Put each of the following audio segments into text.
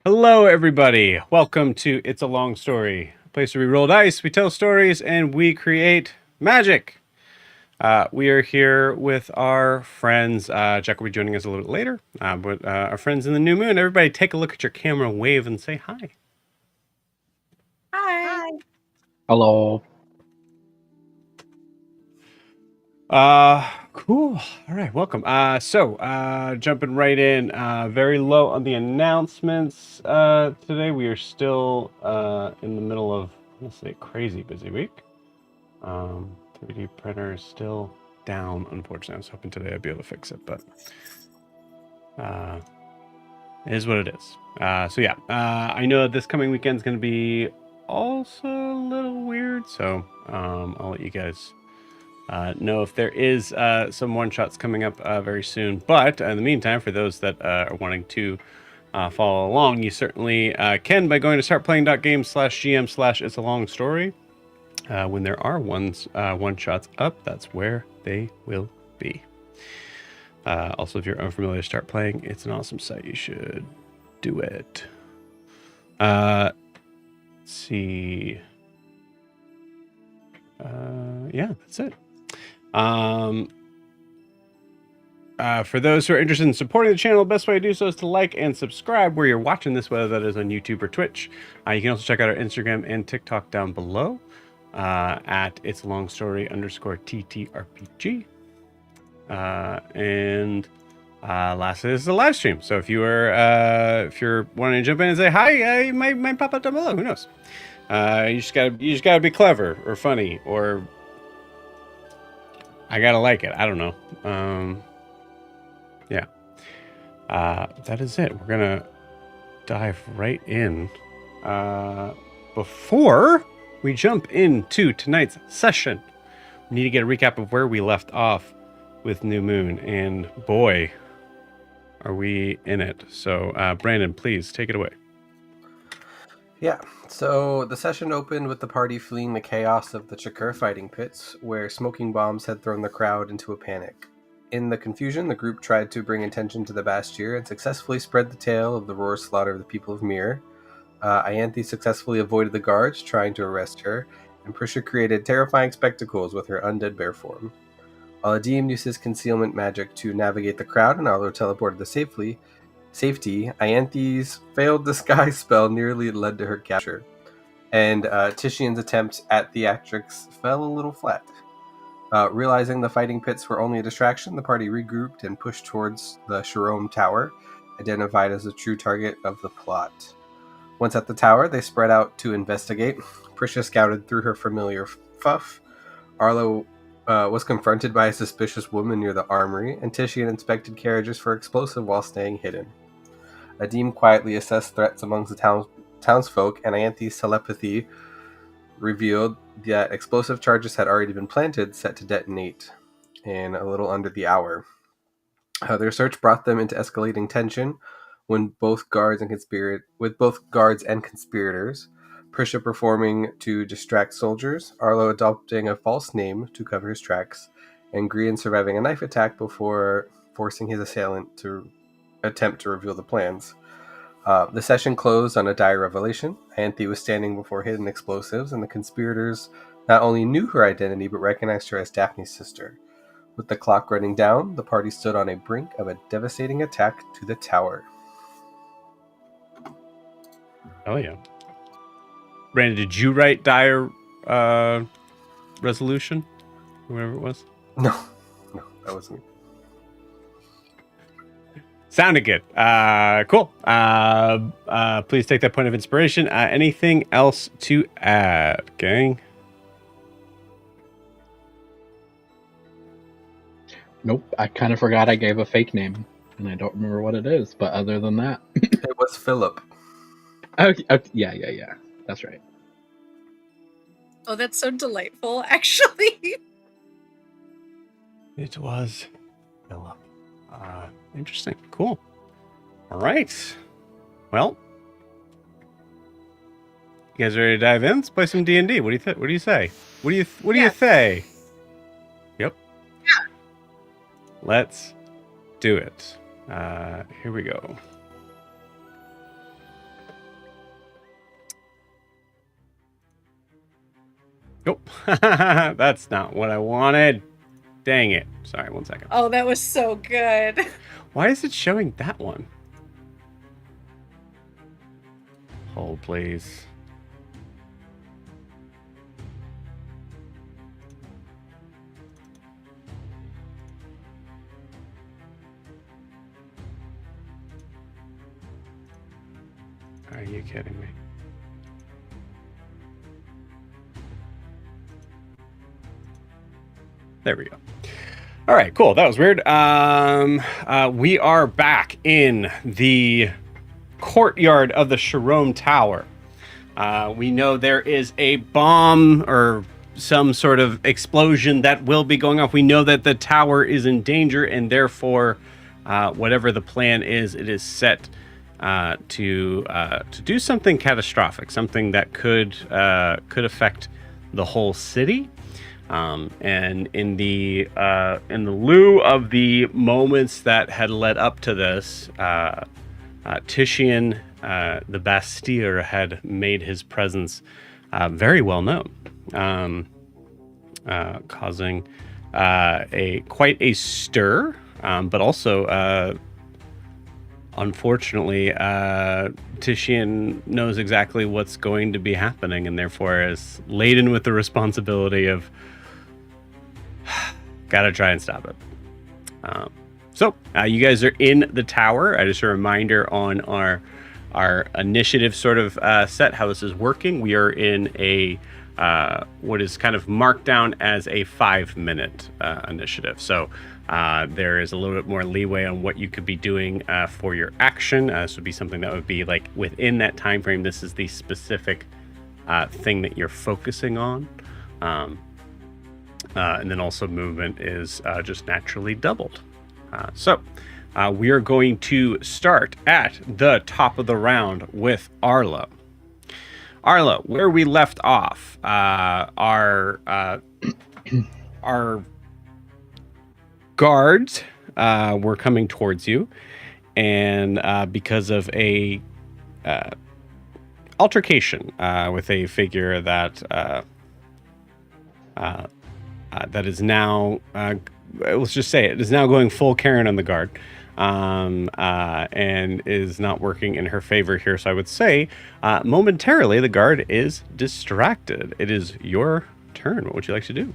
Hello, everybody. Welcome to It's a Long Story, a place where we roll dice, we tell stories, and we create magic. We are here with our friends. Jack will be joining us a little bit later, but our friends in the new moon. Everybody, take a look at your camera, wave, and say hi. Hi. Hello. Cool. All right, welcome. Jumping right in, very low on the announcements today. We are still in the middle of, let's say, crazy busy week. 3D printer is still down, unfortunately. I was hoping today I'd be able to fix it, but it is what it is. I know this coming weekend is going to be also a little weird, so I'll let you guys know if there is some one-shots coming up very soon. But in the meantime, for those that are wanting to follow along, you certainly can by going to startplaying.games/gm/it's a long story. When there are one-shots up, that's where they will be. Also, if you're unfamiliar, Start Playing. It's an awesome site. You should do it. Let's see. Yeah, that's it. For those who are interested in supporting the channel, the best way to do so is to like and subscribe where you're watching this, whether that is on YouTube or Twitch. You can also check out our Instagram and TikTok down below at It's a Long Story _TTRPG. Lastly, this is a live stream. So if you're wanting to jump in and say hi, you might pop up down below. Who knows? You just gotta be clever or funny, or I gotta like it. I don't know. Yeah. That is it. We're gonna dive right in. Before we jump into tonight's session, we need to get a recap of where we left off with New Moon, and boy, are we in it. So, Brandon, please take it away. Yeah, so the session opened with the party fleeing the chaos of the Chakur fighting pits, where smoking bombs had thrown the crowd into a panic. In the confusion, the group tried to bring attention to the Bastir and successfully spread the tale of the roar slaughter of the people of Mir. Ianthe successfully avoided the guards trying to arrest her, and Prisha created terrifying spectacles with her undead bear form. Aladim used his concealment magic to navigate the crowd, and Arlo teleported to safety. Ianthe's failed disguise spell nearly led to her capture, and Titian's attempt at theatrics fell a little flat. Realizing the fighting pits were only a distraction, the party regrouped and pushed towards the Shirome Tower, identified as the true target of the plot. Once at the tower, they spread out to investigate. Prisha scouted through her familiar fuff. Arlo was confronted by a suspicious woman near the armory, and Titian inspected carriages for explosive while staying hidden. Adim quietly assessed threats amongst the townsfolk, and Ianthe's telepathy revealed that explosive charges had already been planted, set to detonate in a little under the hour. Their search brought them into escalating tension with both guards and conspirators. Prisha performing to distract soldiers, Arlo adopting a false name to cover his tracks, and Grian surviving a knife attack before forcing his assailant to attempt to reveal the plans. The session closed on a dire revelation. Ianthe was standing before hidden explosives, and the conspirators not only knew her identity, but recognized her as Daphne's sister. With the clock running down, the party stood on a brink of a devastating attack to the tower. Oh yeah. Brandon, did you write dire resolution? Whatever it was? No, that wasn't me. Sounded good. Cool. Please take that point of inspiration. Anything else to add, gang? Nope, I kind of forgot I gave a fake name, and I don't remember what it is, but other than that... It was Philip. Okay, yeah, that's right. Oh, that's so delightful, actually. It was Philip. Interesting. Cool. All right. Well, you guys ready to dive in? Let's play some D&D. What do you think? What do you say? What do you say? Yep. Yeah. Let's do it. Here we go. Nope. That's not what I wanted. Dang it. Sorry, 1 second. Oh, that was so good. Why is it showing that one? Hold, please. Are you kidding me? There we go. All right, cool. That was weird. We are back in the courtyard of the Shirome Tower. We know there is a bomb or some sort of explosion that will be going off. We know that the tower is in danger, and therefore, whatever the plan is, it is set to do something catastrophic, something that could affect the whole city. And in the lieu of the moments that had led up to this, Titian, the Bastille, had made his presence very well known, causing quite a stir, but also unfortunately, Titian knows exactly what's going to be happening, and therefore is laden with the responsibility of gotta try and stop it. So you guys are in the tower. Just a reminder on our initiative sort of set, how this is working. We are in a what is kind of marked down as a 5-minute initiative. So there is a little bit more leeway on what you could be doing for your action. This would be something that would be like within that time frame. This is the specific thing that you're focusing on. And then also movement is just naturally doubled. So we are going to start at the top of the round with Arlo. Arlo, where we left off, our guards were coming towards you, and because of a altercation with a figure that that is now, let's just say it is now going full Karen on the guard, and is not working in her favor here. So I would say momentarily the guard is distracted. It is your turn. What would you like to do?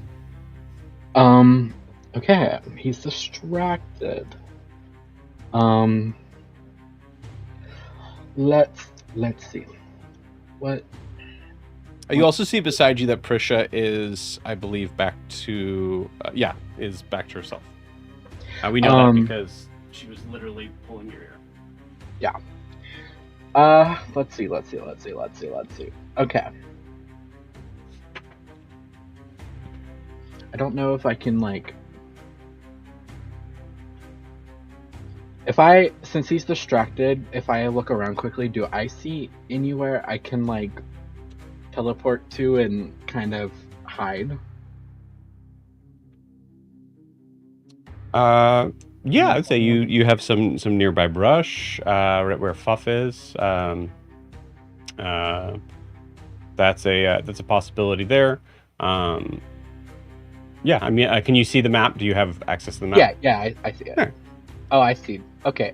Okay, he's distracted. Let's see. What? You also see beside you that Prisha is, I believe, back to is back to herself. We know that because she was literally pulling your ear. Yeah. Let's see. Okay. I don't know if I can since he's distracted, if I look around quickly, do I see anywhere I can teleport to and kind of hide? Yeah, I'd say you have some nearby brush, right where Fuff is. That's a possibility there. Yeah, I mean, can you see the map? Do you have access to the map? Yeah, I see it. Sure. Oh, I see. Okay.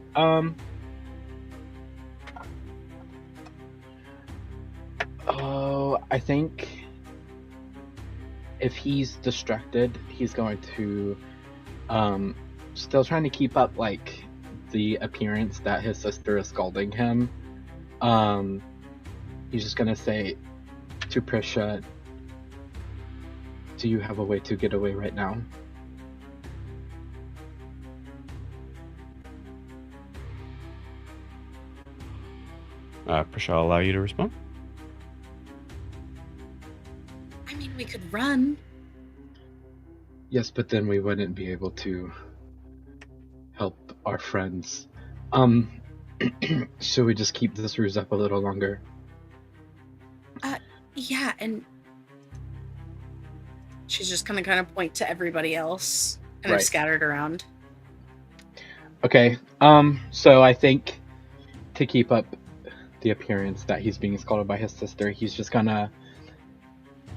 Oh, I think if he's distracted, he's going to still trying to keep up the appearance that his sister is scolding him. He's just gonna say to Prisha, "Do you have a way to get away right now?" Prisha, I'll allow you to respond. I mean, we could run. Yes, but then we wouldn't be able to help our friends. Should we just keep this ruse up a little longer? Yeah, and she's just gonna kind of point to everybody else and Right. have scattered around. Okay, so I think to keep up the appearance that he's being scolded by his sister, he's just gonna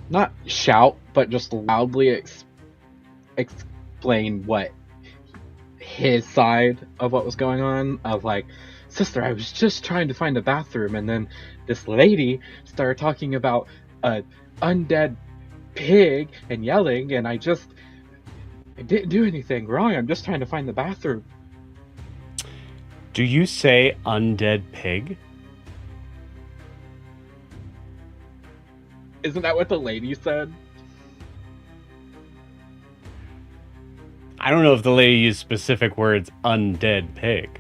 not shout, but just loudly explain what his side of what was going on. Of like, sister, I was just trying to find a bathroom, and then this lady started talking about a undead pig and yelling, and I didn't do anything wrong. I'm just trying to find the bathroom. Do you say undead pig? Isn't that what the lady said? I don't know if the lady used specific words undead pig.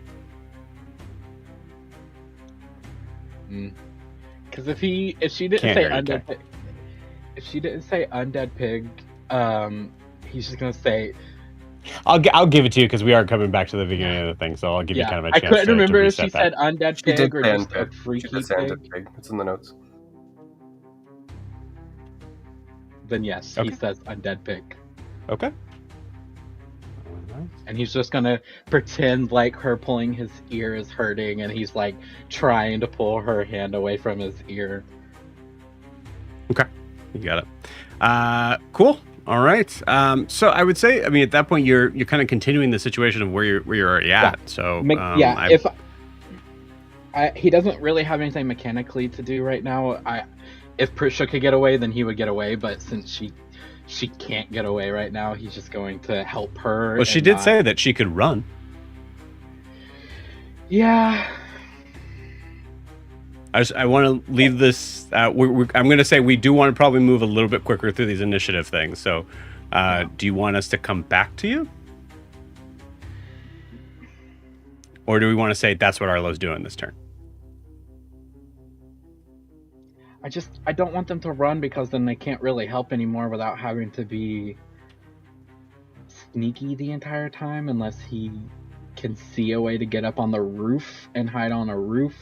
Because if she didn't Can't say hear you, undead Kay. pig, if she didn't say undead pig, he's just gonna say. I'll give it to you because we are coming back to the beginning of the thing, so I'll give you kind of a chance. I couldn't to remember if reset she that. said undead She did pig or say just a undead. freaky She did say pig. undead pig. It's in the notes. Then yes, Okay. he says undead pig. Okay. And he's just gonna pretend like her pulling his ear is hurting, and he's like trying to pull her hand away from his ear. Okay, you got it. Cool. All right. So I would say, I mean, at that point, you're kind of continuing the situation of where you're already at. So If he doesn't really have anything mechanically to do right now, if Prisha could get away, then he would get away. But since she can't get away right now, he's just going to help her. Well, she did say that she could run. Yeah. I want to leave this. I'm going to say we do want to probably move a little bit quicker through these initiative things. So, do you want us to come back to you, or do we want to say that's what Arlo's doing this turn? I don't want them to run because then they can't really help anymore without having to be sneaky the entire time unless he can see a way to get up on the roof and hide on a roof.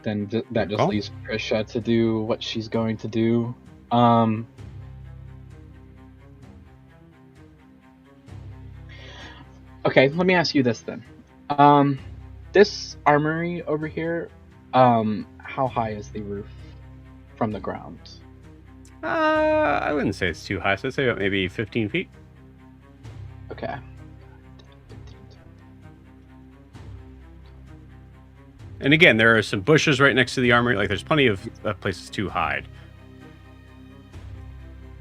Then that just leaves Prisha to do what she's going to do. Okay, let me ask you this then. This armory over here, how high is the roof from the ground? I wouldn't say it's too high. So I'd say about maybe 15 feet. Okay. And again, there are some bushes right next to the armory. Like, there's plenty of places to hide.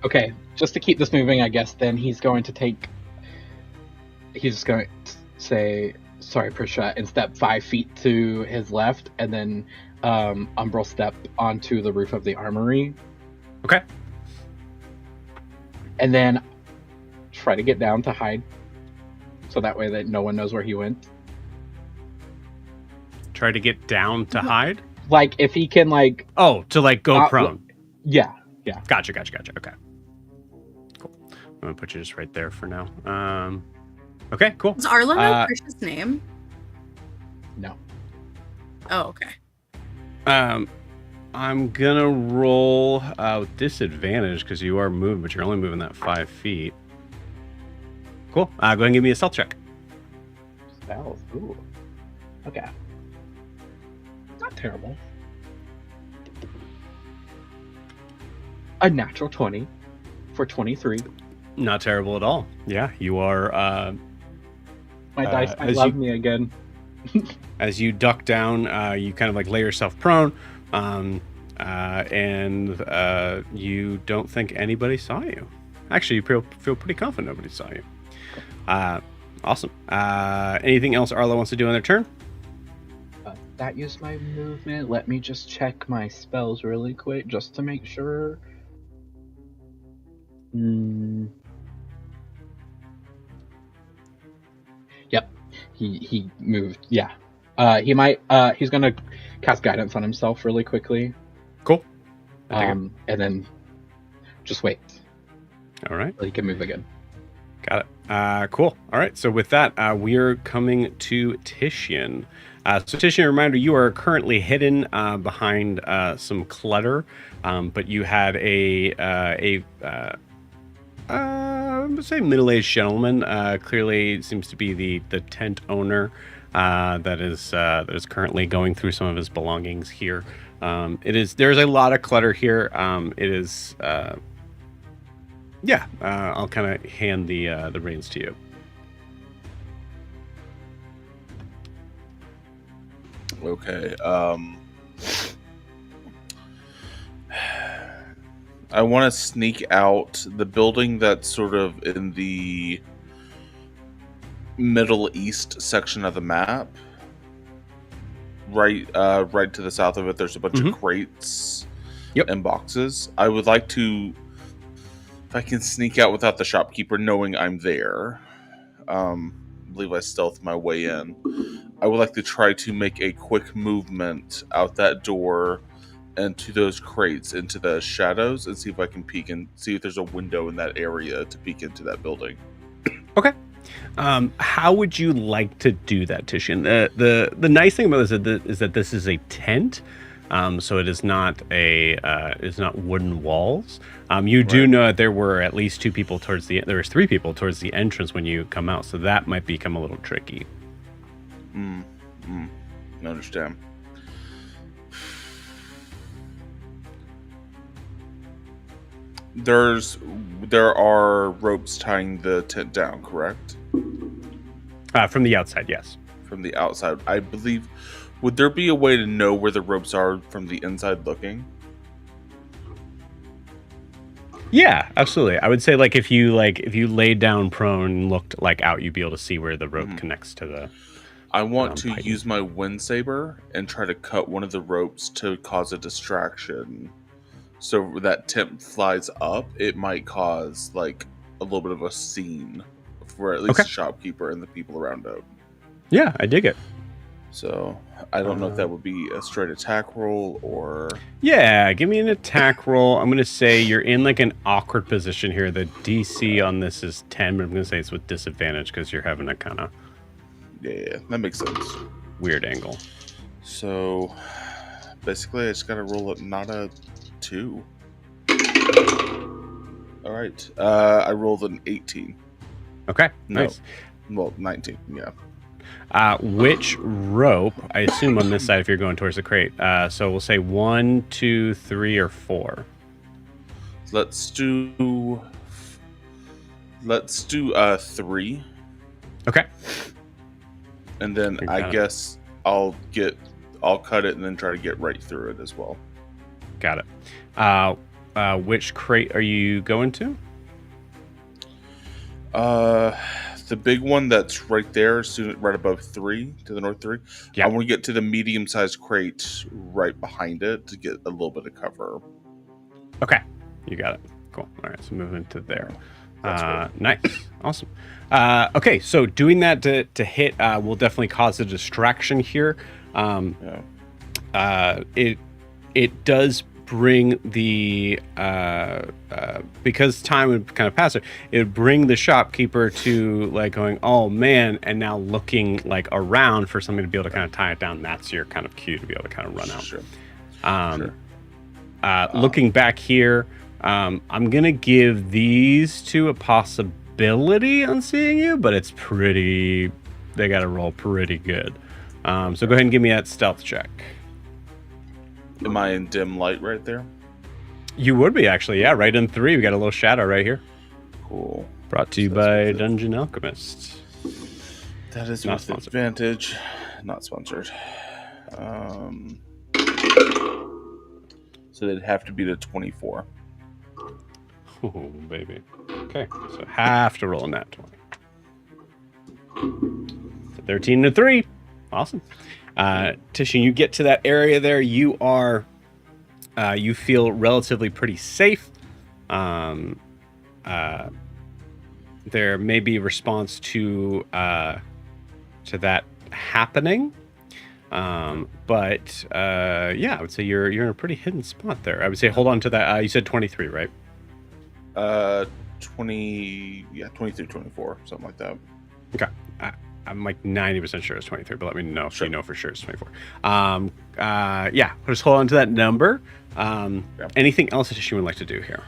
Okay, just to keep this moving, I guess, then he's going to say, sorry, Prisha, and step 5 feet to his left, and then Umbral step onto the roof of the armory. Okay. And then try to get down to hide, so that way that no one knows where he went. Try to get down to hide? Like, if he can, like... Oh, to, like, go prone. Yeah. Gotcha. Okay. Cool. I'm going to put you just right there for now. Okay, cool. Does Arlo know Prisha's name? No. Oh, okay. I'm going to roll with disadvantage because you are moving, but you're only moving that 5 feet. Cool. Go ahead and give me a stealth check. Stealth. Ooh. Okay. Not terrible. A natural 20 for 23. Not terrible at all. Yeah, you are. My dice might love me again. As you duck down, you kind of like lay yourself prone, and you don't think anybody saw you. Actually, you feel pretty confident nobody saw you. Awesome. Anything else Arlo wants to do on their turn? That used my movement. Let me just check my spells really quick just to make sure. Yep. He moved. Yeah. He might he's gonna cast guidance on himself really quickly. Cool. And then just wait. All right. He can move again. Got it. Cool. All right. So with that, we're coming to Titian. So Titian, reminder, you are currently hidden behind some clutter, but you had I would say middle-aged gentleman. Clearly seems to be the tent owner that is currently going through some of his belongings here. There's a lot of clutter here. It is Yeah, I'll kind of hand the reins to you. Okay. I want to sneak out the building that's sort of in the Middle East section of the map. Right to the south of it, there's a bunch of crates and boxes. I would like to, if I can sneak out without the shopkeeper knowing I'm there, I believe I stealth my way in. I would like to try to make a quick movement out that door and to those crates into the shadows and see if I can peek and see if there's a window in that area to peek into that building. Okay. How would you like to do that, Titian? The nice thing about this is that this is a tent, so it is not it's not wooden walls. You do know that there were at least there was 3 people towards the entrance when you come out, so that might become a little tricky. I understand. There are ropes tying the tent down, correct? From the outside, yes. From the outside, I believe. Would there be a way to know where the ropes are from the inside looking? Yeah, absolutely. I would say if you laid down prone and looked out, you'd be able to see where the rope connects to the. I want to use my wind saber and try to cut one of the ropes to cause a distraction. So that tent flies up, it might cause a little bit of a scene for at least the shopkeeper and the people around him. Yeah, I dig it. So I don't know if that would be a straight attack roll or. Yeah, give me an attack roll. I'm gonna say you're in an awkward position here. The DC on this is 10, but I'm gonna say it's with disadvantage because you're having a kind of. Yeah, that makes sense. Weird angle. So basically, I just gotta roll it, not a 2. All right. I rolled an 18. Okay. No. Nice. Well, 19. Yeah. Which rope? I assume on this side if you're going towards the crate. So we'll say 1, 2, 3, or 4. Let's do 3. Okay. And then I guess I'll cut it and then try to get right through it as well. Got it. Which crate are you going to? The big one that's right there, right above 3, to the north 3. Yeah. I want to get to the medium-sized crate right behind it to get a little bit of cover. Okay, you got it. Cool. All right, so moving to there. Nice, awesome. Okay, so doing that to hit will definitely cause a distraction here. It does bring the because time would kind of pass it would bring the shopkeeper to going, oh man, and now looking around for something to be able to kind of tie it down. That's your kind of cue to be able to kind of run out. Sure. Looking back here, I'm gonna give these 2 a possibility on seeing you, but it's they gotta roll pretty good. So go ahead and give me that stealth check. Am I in dim light right there? You would be, actually. Yeah, right in 3. We got a little shadow right here. Cool. Brought to you by Dungeon Alchemist. That is Not with sponsored. advantage. Not sponsored. So they'd have to be to 24. Oh, baby. Okay, so have to roll in that 20. So 13 to 3. Awesome. Titian, you get to that area there. You are, you feel relatively pretty safe. There may be a response to that happening. But yeah, I would say you're in a pretty hidden spot there. I would say hold on to that. You said 23, right? 23, 24, something like that. Okay. I'm 90% sure it's 23, but let me know if you know for sure it's 24. Yeah, just hold on to that number. Anything else that you would like to do here?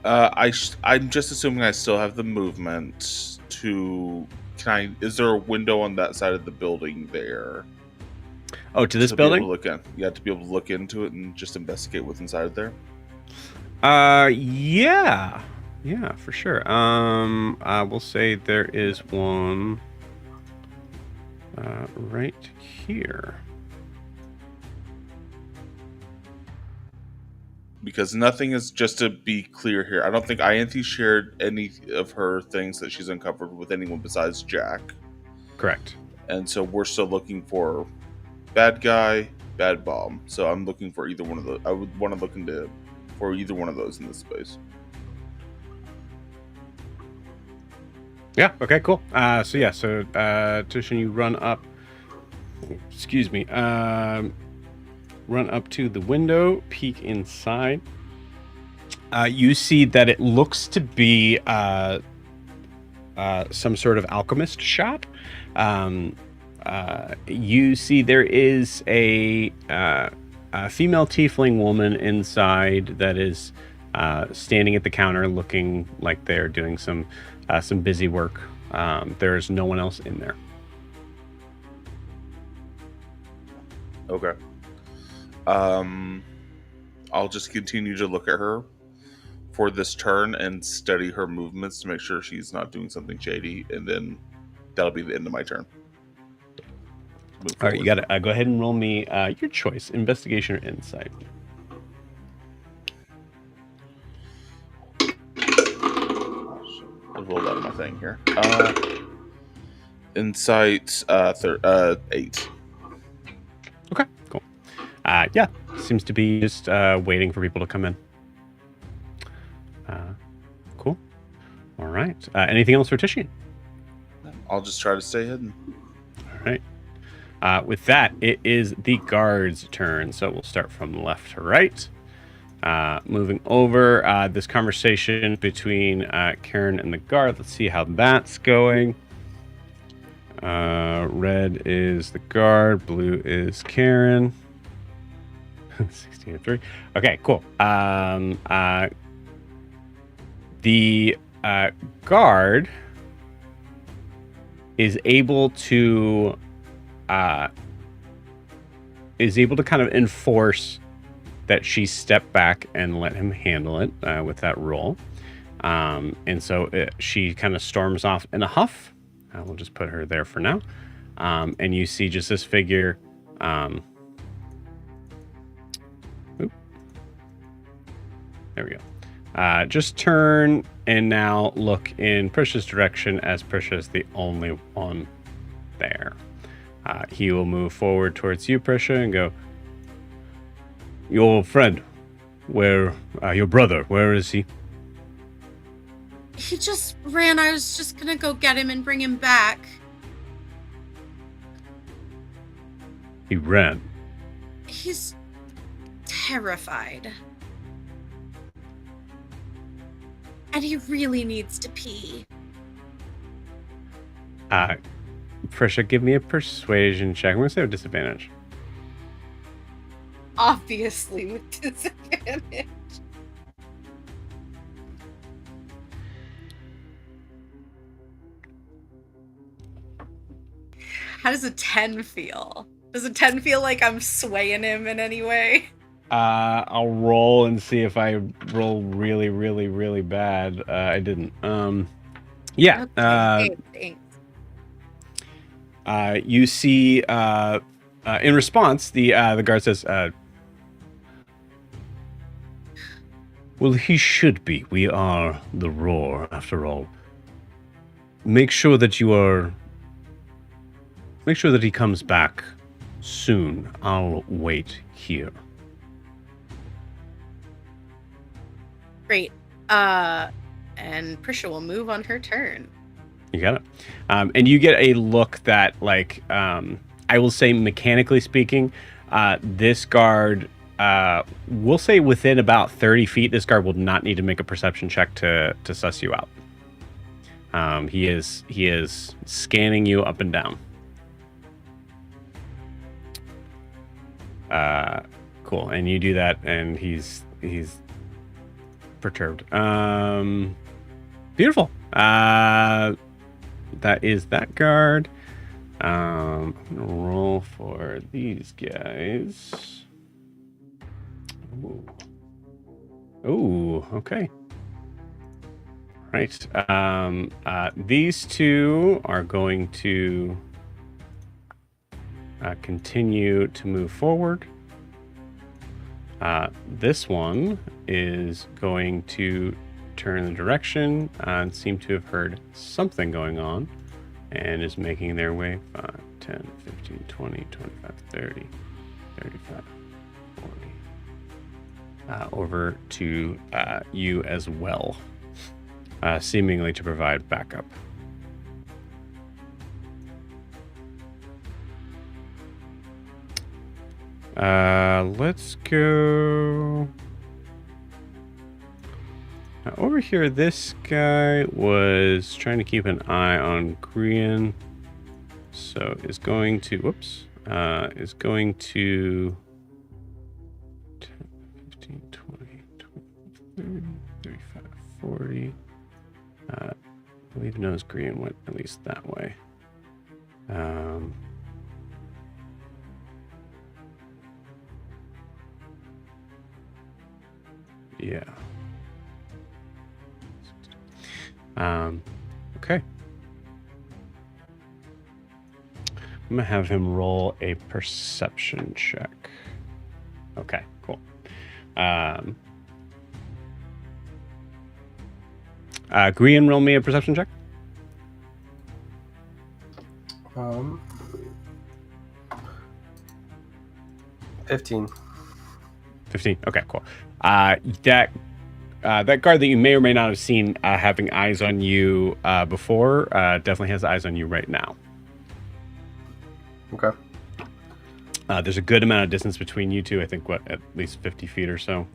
I'm just assuming I still have the movement to. Is there a window on that side of the building there? Oh, to this building? To be able to look into it and just investigate what's inside there. Yeah. Yeah, for sure. I will say there is one right here. Because nothing is, just to be clear here, I don't think Ianthe shared any of her things that she's uncovered with anyone besides Jack. Correct. And so we're still looking for bad guy, bad bomb. So I'm looking for either one of those. I would want to look into for either one of those in this space. Yeah. Okay. Cool. So Tushin, you run up. Excuse me. Run up to the window, peek inside. You see that it looks to be some sort of alchemist shop. You see there is a female tiefling woman inside that is standing at the counter, looking like they're doing some busy work. There's no one else in there. Okay. I'll just continue to look at her for this turn and study her movements to make sure she's not doing something shady, and then that'll be the end of my turn. All right, you got to go ahead and roll me your choice: investigation or insight. I'll roll out of my thing here. Insight 8. Okay, cool. Yeah, seems to be just waiting for people to come in. Cool. All right. Anything else for Tishian? I'll just try to stay hidden. All right. With that, it is the guard's turn. So we'll start from left to right. Moving over this conversation between Karen and the guard. Let's see how that's going. Red is the guard. Blue is Karen. 16-3. Okay, cool. The guard is able to kind of enforce that she step back and let him handle it with that roll. And so she kind of storms off in a huff. We'll just put her there for now. And you see just this figure. There we go. Just turn and now look in Prisha's direction, as Prisha is the only one there. He will move forward towards you, Prisha, and go, "Your friend, your brother, where is he?" He just ran. I was just gonna go get him and bring him back. He ran. He's terrified. And he really needs to pee. Prisha, give me a persuasion check. I'm going to say with disadvantage. Obviously with disadvantage. How does a 10 feel? Does a 10 feel like I'm swaying him in any way? I'll roll and see if I roll really, really, really bad. I didn't. Yeah. Okay, thanks. You see, in response, the guard says, "Well, he should be. We are the Roar, after all. Make sure that he comes back soon. I'll wait here." Great. And Prisha will move on her turn. You got it. And you get a look that, like, I will say, mechanically speaking, this guard, we'll say within about 30 feet, this guard will not need to make a perception check to suss you out. He is scanning you up and down. Cool. And you do that, and he's perturbed. Beautiful. That is that guard. I'm gonna roll for these guys. Ooh, okay. Right. These two are going to continue to move forward. This one is going to turn the direction and seem to have heard something going on and is making their way 5, 10, 15, 20, 25, 30, 35, 40 over to you as well, seemingly to provide backup. Let's go over here. This guy was trying to keep an eye on Grian, so is going to is going to 10, 15, 20, 30, 35, 40. I believe knows Grian went at least that way. Yeah. Okay. I'm gonna have him roll a perception check. Okay, cool. Grian, roll me a perception check. 15. 15. Okay, cool. That guard that you may or may not have seen having eyes on you before definitely has eyes on you right now. Okay. There's a good amount of distance between you two. I think, at least 50 feet or so.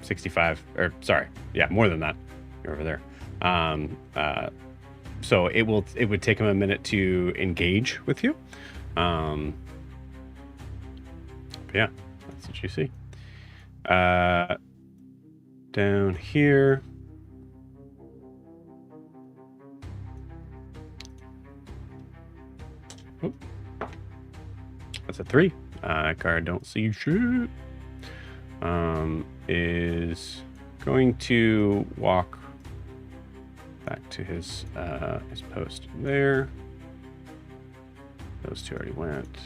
65, or sorry, yeah, more than that. You're over there. So it would take him a minute to engage with you. But yeah, that's what you see. Down here. Oop. That's a 3. Guard don't see shit. Is going to walk back to his post there. Those two already went.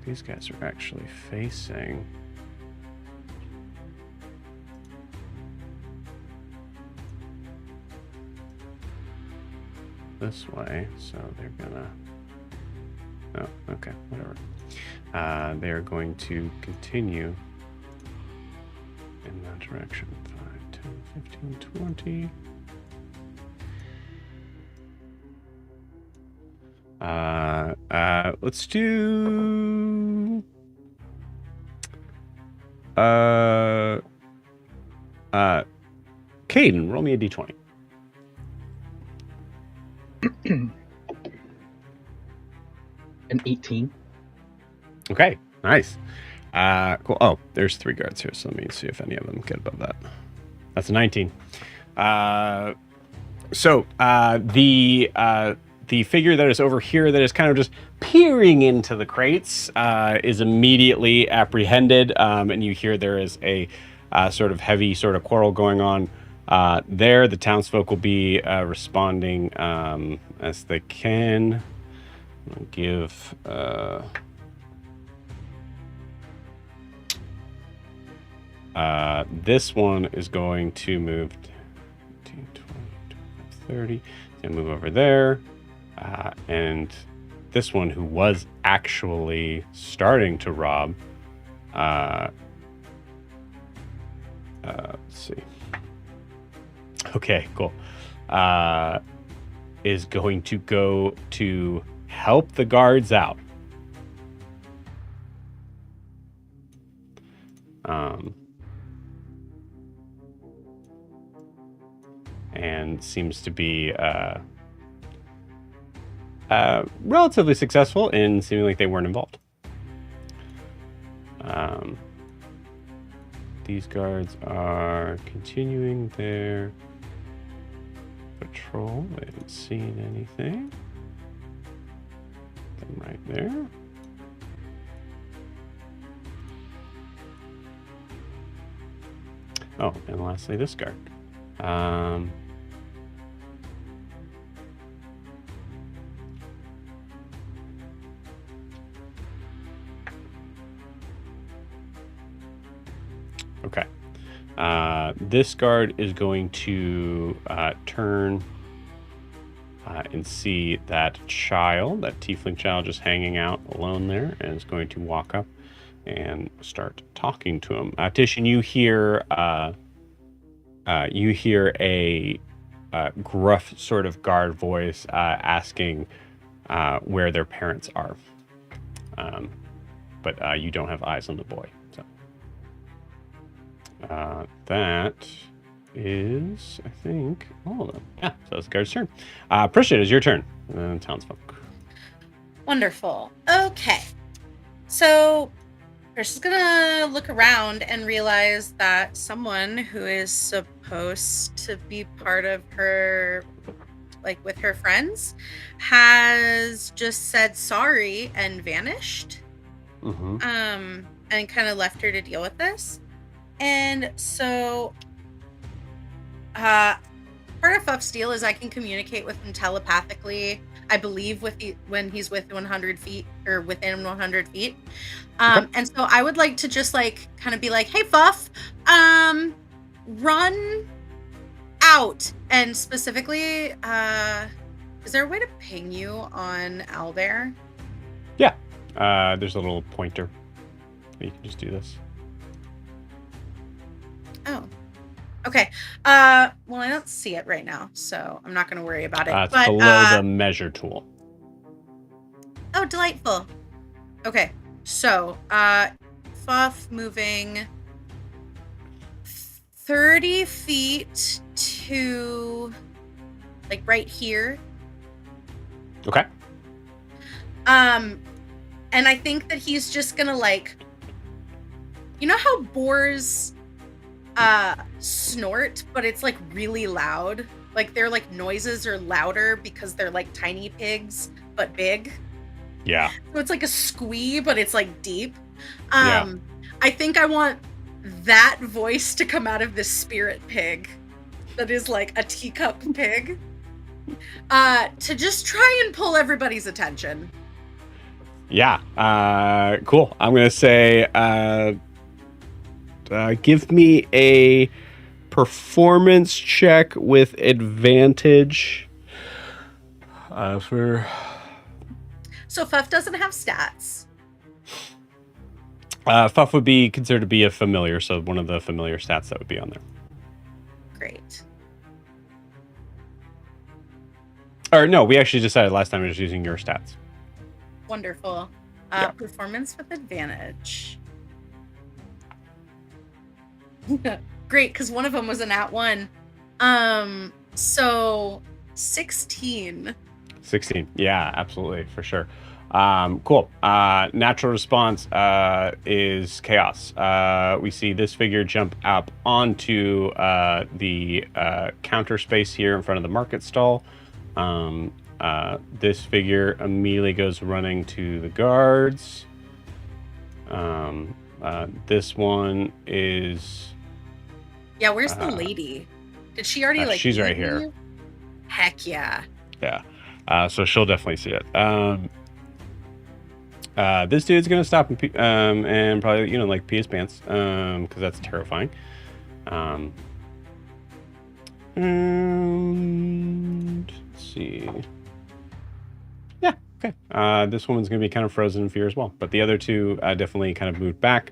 These guys are actually facing this way, so they're gonna... Oh, okay, whatever. They're going to continue in that direction. 5, 10, 15, 20. Let's do... Caden, roll me a d20. An 18. Okay, nice. Cool. Oh, there's 3 guards here, so let me see if any of them get above that. That's a 19. The figure that is over here that is kind of just peering into the crates is immediately apprehended, and you hear there is a sort of heavy sort of quarrel going on there. The townsfolk will be responding as they can. I'll give... this one is going to move 15, 20, 25, 30. It's going to move over there. And this one, who was actually starting to rob, let's see. Okay, cool. Is going to go to help the guards out. And seems to be relatively successful in seeming like they weren't involved. These guards are continuing their patrol. They haven't seen anything. them right there. Oh, and lastly, this guard. Okay. This guard is going to turn and see that child, that tiefling child, just hanging out alone there, and is going to walk up and start talking to him. Tishan, you hear a gruff sort of guard voice asking where their parents are, but you don't have eyes on the boy. So that is, I think, all of them. Yeah, so it's the guard's turn. Prisha, it is your turn. Townsfolk. Wonderful. Okay. So Prisha's gonna look around and realize that someone who is supposed to be part of her, like with her friends, has just said sorry and vanished. Mm-hmm. And kind of left her to deal with this. And so part of Fuff's deal is I can communicate with him telepathically, I believe, when he's within 100 feet or within 100 feet. Okay. And so I would like to just like kind of be like, hey Fuff, run out. And specifically, is there a way to ping you on Owlbear? Yeah. There's a little pointer. You can just do this. Oh. Okay. Well, I don't see it right now, so I'm not going to worry about it. It's but below the measure tool. Oh, delightful. Okay. So, Fuff moving 30 feet to like right here. Okay. And I think that he's just going to like, you know how boars snort, but it's like really loud? Like their like noises are louder because they're like tiny pigs, but big. Yeah. So it's like a squee, but it's like deep. Yeah. I think I want that voice to come out of this spirit pig that is like a teacup pig, to just try and pull everybody's attention. Yeah. Cool. I'm going to say, give me a performance check with advantage. So Fuff doesn't have stats. Fuff would be considered to be a familiar, so one of the familiar stats that would be on there. Great. Or no, we actually decided last time I was using your stats. Wonderful. Yeah. Performance with advantage. Great, because one of them was an @1. So 16. 16. Yeah, absolutely, for sure. Cool. Natural response is chaos. We see this figure jump up onto the counter space here in front of the market stall. This figure immediately goes running to the guards. This one is... Yeah, where's the lady? Did she already like... She's right leave here. you? Heck yeah. Yeah. So she'll definitely see it. This dude's gonna stop and probably, you know, like pee his pants, because that's terrifying. And let's see. Yeah. Okay. This woman's gonna be kind of frozen in fear as well, but the other two definitely kind of moved back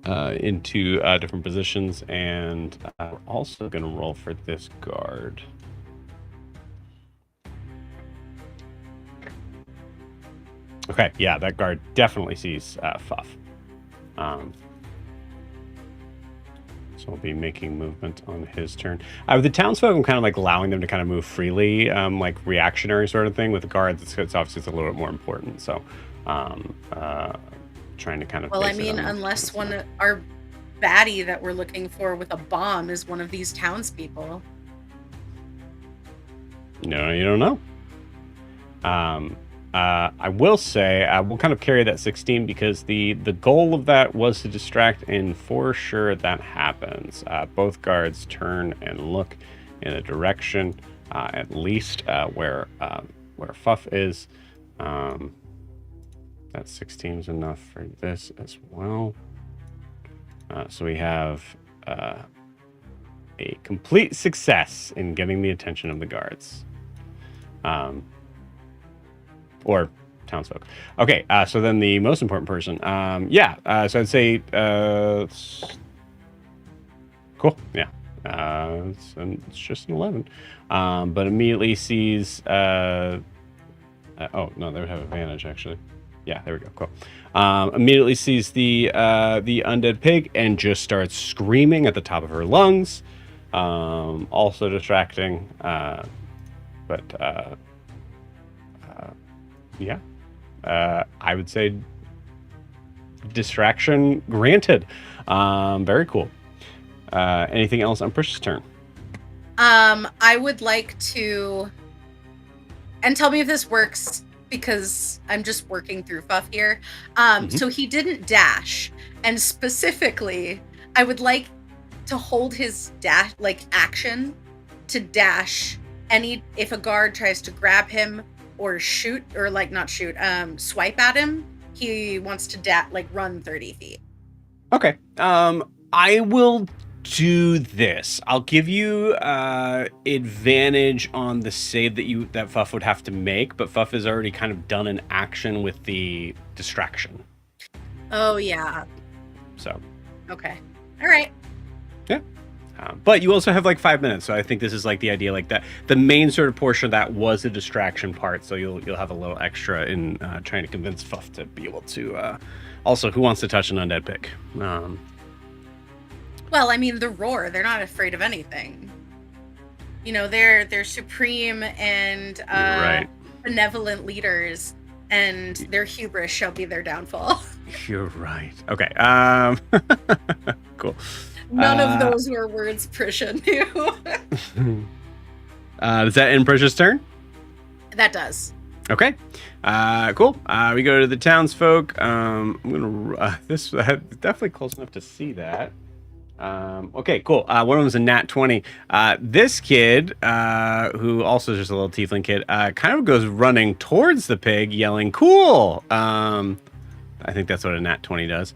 into different positions, and we're also gonna roll for this guard. Okay, yeah, that guard definitely sees Fuff. So we'll be making movement on his turn. With the townsfolk, I'm kind of like allowing them to kind of move freely, like reactionary sort of thing. With the guards, it's obviously a little bit more important. So trying to kind of... Well, I mean, unless our baddie that we're looking for with a bomb is one of these townspeople. No, you don't know. I will say we'll kind of carry that 16 because the goal of that was to distract, and for sure that happens. Both guards turn and look in a direction, at least where Fuff is. That 16 is enough for this as well. So we have a complete success in getting the attention of the guards. Or townsfolk. Okay, so then the most important person. So I'd say cool. Yeah. It's just an 11. But immediately sees oh no, they would have advantage actually. Yeah, there we go. Cool. Immediately sees the undead pig and just starts screaming at the top of her lungs. Also distracting. Yeah. I would say distraction granted. Very cool. Anything else on Precious' turn? I would like to, and tell me if this works because I'm just working through Fuff here. So he didn't dash, and specifically, I would like to hold his dash action to dash if a guard tries to grab him or shoot or swipe at him. He wants to run 30 feet. Okay. I will do this. I'll give you advantage on the save that Fuff would have to make, but Fuff has already kind of done an action with the distraction. Oh yeah. So. Okay. All right. Yeah. But you also have 5 minutes, so I think this is the idea that the main sort of portion of that was the distraction part, so you'll have a little extra in trying to convince Fuff to be able to. Also, who wants to touch an undead pig? Well, I mean, the roar, they're not afraid of anything. They're supreme and right. benevolent leaders, and their hubris shall be their downfall. You're right. Okay. Cool. None of those were words Prisha knew. Does that end Prisha's turn? That does. Okay. Cool. We go to the townsfolk. I'm gonna this definitely close enough to see that. Okay, cool. One of them is a nat 20. This kid, who also is just a little tiefling kid, kind of goes running towards the pig, yelling, "Cool!" I think that's what a nat 20 does.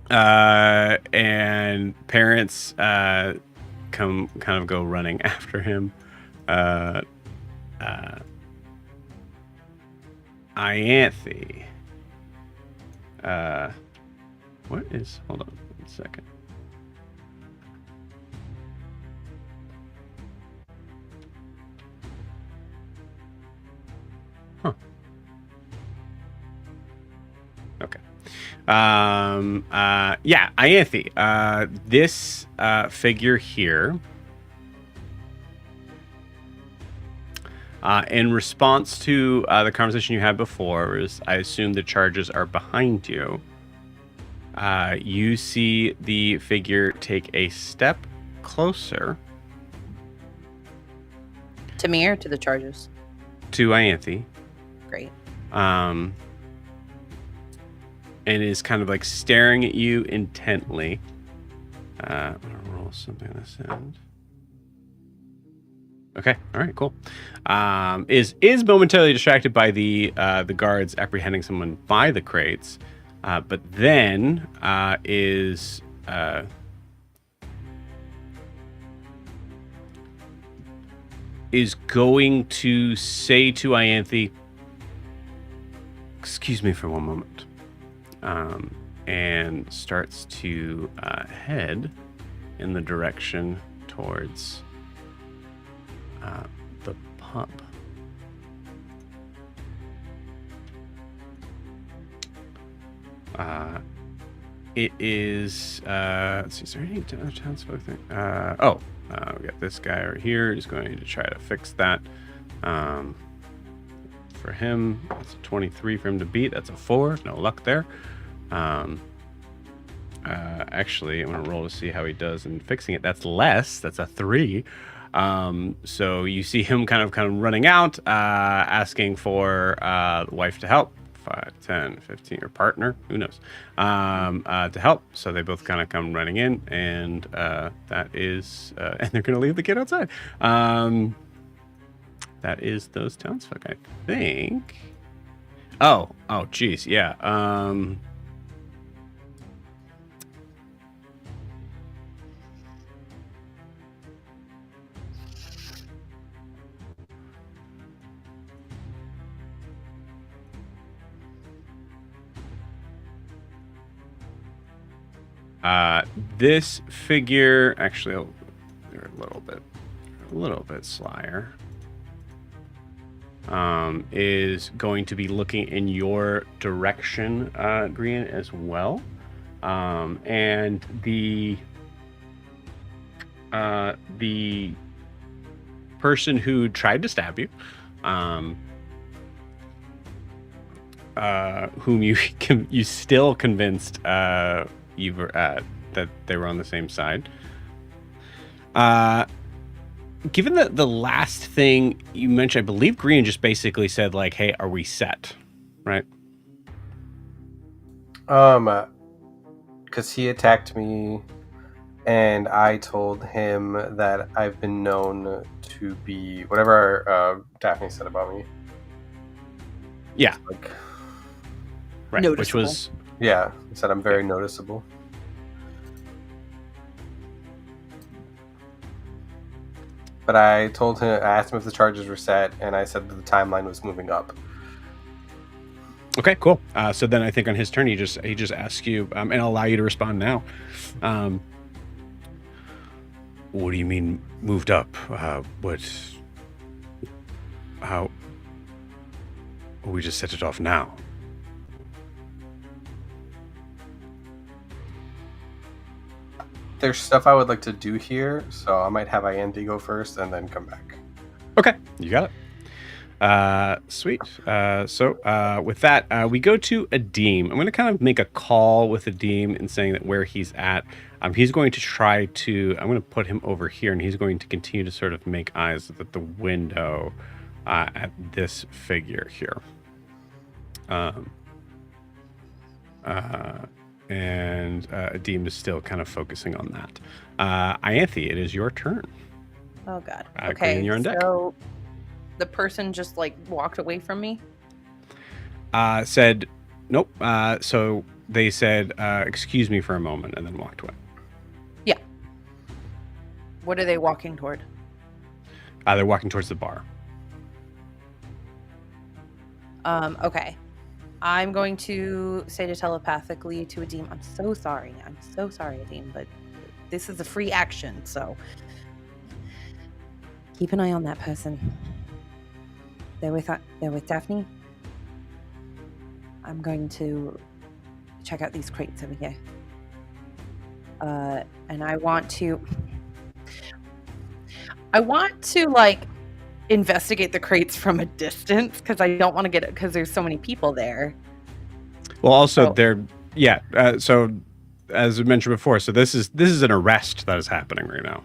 And parents kind of go running after him. Ianthe. What is? Hold on 1 second. Huh. Okay. Yeah, Ianthe. This figure here, in response to the conversation you had before, is I assume the charges are behind you. You see the figure take a step closer. To me or to the charges? To Ianthe. Great. And is kind of staring at you intently. I'm gonna roll something on this end. Okay, all right, cool. Is momentarily distracted by the guards apprehending someone by the crates, but then is going to say to Ianthe, "Excuse me for one moment." And starts to head in the direction towards the pub. It is. Let's see, is there any townsfolk thing? We got this guy right here. He's going to try to fix that. For him, that's a 23 for him to beat. That's a 4. No luck there. Actually, I'm gonna roll to see how he does in fixing it. That's less. That's a 3. So you see him kind of running out, asking for the wife to help. 5, 10, 15, or partner, who knows, to help. So they both kind of come running in, and that is, and they're going to leave the kid outside. That is those townsfolk, I think. Oh, geez, yeah. This figure, actually, they're a little bit slyer. Is going to be looking in your direction, Green, as well. And the person who tried to stab you, whom you still convinced that they were on the same side. Given the last thing you mentioned, I believe Green just basically said, like, hey, are we set? Right? Because he attacked me, and I told him that I've been known to be whatever Daphne said about me. Yeah. Like, right. Noticeable. Which was... Yeah, he said I'm very noticeable. But I asked him if the charges were set, and I said that the timeline was moving up. Okay, cool. So then I think on his turn, he just asks you, and I'll allow you to respond now. What do you mean moved up? How? We just set it off now. There's stuff I would like to do here, so I might have Ianthi go first and then come back. Okay, you got it. Sweet. So with that, we go to Adim. I'm going to kind of make a call with Adim and saying that where he's at. He's going to try to... I'm going to put him over here, and he's going to continue to sort of make eyes at the window at this figure here. And Adim is still kind of focusing on that. Ianthi, it is your turn. Oh God. Green, Okay. you're on deck. So the person just like walked away from me. Said, nope. So they said, excuse me for a moment, and then walked away. Yeah. What are they walking toward? They're walking towards the bar. Okay. I'm going to say to telepathically to Adim, I'm so sorry, Adim, but this is a free action, so keep an eye on that person. They're with Daphne. I'm going to check out these crates over here. And I want to like investigate the crates from a distance because I don't want to get it because there's so many people there. Well, also so as I mentioned before, so this is an arrest that is happening right now.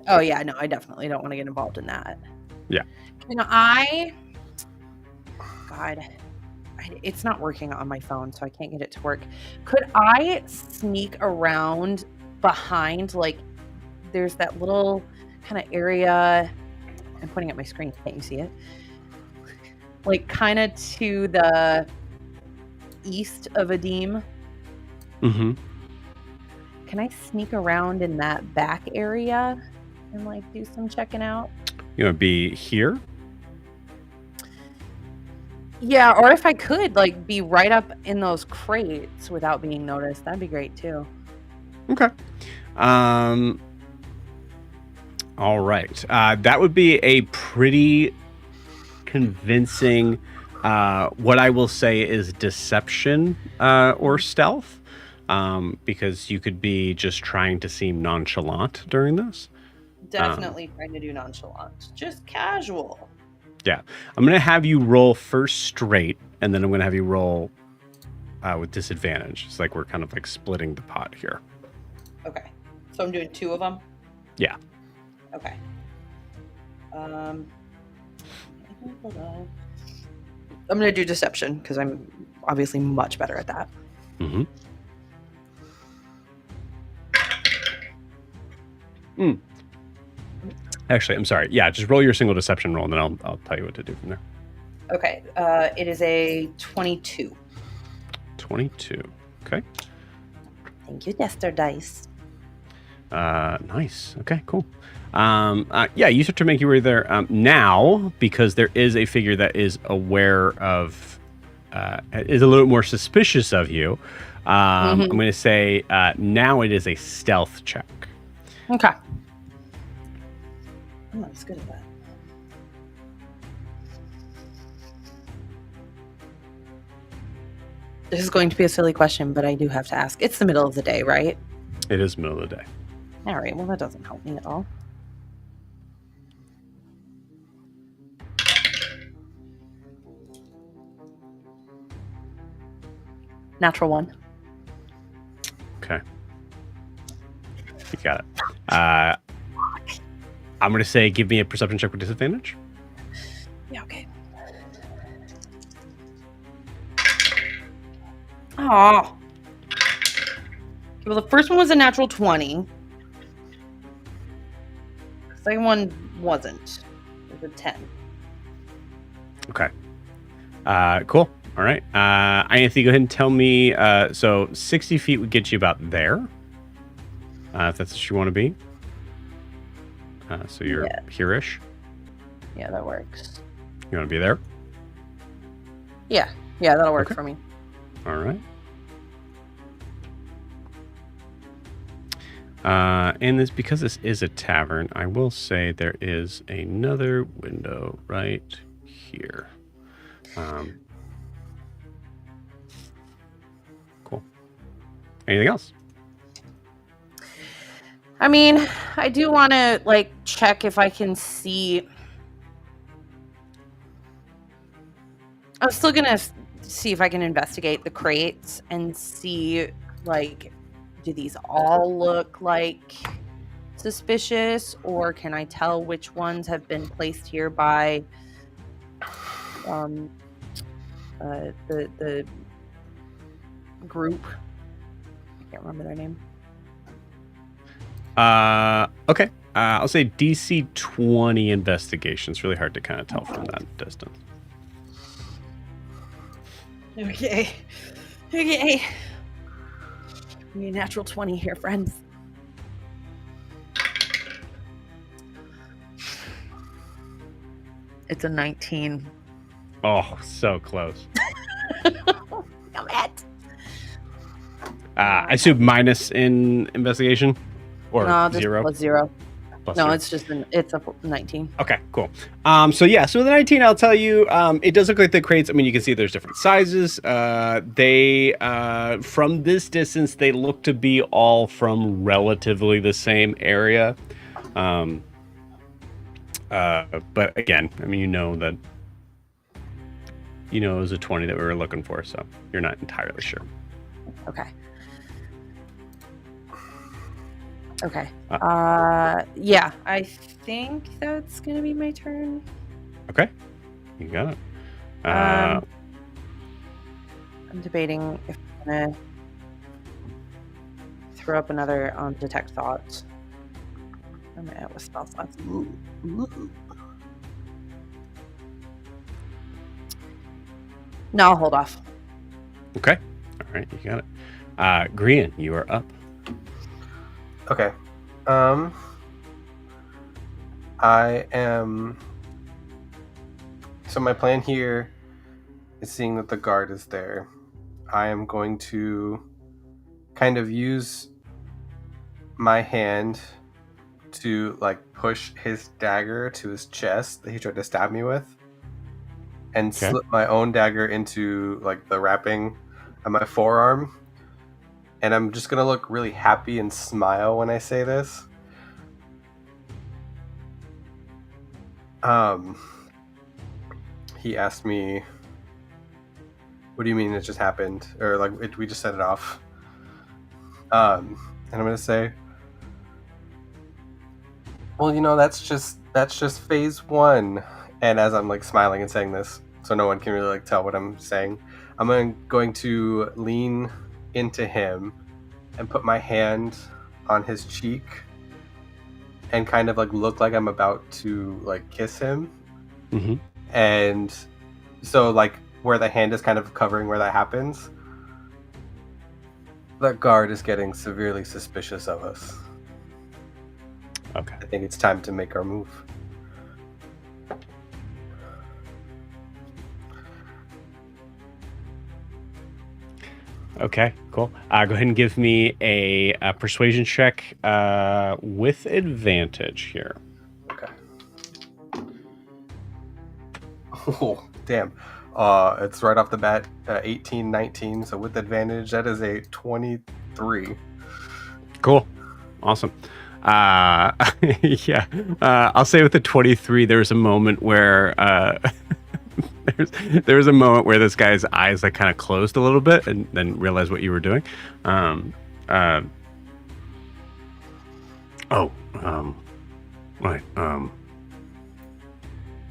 Oh yeah, no, I definitely don't want to get involved in that. Yeah. It's not working on my phone, so I can't get it to work. Could I sneak around behind, like, there's that little kind of area. I'm pointing at my screen. Can't you see it? Like, kind of to the east of Adim. Mm-hmm. Can I sneak around in that back area and, like, do some checking out? You want to be here? Yeah, or if I could, like, be right up in those crates without being noticed, that'd be great, too. Okay. All right. That would be a pretty convincing, what I will say is deception or stealth, because you could be just trying to seem nonchalant during this. Definitely trying to do nonchalant. Just casual. Yeah. I'm going to have you roll first straight, and then I'm going to have you roll with disadvantage. It's like we're kind of like splitting the pot here. Okay. So I'm doing 2 of them? Yeah. Okay. I'm gonna do deception because I'm obviously much better at that. Mm-hmm. Actually, I'm sorry. Yeah, just roll your single deception roll, and then I'll tell you what to do from there. Okay. It is a 22. 22. Okay. Thank you, Dexter Dice. Nice. Okay, cool. Yeah, you start to make your way there now because there is a figure that is aware of, is a little more suspicious of you. I'm going to say now it is a stealth check. Okay. I'm not as good at that. This is going to be a silly question, but I do have to ask. It's the middle of the day, right? It is middle of the day. All right. Well, that doesn't help me at all. Natural 1. Okay. You got it. I'm going to say give me a perception check with disadvantage. Yeah, okay. Oh. Well, the first one was a natural 20. The second one wasn't. It was a 10. Okay. Cool. All right. Anthony, go ahead and tell me. So 60 feet would get you about there. If that's what you want to be. So you're here-ish. Yeah, that works. You want to be there? Yeah, that'll work for me. All right. And this, because this is a tavern, I will say there is another window right here. Cool. Anything else? I mean, I do want to check if I can see. I'm still gonna see if I can investigate the crates and see, do these all look like suspicious, or can I tell which ones have been placed here by the group? I can't remember their name. Okay. I'll say DC 20 investigation. It's really hard to kind of tell from that distance. Okay. We need a natural 20 here, friends. It's a 19. Oh, so close. Damn it. I assume minus in investigation? Or no, just 0? plus 0. Plus no, 0. it's just it's a 19. Okay, cool. So the 19, I'll tell you, it does look like the crates. I mean, you can see there's different sizes. They, from this distance, they look to be all from relatively the same area. But again, I mean, that, it was a 20 that we were looking for, so you're not entirely sure. Okay. Yeah, I think that's gonna be my turn. Okay, you got it. I'm debating if I'm gonna throw up another detect thoughts. I'm at with spell slots. Ooh. No, I'll hold off. Okay, all right, you got it. Grian, you are up. Okay. I am. So my plan here is, seeing that the guard is there, I am going to kind of use my hand to push his dagger to his chest that he tried to stab me with, and slip my own dagger into the wrapping of my forearm. And I'm just gonna look really happy and smile when I say this. He asked me, "What do you mean it just happened?" Or we just set it off. And I'm gonna say, "Well, that's just That's just phase 1. And as I'm like smiling and saying this, so no one can really like tell what I'm saying, I'm going to lean into him and put my hand on his cheek and kind of like look like I'm about to like kiss him. Mm-hmm. And so like where the hand is kind of covering where that happens, that guard is getting severely suspicious of us. Okay. I think it's time to make our move. Okay, cool. Go ahead and give me a persuasion check with advantage here. Okay. Oh, damn. It's right off the bat, 18, 19. So with advantage, that is a 23. Cool. Awesome. Yeah. I'll say with the 23, there was a moment where there was a moment where this guy's eyes like kind of closed a little bit and then realized what you were doing. Right.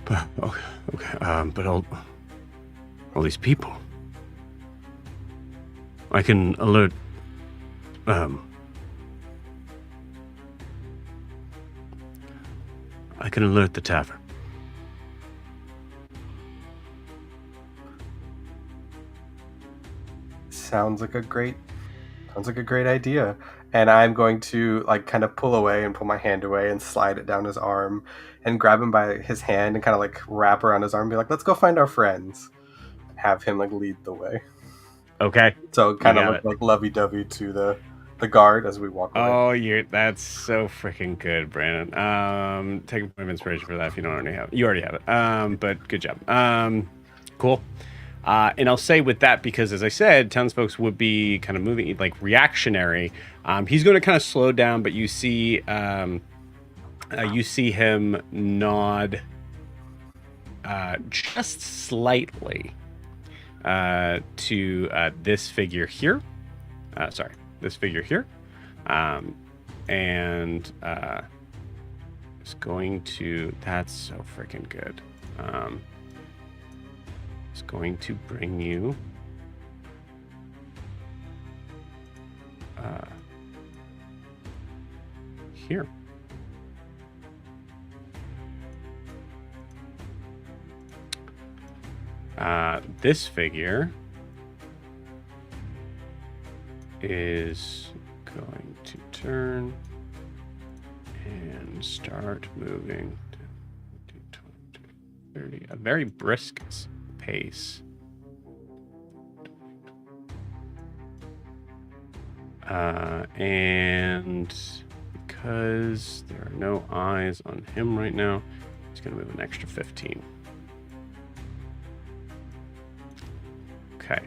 But, okay. But all these people. I can alert. I can alert the tavern. Sounds like a great idea. And I'm going to like kind of pull away and pull my hand away and slide it down his arm and grab him by his hand and kind of like wrap around his arm and be like, let's go find our friends. Have him like lead the way. Okay. So kind of look like lovey-dovey to the guard as we walk away. Oh, that's so freaking good, Brandon. Take a point of inspiration for that if you don't already have it. You already have it. But good job. Cool. And I'll say with that, because as I said, townsfolk would be kind of moving like reactionary. He's going to kind of slow down, but you see him nod just slightly to this figure here. This figure here. And is going to. That's so freaking good. Is going to bring you here. This figure is going to turn and start moving to 30, a very brisk pace. And because there are no eyes on him right now, he's going to move an extra 15. Okay.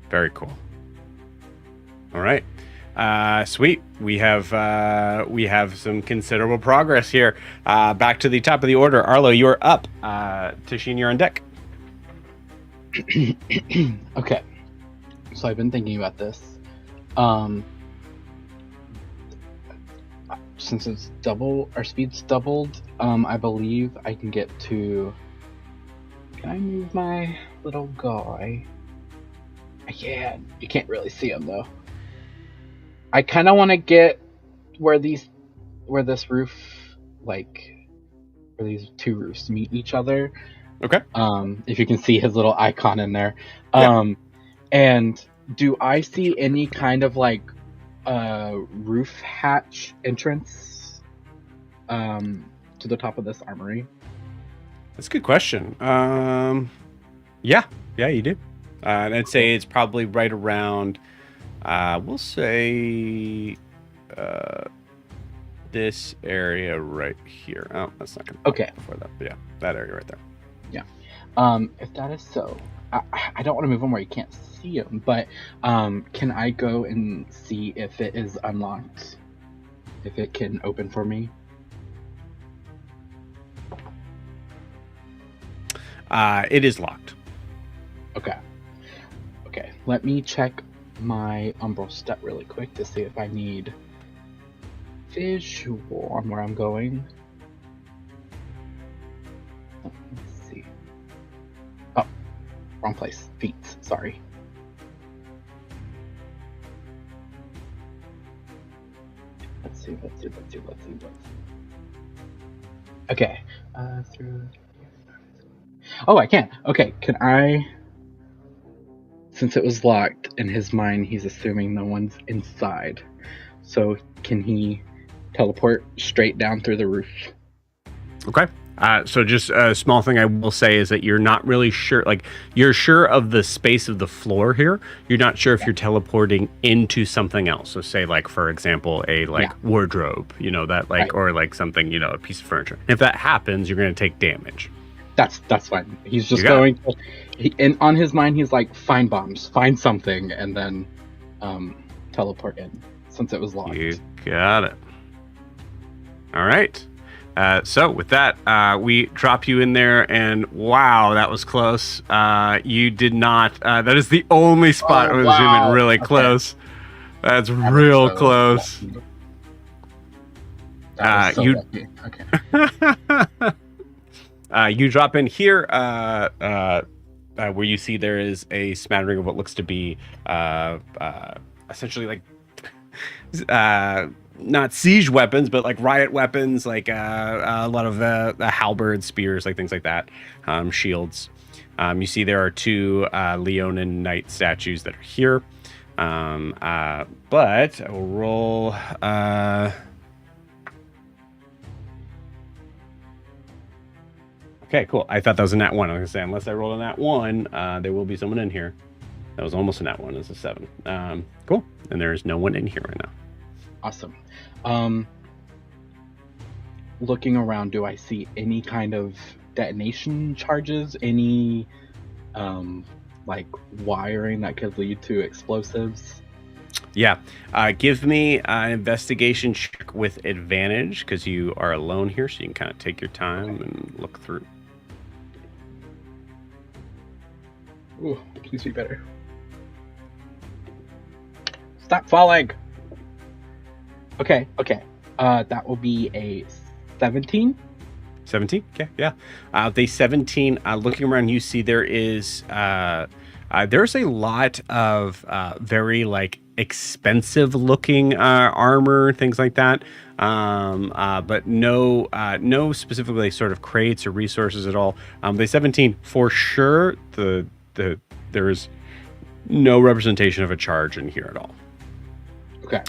Very cool. All right. Sweet. We have some considerable progress here. Back to the top of the order. Arlo, you're up. Tashin, you're on deck. Okay. So I've been thinking about this. Since it's our speed's doubled, I believe I can get to. Can I move my little guy? I can. You can't really see him though. I kind of want to get where this roof, like, where these two roofs meet each other. Okay. If you can see his little icon in there. Yeah. And do I see any kind of like roof hatch entrance to the top of this armory? That's a good question. Yeah, you do. And I'd say it's probably right around. We'll say this area right here. Oh, that's not gonna be okay. Before that, but yeah, that area right there. Yeah. If that is so, I don't want to move him where you can't see him, but can I go and see if it is unlocked? If it can open for me? It is locked. Okay. Let me check my umbral step really quick to see if I need visual on where I'm going. Let's see. Oh, wrong place. Feet. Sorry. Let's see. Okay. Through. Oh, I can. Okay, can I? Since it was locked in his mind, he's assuming no one's inside. So can he teleport straight down through the roof? Okay. So just a small thing I will say is that you're not really sure, like you're sure of the space of the floor here. You're not sure if you're teleporting into something else. So say like, for example, a wardrobe, that like, or like something, a piece of furniture. And if that happens, you're going to take damage. That's fine. He's just going and on his mind, he's like, find bombs, find something, and then teleport in since it was locked. You got it. All right. So with that, we drop you in there, and wow, that was close. You did not. That is the only spot where zoom in really close. That's real close. Lucky. Okay. You drop in here, where you see there is a smattering of what looks to be essentially like not siege weapons, but like riot weapons, like a lot of halberds, spears, like things like that, shields. You see there are two Leonin knight statues that are here. But I will roll. Okay, cool. I thought that was a nat 1. I was going to say, unless I rolled a nat 1, there will be someone in here. That was almost a nat 1. It's a 7. Cool. And there's no one in here right now. Awesome. Looking around, do I see any kind of detonation charges? Any like wiring that could lead to explosives? Yeah. Give me an investigation check with advantage, because you are alone here, so you can kind of take your time and look through. Ooh, please be better. Stop falling! Okay. That will be a 17. 17? Okay, yeah. Day 17, looking around, you see there is there's a lot of very like expensive looking armor, things like that. But no specifically sort of crates or resources at all. Day 17, for sure, there is no representation of a charge in here at all. Okay.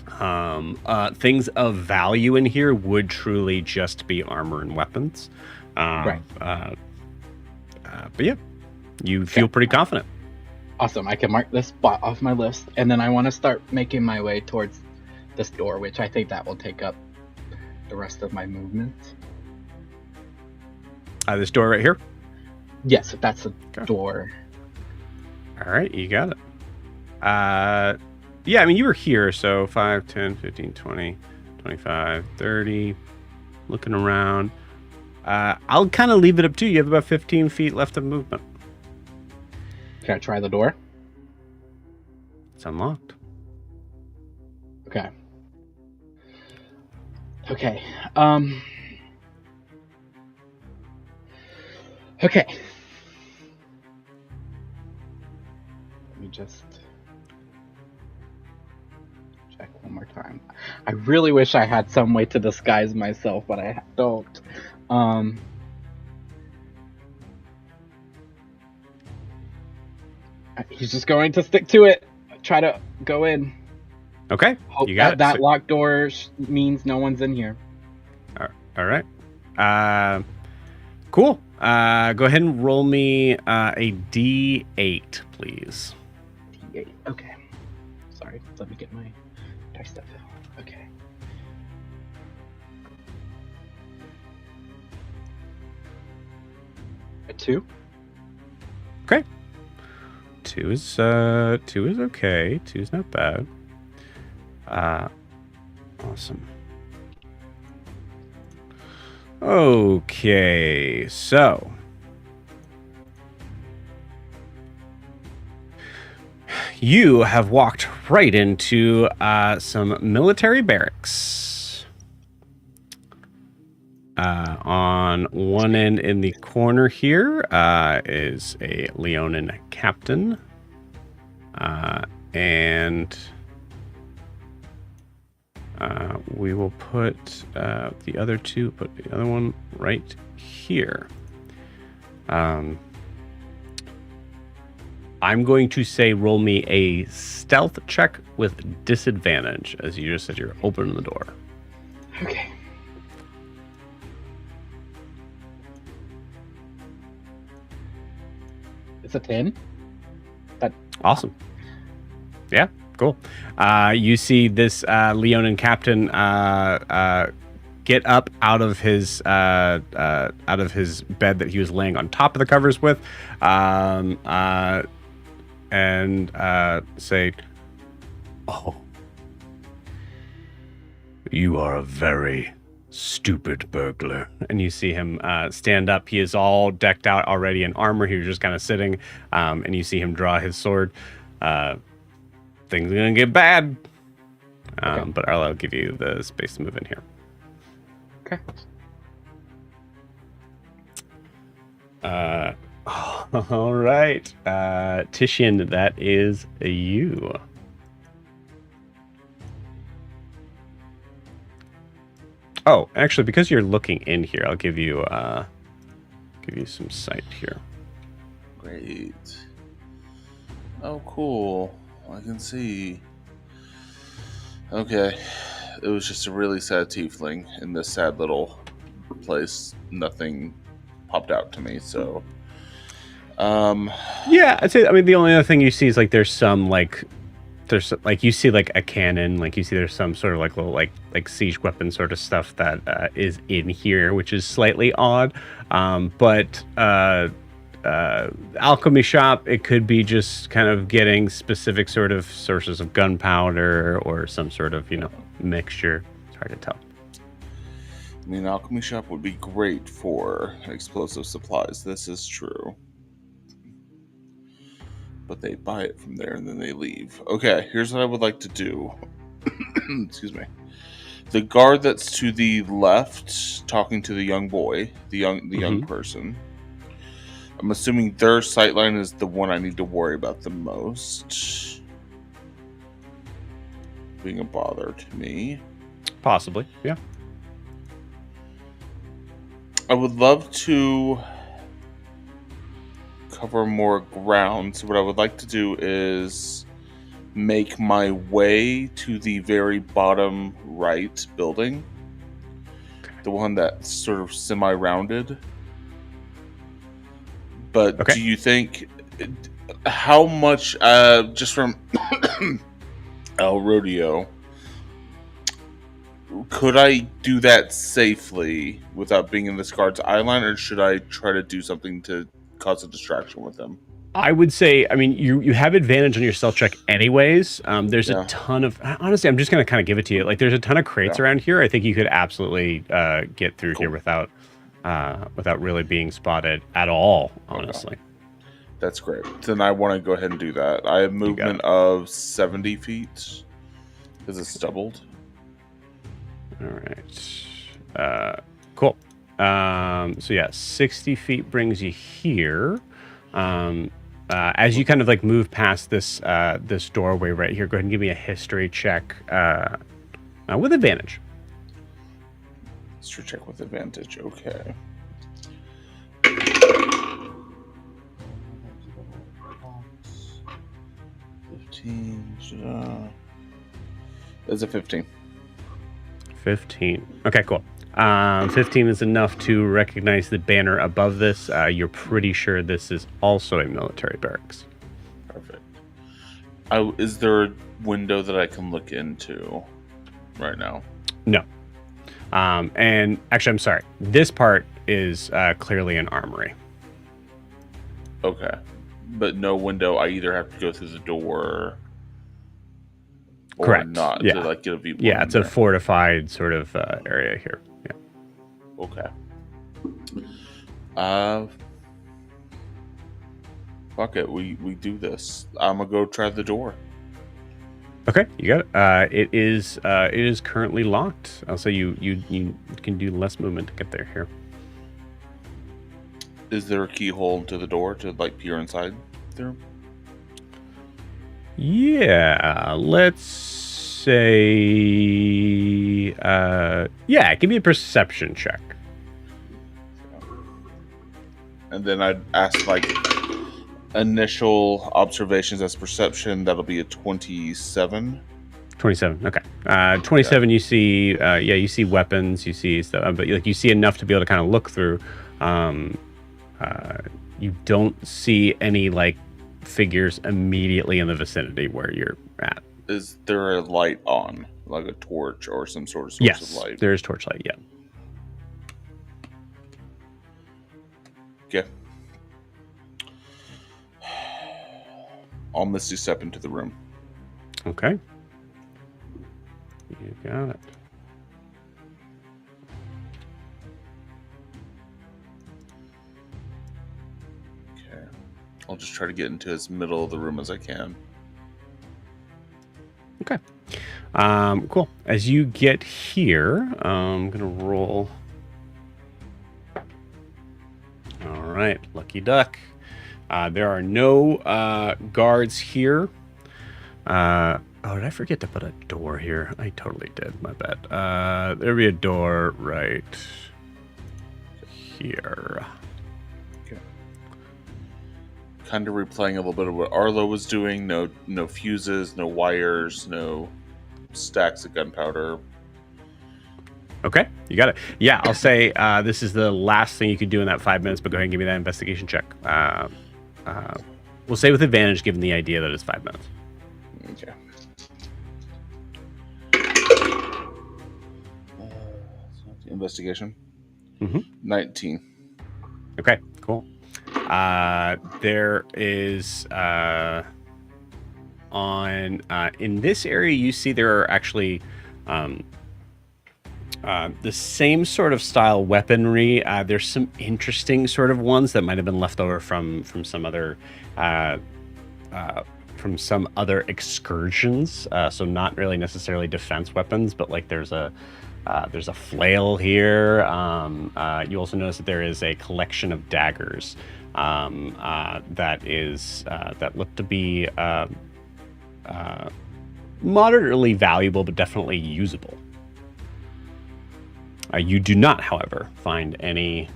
Things of value in here would truly just be armor and weapons. Right. But yeah, you feel pretty confident. Awesome. I can mark this spot off my list, and then I want to start making my way towards this door, which I think that will take up the rest of my movement. This door right here? Yes, if that's the door. All right, you got it. Yeah, I mean, you were here, so 5, 10, 15, 20, 25, 30, looking around. I'll kind of leave it up to you. You have about 15 feet left of movement. Can I try the door? It's unlocked. Okay. Okay. Okay. Let me just check one more time. I really wish I had some way to disguise myself, but I don't. He's just going to stick to it. Try to go in. Okay. Hope you got that locked door means no one's in here. All right. Cool. Go ahead and roll me a D8, please. D8. Okay. Sorry. Let me get my dice stuff out. Okay. A 2. Okay. 2 is okay. 2 is not bad. Awesome. Okay, so you have walked right into some military barracks. On one end in the corner here is a Leonin captain. And we will put the other one right here. I'm going to say roll me a stealth check with disadvantage, as you just said you're opening the door. Okay. It's a 10. Awesome. Yeah, cool. You see this Leonin captain get up out of his bed that he was laying on top of the covers with, and say, "Oh, you are a very stupid burglar." And you see him stand up. He is all decked out already in armor. He was just kind of sitting, and you see him draw his sword. Things are gonna get bad. Okay. But I'll give you the space to move in here. Okay. All right. Titian, that is you. Oh, actually, because you're looking in here, I'll give you some sight here. Great. Oh, cool. I can see. Okay. It was just a really sad tiefling in this sad little place. Nothing popped out to me, so... Yeah, I'd say, the only other thing you see is, there's some, you see, a cannon, you see there's some sort of, little, siege weapon sort of stuff that is in here, which is slightly odd. But alchemy shop, it could be just kind of getting specific sort of sources of gunpowder or some sort of, mixture. It's hard to tell. Alchemy shop would be great for explosive supplies. This is true. But they buy it from there and then they leave. Okay, here's what I would like to do. Excuse me. The guard that's to the left, talking to the young boy, the young person. I'm assuming their sightline is the one I need to worry about the most. Being a bother to me. Possibly, yeah. I would love to cover more ground. So what I would like to do is make my way to the very bottom right building. The one that's sort of semi-rounded. But okay. Do you think how much just from El Rodeo could I do that safely without being in this guard's eye line, or should I try to do something to cause a distraction with him? I would say, you have advantage on your stealth check anyways. There's a ton of, honestly, I'm just going to kind of give it to you. There's a ton of crates around here. I think you could absolutely get through here without really being spotted at all, honestly. Okay. That's great. Then I want to go ahead and do that. I have movement of 70 feet because it's doubled. All right. Cool. So yeah, 60 feet brings you here. As you kind of move past this doorway right here, go ahead and give me a history check with advantage. History check with advantage. Okay. Is a 15. 15. Okay, cool. 15 is enough to recognize the banner above this. You're pretty sure this is also a military barracks. Perfect. Is there a window that I can look into right now? No. And actually, I'm sorry. This part is clearly an armory. Okay. But no window. I either have to go through the door or correct. Not yeah. to get a viewpoint. Yeah, it's a fortified sort of area here. Yeah. Okay. Fuck it, we do this. I'm gonna go try the door. Okay, you got it. It is currently locked. I'll say you can do less movement to get there here. Is there a keyhole to the door to like peer inside there? Yeah, let's say yeah, give me a perception check. And then I'd ask like initial observations as perception. That'll be a 27. 27. Okay. 27. Yeah. You see. You see weapons. You see stuff, but like you see enough to be able to kind of look through. You don't see any like figures immediately in the vicinity where you're at. Is there a light on, like a torch or some sort of source of light? Yes, there is torchlight. Yeah. Okay. I'll Misty step into the room. Okay. You got it. Okay. I'll just try to get into as middle of the room as I can. Okay. Cool. As you get here, I'm gonna roll. All right, lucky duck. There are no guards here. Oh, did I forget to put a door here? I totally did. My bad. There'll be a door right here. Okay. Kind of replaying a little bit of what Arlo was doing. No fuses, no wires, no stacks of gunpowder. Okay, you got it. Yeah, I'll say this is the last thing you could do in that 5 minutes, but go ahead and give me that investigation check. We'll say with advantage, given the idea that it's 5 minutes. Okay. Investigation. 19. Okay, cool. There is in this area, you see there are actually the same sort of style weaponry. There's some interesting sort of ones that might have been left over from some other excursions. So not really necessarily defense weapons, but like there's a flail here. You also notice that there is a collection of daggers that look to be moderately valuable, but definitely usable. You do not, however, find any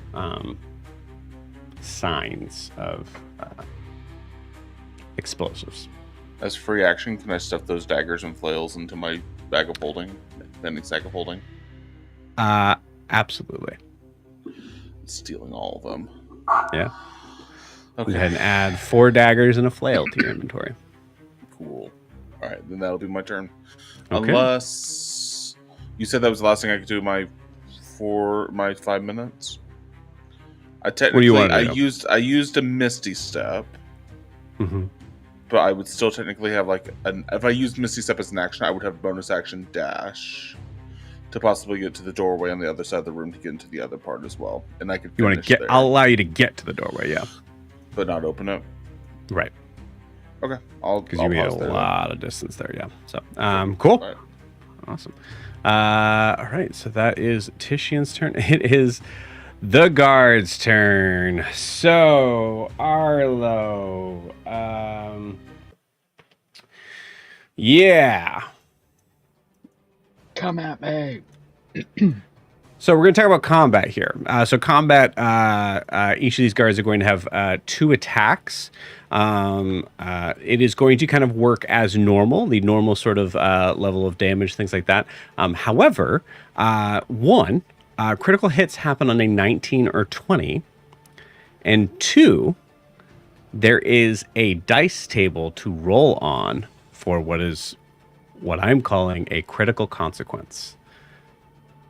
signs of explosives. As free action, can I stuff those daggers and flails into my bag of holding? Any sack of holding? Absolutely. Stealing all of them. Yeah. Okay. Go ahead and add 4 daggers and a flail to your inventory. Cool. All right, then that'll be my turn. Okay. Unless you said that was the last thing I could do for my 5 minutes. What do you want to do? I used a Misty Step. Mm-hmm. But I would still technically have if I used Misty Step as an action, I would have bonus action dash to possibly get to the doorway on the other side of the room to get into the other part as well. And I could You want to get? there, I'll allow you to get to the doorway. Yeah. but not open it. Right. Okay. Because you made a lot of distance there. Yeah. So cool. Right. Awesome. All right. So that is Titian's turn. It is the guard's turn. So Arlo. Yeah. Come at me. So we're going to talk about combat here. So combat, each of these guards are going to have 2 attacks. It is going to kind of work as normal, the normal sort of level of damage, things like that. However, 1, critical hits happen on a 19 or 20. And 2, there is a dice table to roll on for what I'm calling a critical consequence.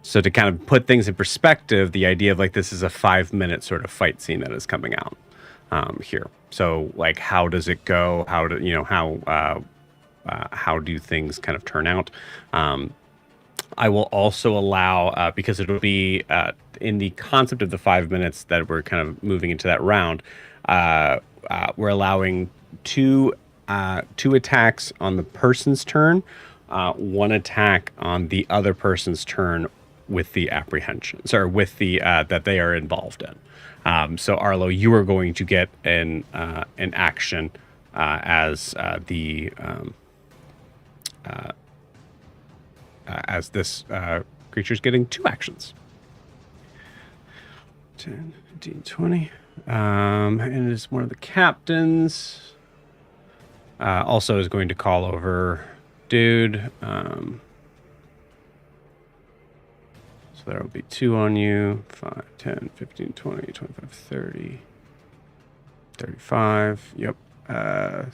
So to kind of put things in perspective, the idea of like this is a 5-minute sort of fight scene that is coming out here. So like, how does it go? How do things kind of turn out? I will also allow, because it'll be in the concept of the 5 minutes that we're kind of moving into that round, we're allowing two attacks on the person's turn, one attack on the other person's turn with the apprehension. Sorry, with the that they are involved in. So Arlo, you are going to get an action as this creature's getting 2 actions. 10, 15, 20. And it is one of the captains. Also is going to call over dude. So there will be 2 on you. 5, 10, 15, 20, 25, 30. 35. Yep. Gotta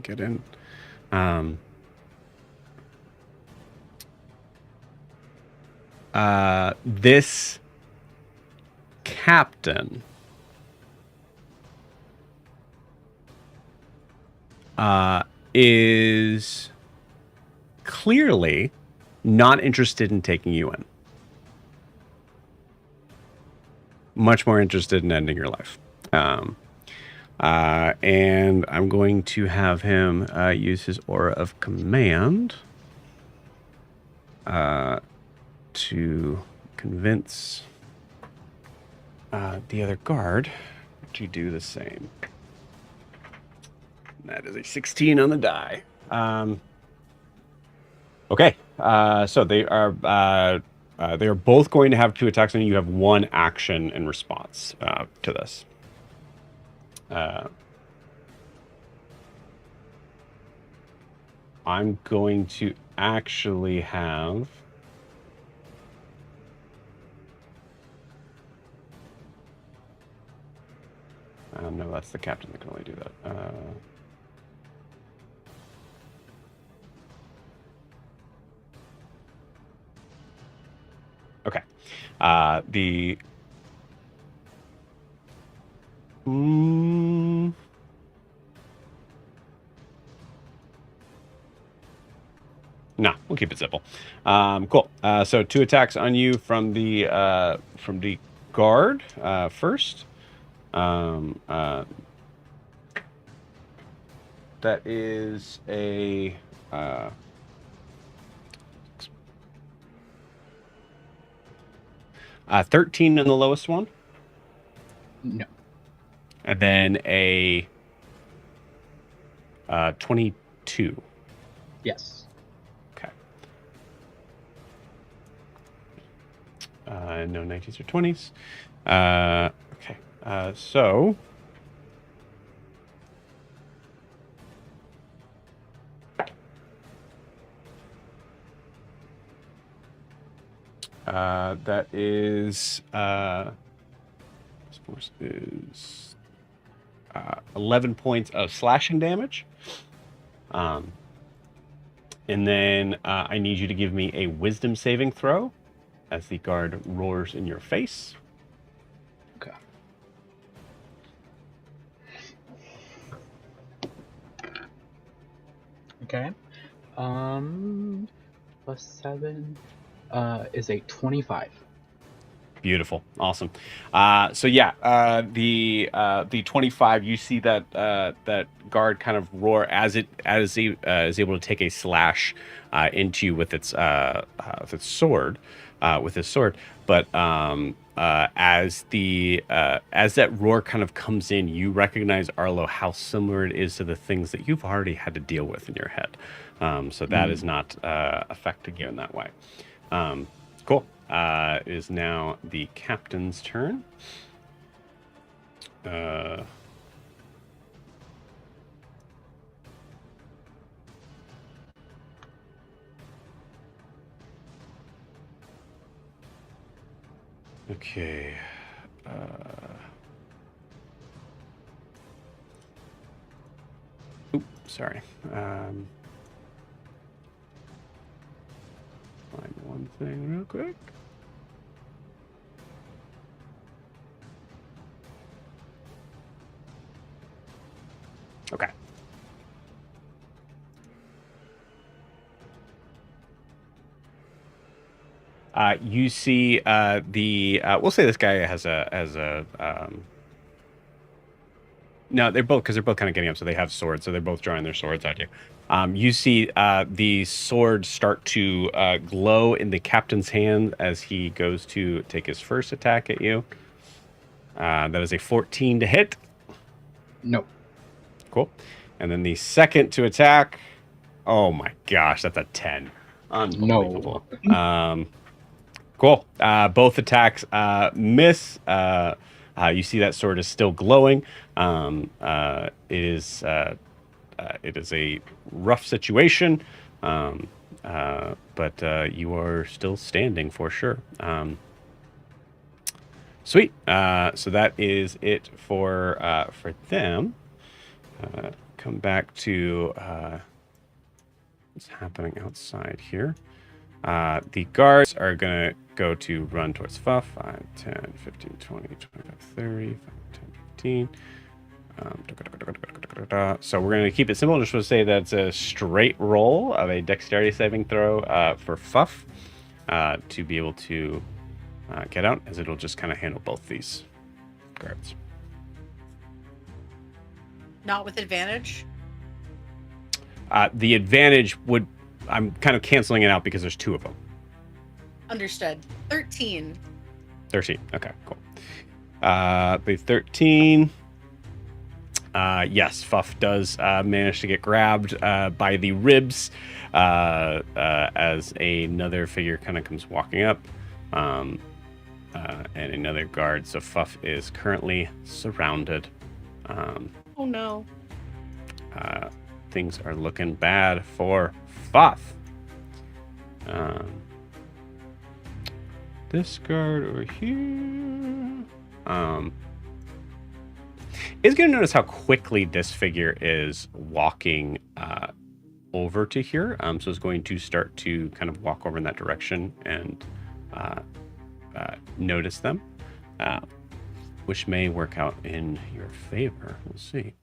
get in. This captain is clearly not interested in taking you in. Much more interested in ending your life. And I'm going to have him use his aura of command to convince the other guard to do the same. That is a 16 on the die. Okay, so they are both going to have 2 attacks, and you have 1 action in response to this. I'm going to actually have. No, that's the captain that can only do that. Okay. No, we'll keep it simple. Cool. So 2 attacks on you from the guard first. That is a 13 in the lowest one. No. And then a 22. Yes. Okay. No 19s or 20s. Okay. So that is this force is 11 points of slashing damage. And then I need you to give me a wisdom saving throw as the guard roars in your face. Okay. Okay. +7 is a 25. Beautiful, awesome. So yeah, the 25. You see that that guard kind of roar as he is able to take a slash into you with its sword, with his sword. But as that roar kind of comes in, you recognize, Arlo, how similar it is to the things that you've already had to deal with in your head. So that is not affecting you in that way. Cool. It is now the captain's turn. Okay. Sorry. Find one thing real quick. Okay. You see we'll say this guy has a No, they're both kind of getting up, so they have swords, so they're both drawing their swords at you. You see the sword start to glow in the captain's hand as he goes to take his first attack at you. That is a 14 to hit. No. Cool. And then the second to attack. Oh my gosh, that's a 10. Unbelievable. Cool. Both attacks miss. You see that sword is still glowing. It is a rough situation, but you are still standing for sure. Sweet. So that is it for them. Come back to what's happening outside here. The guards are going to go to run towards Fuff. 5, 10, 15, 20, 25, 30, 5, 10, 15. So we're going to keep it simple. Just want to say that's a straight roll of a dexterity saving throw for Fuff to be able to get out, as it'll just kind of handle both these guards. Not with advantage? The advantage would... I'm kind of canceling it out because there's 2 of them. Understood. 13. 13. Okay, cool. The 13. Yes, Fuff does manage to get grabbed by the ribs as another figure kind of comes walking up. And another guard. So Fuff is currently surrounded. Oh no. Things are looking bad for Fuff. This guard over here is going to notice how quickly this figure is walking over to here. So it's going to start to kind of walk over in that direction and notice them, which may work out in your favor. We'll see.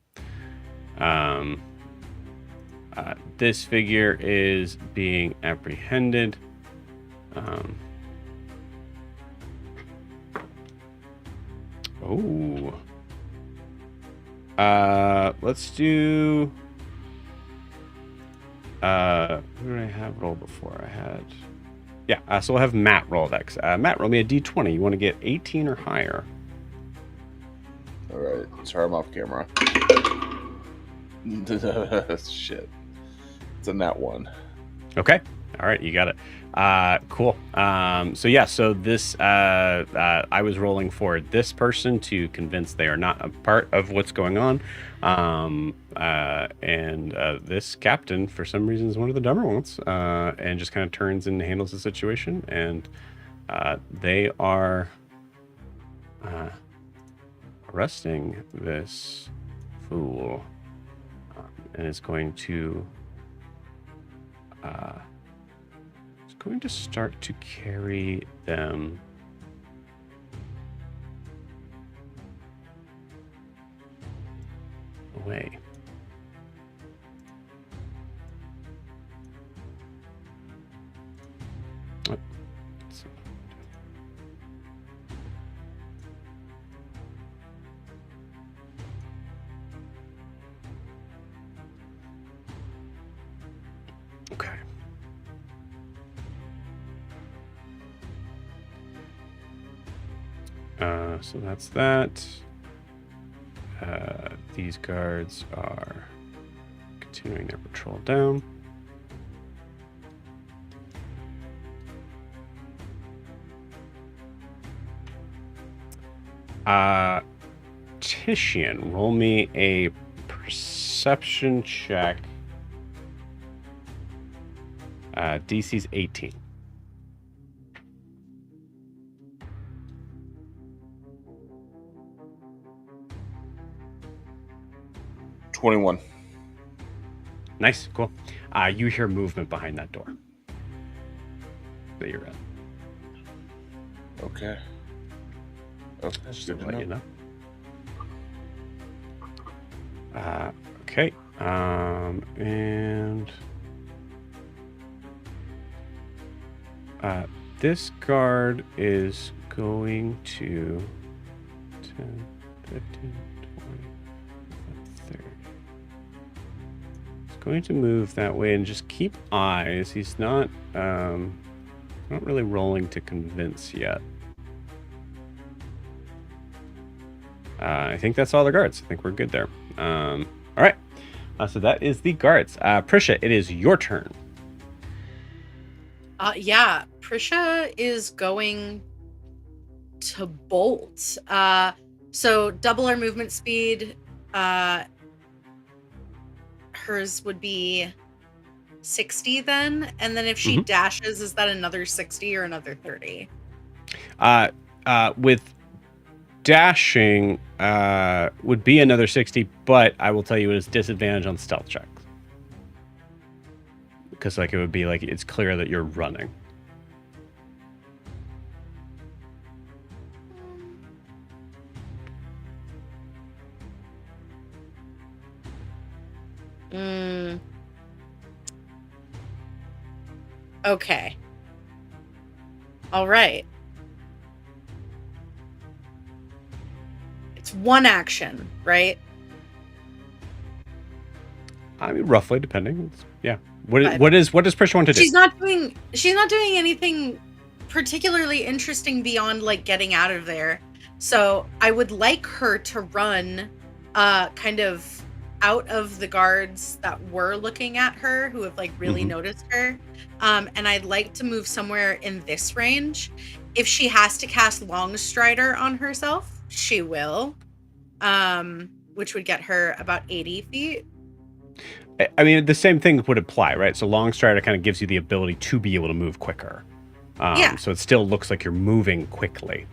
This figure is being apprehended. Let's do... who did I have roll before? I had... Yeah, so we'll have Matt roll Dex. Matt, roll me a d20. You want to get 18 or higher? All right. Sorry, I'm off camera. Shit. It's a nat 1. Okay. All right, you got it. Cool. So this, I was rolling for this person to convince they are not a part of what's going on. And this captain, for some reason, is one of the dumber ones, and just kind of turns and handles the situation. And they are arresting this fool, and is going to start to carry them away. Oh, okay. So that's that. These guards are continuing their patrol down. Titian, roll me a perception check. DC's 18. $21. Nice, cool. You hear movement behind that door that you're at. Okay. That's Just good to to let know. you know. Okay. And this guard is going to 10, 15, 20, going to move that way and just keep eyes. He's not really rolling to convince yet. I think that's all the guards. I think we're good there. All right. So that is the guards. Prisha, it is your turn. Yeah, Prisha is going to bolt. So double our movement speed. Hers would be 60 then, and then if she dashes, is that another 60 or another 30? With dashing, would be another 60, but I will tell you it is disadvantage on stealth checks. Because like it would be like it's clear that you're running. Okay. All right. It's one action, right? I mean, roughly, depending. Yeah. What does Prisha want to do? She's not doing anything particularly interesting beyond like getting out of there. So I would like her to run kind of out of the guards that were looking at her, who have like really noticed her. And I'd like to move somewhere in this range. If she has to cast Long Strider on herself, she will. Which would get her about 80 feet. I mean, the same thing would apply, right? So Long Strider kind of gives you the ability to be able to move quicker. Yeah. So it still looks like you're moving quickly.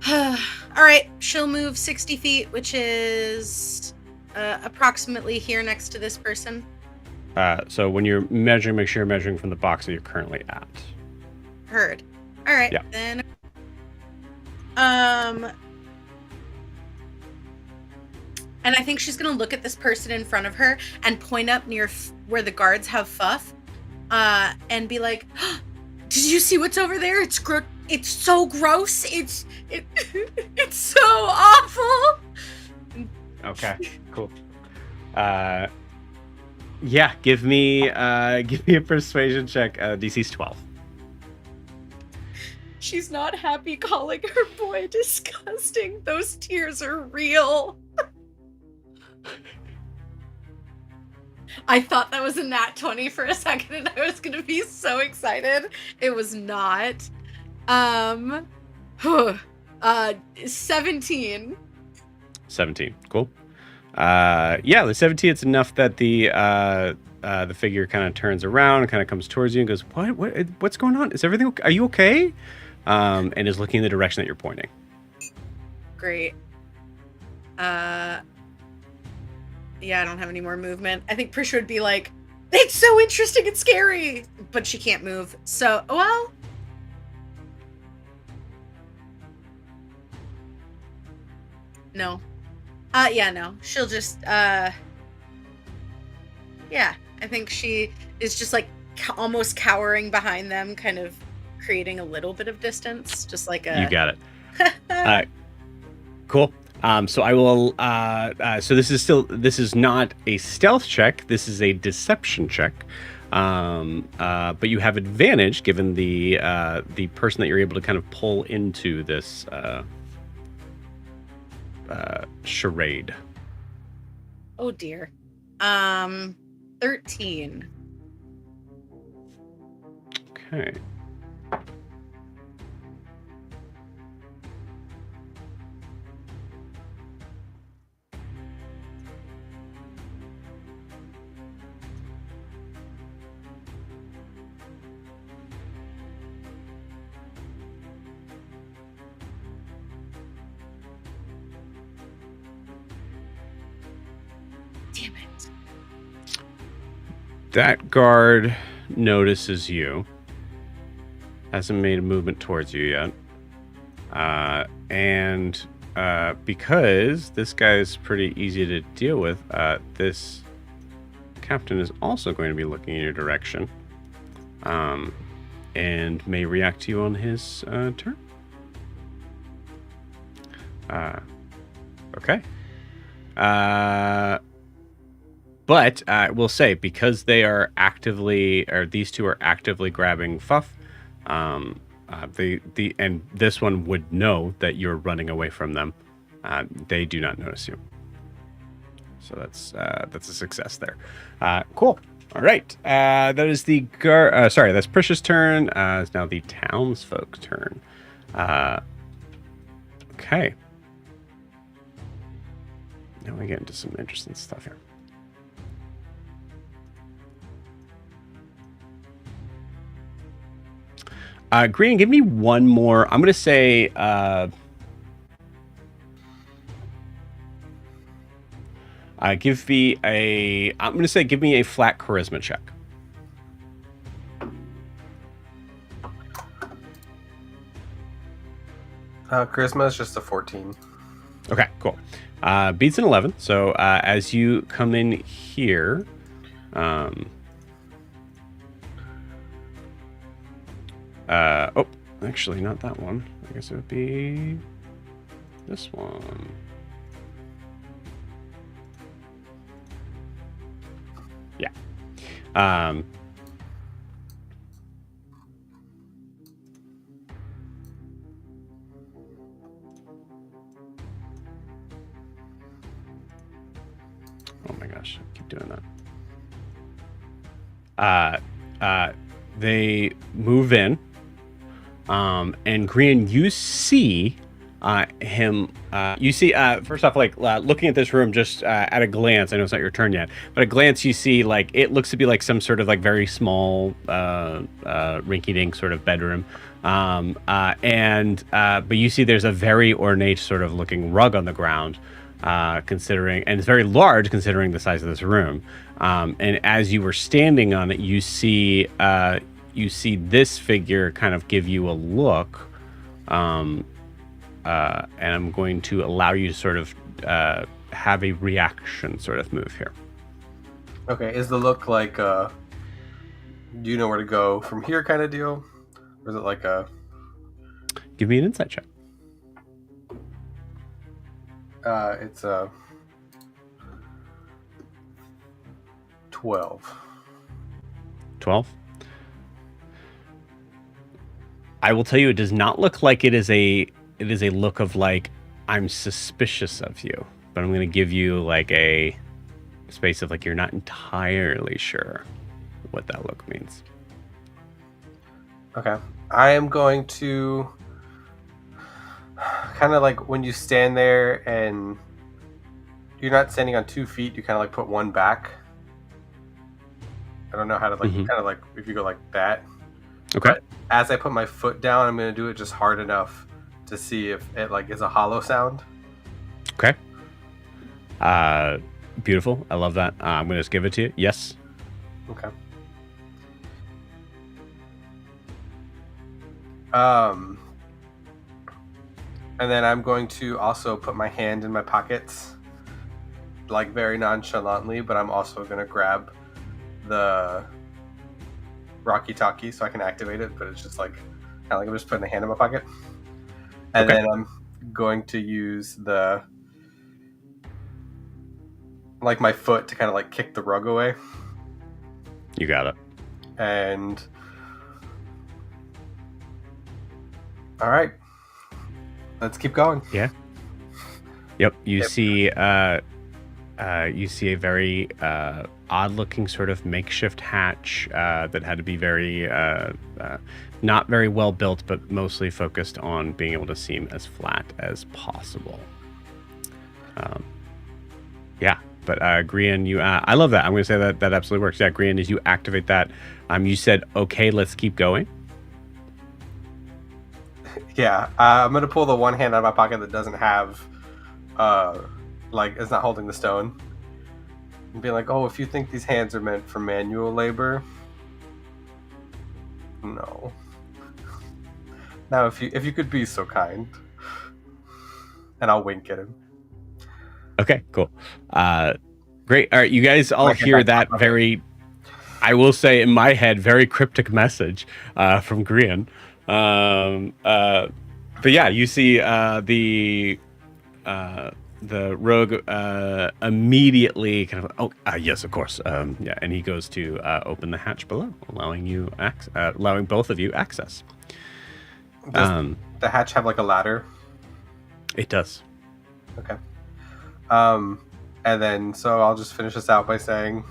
All right, she'll move 60 feet, which is approximately here next to this person. So when you're measuring, make sure you're measuring from the box that you're currently at. Heard. All right, Yeah. then. And I think she's gonna look at this person in front of her and point up near where the guards have Fuff, and be like, "Did you see what's over there? It's so gross. It's so awful." Okay, cool. Yeah, give me a persuasion check. DC's 12. She's not happy calling her boy disgusting. Those tears are real. I thought that was a nat 20 for a second and I was gonna be so excited. It was not. 17. 17. Cool. Yeah, the 17, it's enough that the figure kind of turns around and kind of comes towards you and goes, what's going on? Is everything okay? Are you okay? And is looking in the direction that you're pointing. Great. Yeah, I don't have any more movement. I think Prisha would be like, "It's so interesting and scary," but she can't move. So, well, no. Yeah, no. She'll just, yeah. I think she is just like almost cowering behind them, kind of creating a little bit of distance, just like a. You got it. Cool. So I will. So this is not a stealth check. This is a deception check. But you have advantage given the person that you're able to kind of pull into this charade. Oh dear. 13. Okay. Damn it. That guard notices you. Hasn't made a movement towards you yet. And because this guy is pretty easy to deal with, this captain is also going to be looking in your direction. And may react to you on his turn. Okay. But I will say, because they are actively, or these two are actively grabbing Fuff, and this one would know that you're running away from them. They do not notice you. So that's a success there. Cool. All right. That is the that's Priscia's turn. It's now the townsfolk turn. Okay. Now we get into some interesting stuff here. Green, give me one more. I'm going to say... I'm going to say give me a flat charisma check. Charisma is just a 14. Okay, cool. Beats an 11. So as you come in here... oh, actually, not that one. I guess it would be this one. Yeah. Oh my gosh, I keep doing that. They move in. And Grian, you see him. You see, first off, like looking at this room just at a glance. I know it's not your turn yet, but at a glance, you see like it looks to be like some sort of like very small, rinky-dink sort of bedroom. But you see there's a very ornate sort of looking rug on the ground, considering, and it's very large considering the size of this room. And as you were standing on it, you see this figure kind of give you a look, and I'm going to allow you to sort of have a reaction sort of move here. Okay, is the look like, do you know where to go from here kind of deal? Or is it like a... Give me an insight check. It's a 12. 12? I will tell you, it does not look like it is a look of like, I'm suspicious of you, but I'm going to give you like a space of like, you're not entirely sure what that look means. Okay. I am going to kind of like when you stand there and you're not standing on 2 feet, you kind of like put one back. I don't know how to like, kind of like if you go like that. Okay. But as I put my foot down, I'm going to do it just hard enough to see if it like is a hollow sound. Okay. Beautiful. I love that. I'm going to just give it to you. Yes. Okay. And then I'm going to also put my hand in my pockets, like very nonchalantly, but I'm also going to grab the Rocky Talkie so I can activate it, but it's just like kind of like I'm just putting a hand in my pocket. And then I'm going to use the like my foot to kind of like kick the rug away. You got it. And all right, let's keep going. Yeah. Yep. You see a very odd-looking sort of makeshift hatch that had to be very not very well built, but mostly focused on being able to seem as flat as possible. Yeah. But Grian, you I love that. I'm going to say that absolutely works. Yeah, Grian, as you activate that, you said, "Okay, let's keep going." Yeah, I'm gonna pull the one hand out of my pocket that doesn't have, like, it's not holding the stone, and be like, "Oh, if you think these hands are meant for manual labor, no. Now, if you could be so kind," and I'll wink at him. Okay, cool. Great. All right, you guys all hear that very, I will say in my head, very cryptic message from Grian. But yeah, you see the the rogue immediately kind of yes, of course, yeah, and he goes to open the hatch below, allowing both of you access. Does the hatch have like a ladder? It does. Okay. And then so I'll just finish this out by saying,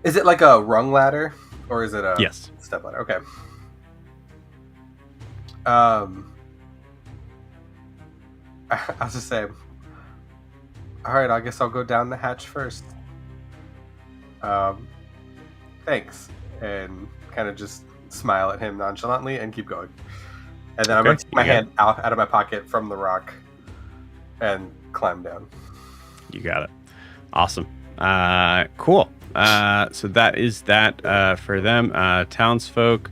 is it like a rung ladder or is it a Yes. step ladder? Okay. I'll just say, all right, I guess I'll go down the hatch first. Thanks. And kind of just smile at him nonchalantly and keep going. And then I'm going to take my hand out of my pocket from the rock and climb down. You got it. Awesome. Cool. So that is that for them. Townsfolk.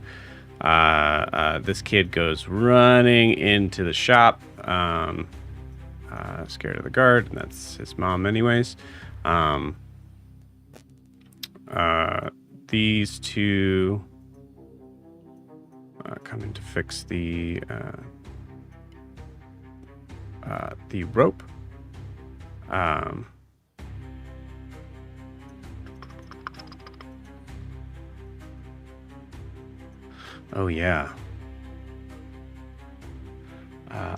This kid goes running into the shop. Scared of the guard, and that's his mom anyways. These two coming to fix the rope. Oh yeah.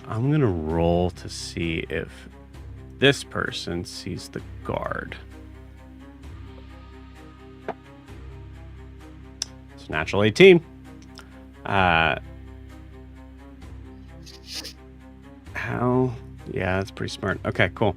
I'm gonna roll to see if this person sees the guard. It's a natural 18. How? Yeah, that's pretty smart. Okay, cool.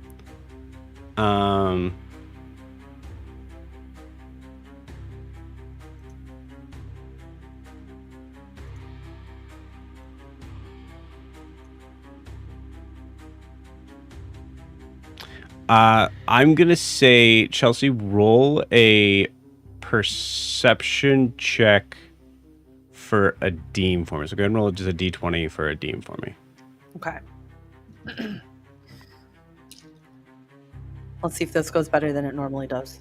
I'm gonna say, Chelsea, roll a perception check for a deem for me. So go ahead and roll just a d20 for a deem for me. Okay. Let's see if this goes better than it normally does.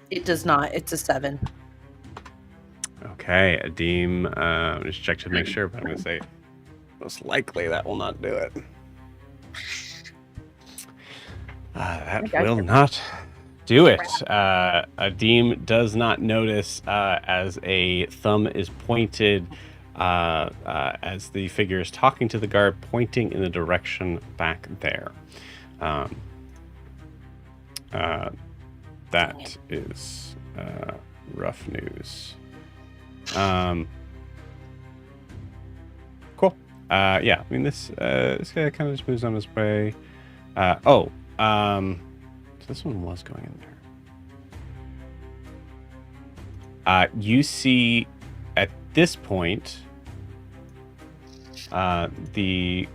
It does not. It's a 7. Okay, a deem. Just check to make sure, but I'm gonna say most likely that will not do it. That will not do it. A deem does not notice as a thumb is pointed as the figure is talking to the guard, pointing in the direction back there. That is rough news. Cool. Yeah, I mean this guy kind of just moves on his way. So this one was going in there. You see at this point the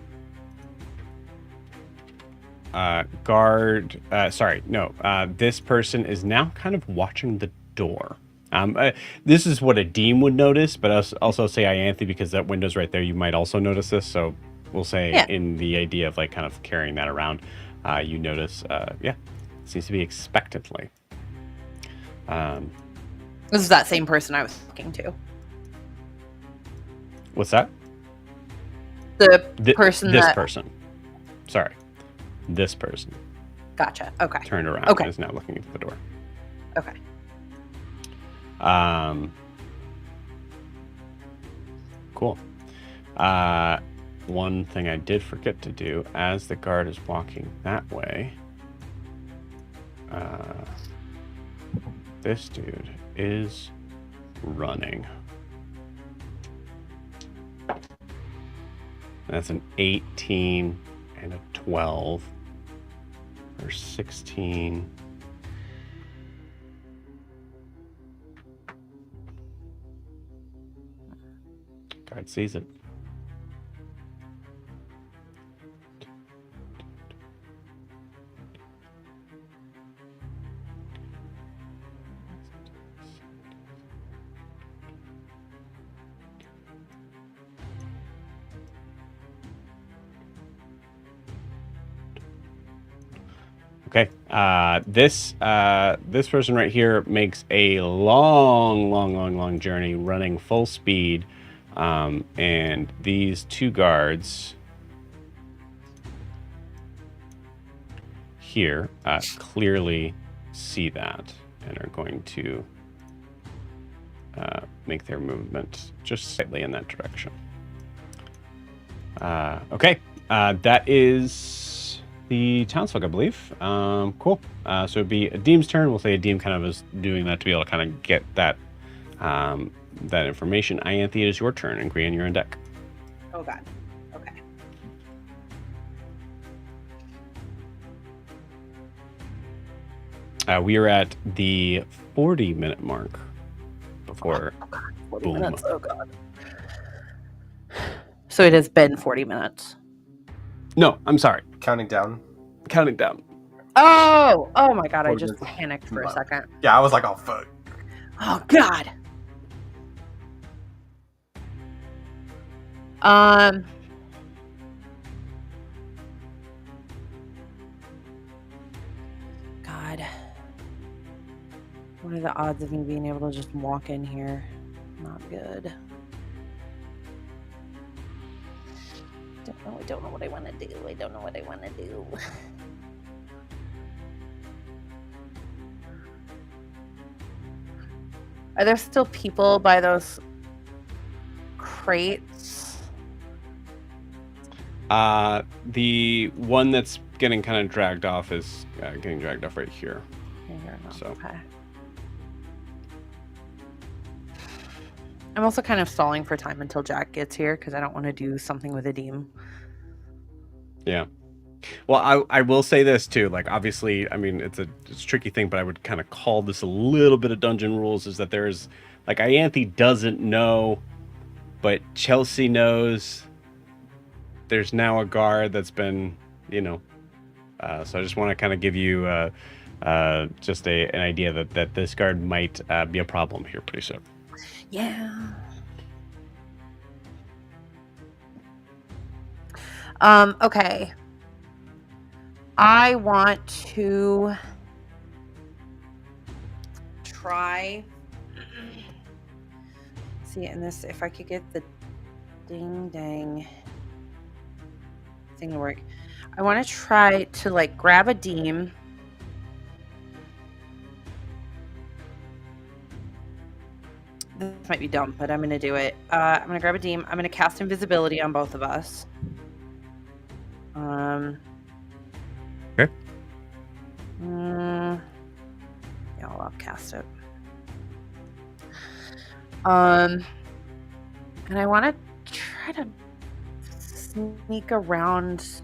guard. This person is now kind of watching the door. This is what a deem would notice, but I'll also say Ianthe because that window's right there. You might also notice this, so we'll say in the idea of like kind of carrying that around, you notice, seems to be expectantly. This is that same person I was talking to. What's that? The person This person. Sorry. This person. Gotcha. Okay. Turned around and is now looking into the door. Okay. Cool. One thing I did forget to do as the guard is walking that way, this dude is running. That's an 18 and a 12 or 16. Guard sees it. Okay, this person right here makes a long journey, running full speed, And these 2 guards here clearly see that and are going to make their movement just slightly in that direction. Okay, that is the townsfolk, I believe. Cool. So it'd be Adeem's turn. We'll say Adeem kind of is doing that to be able to kind of get that that information. Ianthe, it is your turn, and Grian, you're on deck. Oh god. Okay. We are at the 40-minute mark before. Oh god. 40 boom. minutes. Oh god. So it has been 40 minutes. No, I'm sorry. Counting down. Counting down. Oh my god, I 40 just minutes. panicked for a second. Yeah, I was like, oh fuck. Oh god. God. What are the odds of me being able to just walk in here? Not good. I don't know what I want to do. I don't know what I want to do. Are there still people by those crates? The one that's getting kind of dragged off is getting dragged off right here. So. Okay. I'm also kind of stalling for time until Jack gets here because I don't want to do something with Adeem. Yeah. Well, I will say this too. Like, obviously, I mean, it's a tricky thing, but I would kind of call this a little bit of dungeon rules. Is that there's like Ianthe doesn't know, but Chelsea knows. There's now a guard that's been, so I just want to kind of give you just an idea that this guard might be a problem here pretty soon. Yeah. Okay. I want to try. See, in this, if I could get the ding dang thing to work. I want to try to like grab Adeem. This might be dumb, but I'm going to do it. I'm going to grab Adeem. I'm going to cast invisibility on both of us. Okay. Yeah, I'll cast it. And I want to try to sneak around.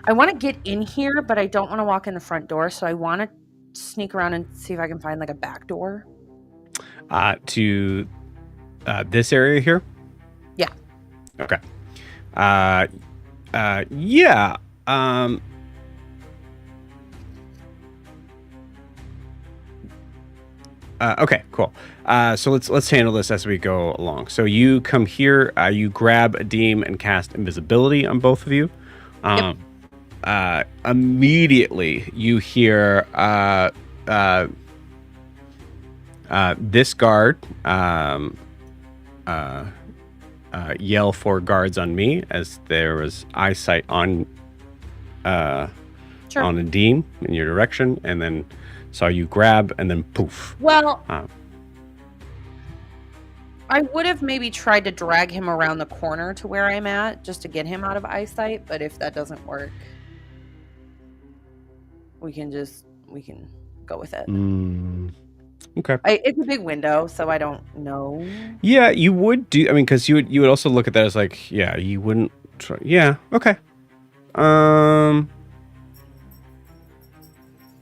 I want to get in here, but I don't want to walk in the front door, so I want to sneak around and see if I can find like a back door. To this area here? Yeah. Okay. Yeah. Okay, cool. So let's handle this as we go along. So you come here, you grab Adeem and cast invisibility on both of you. Yep. Immediately you hear this guard yell for guards on me as there was eyesight on on Adeem in your direction, and then saw you grab and then poof. Well, I would have maybe tried to drag him around the corner to where I'm at just to get him out of eyesight, but if that doesn't work, we can go with it. Okay. It's a big window, so I don't know. Yeah, you would do. I mean, because you would also look at that as like, yeah, you wouldn't try. Yeah. Okay.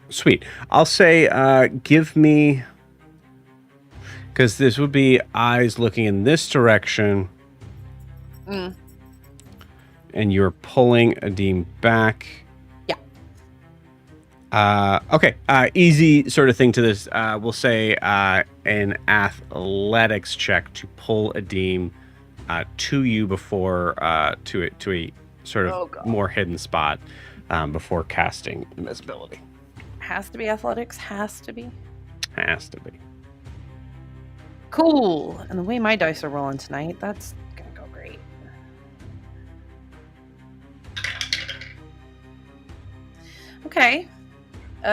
Sweet. I'll say, give me, because this would be eyes looking in this direction, and you're pulling Adeem back. Okay, easy sort of thing to this. We'll say an athletics check to pull Adeem to you before to a sort of more hidden spot before casting invisibility. Has to be athletics. Has to be. Has to be. Cool. And the way my dice are rolling tonight, that's gonna go great. Okay.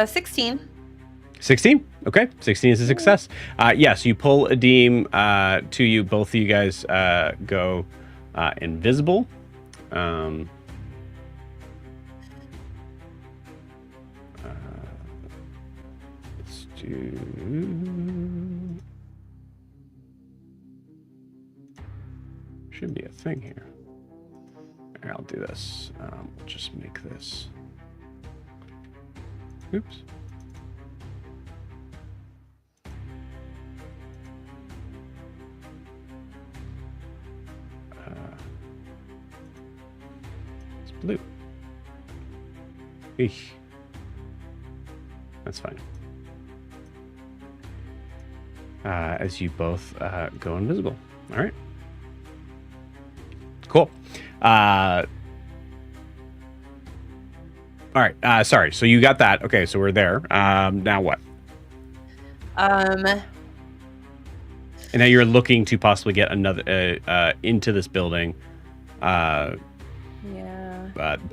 16. 16. Okay, 16 is a success. Yes, you pull Adim to you. Both of you guys go invisible. Let's do. Should be a thing here. Here, I'll do this. Just make this. Oops. It's blue. Eesh. That's fine. As you both go invisible. All right. Cool. All right. Sorry. So you got that. Okay. So we're there. Now what? Um. And now you're looking to possibly get another into this building. Yeah.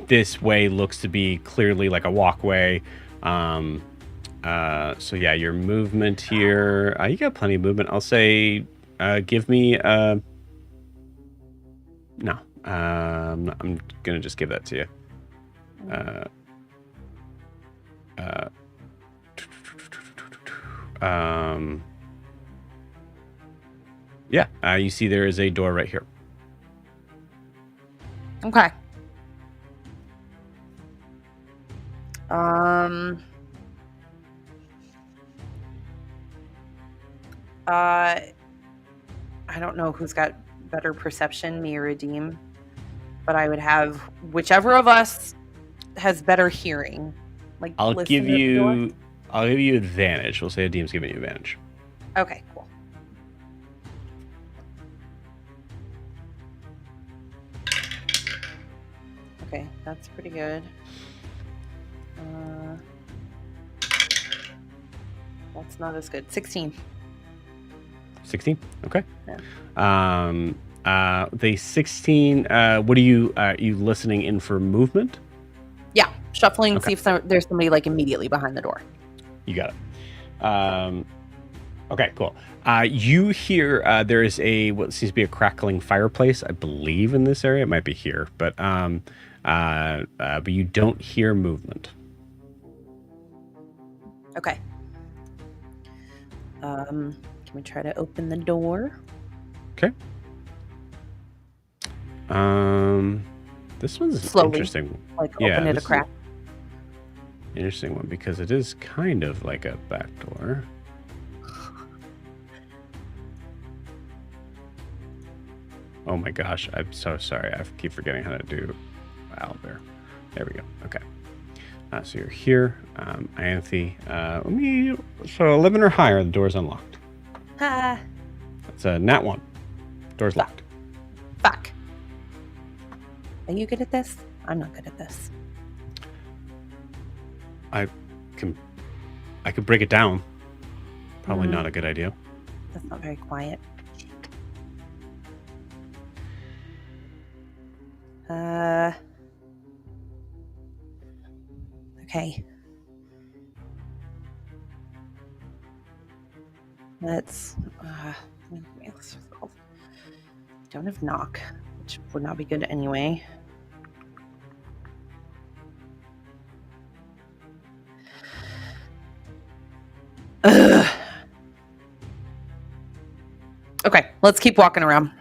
This way looks to be clearly like a walkway. So yeah, your movement here. You got plenty of movement. I'll say, give me. No. I'm gonna just give that to you. Yeah. You see, there is a door right here. Okay. I don't know who's got better perception, me or Redeem, but I would have whichever of us has better hearing. Like, I'll listen give to the door. you advantage. We'll say Redeem's giving you advantage. Okay, cool. Okay, that's pretty good. That's not as good. 16. 16. Okay. Yeah. The 16. What are you listening in for movement? Yeah, shuffling, Okay. see if there's somebody like immediately behind the door. You got it. Okay, cool. You hear there is what seems to be a crackling fireplace, I believe, in this area. It might be here, but you don't hear movement. Okay. Can we try to open the door? Okay. This one's Slowly. interesting. Like Yeah, open it a this is crack? Interesting one because it is kind of like a back door. Oh my gosh, I'm so sorry. I keep forgetting how to do Albert. There we go. Okay. So you're here. Ianthe. So 11 or higher, the door's unlocked. Ah, It's a nat 1. Door's locked. fuck. Are you good at this? I'm not good at this. I could break it down. Probably not a good idea. That's not very quiet. Okay. Let's don't have knock, which would not be good anyway. Ugh. Okay, let's keep walking around.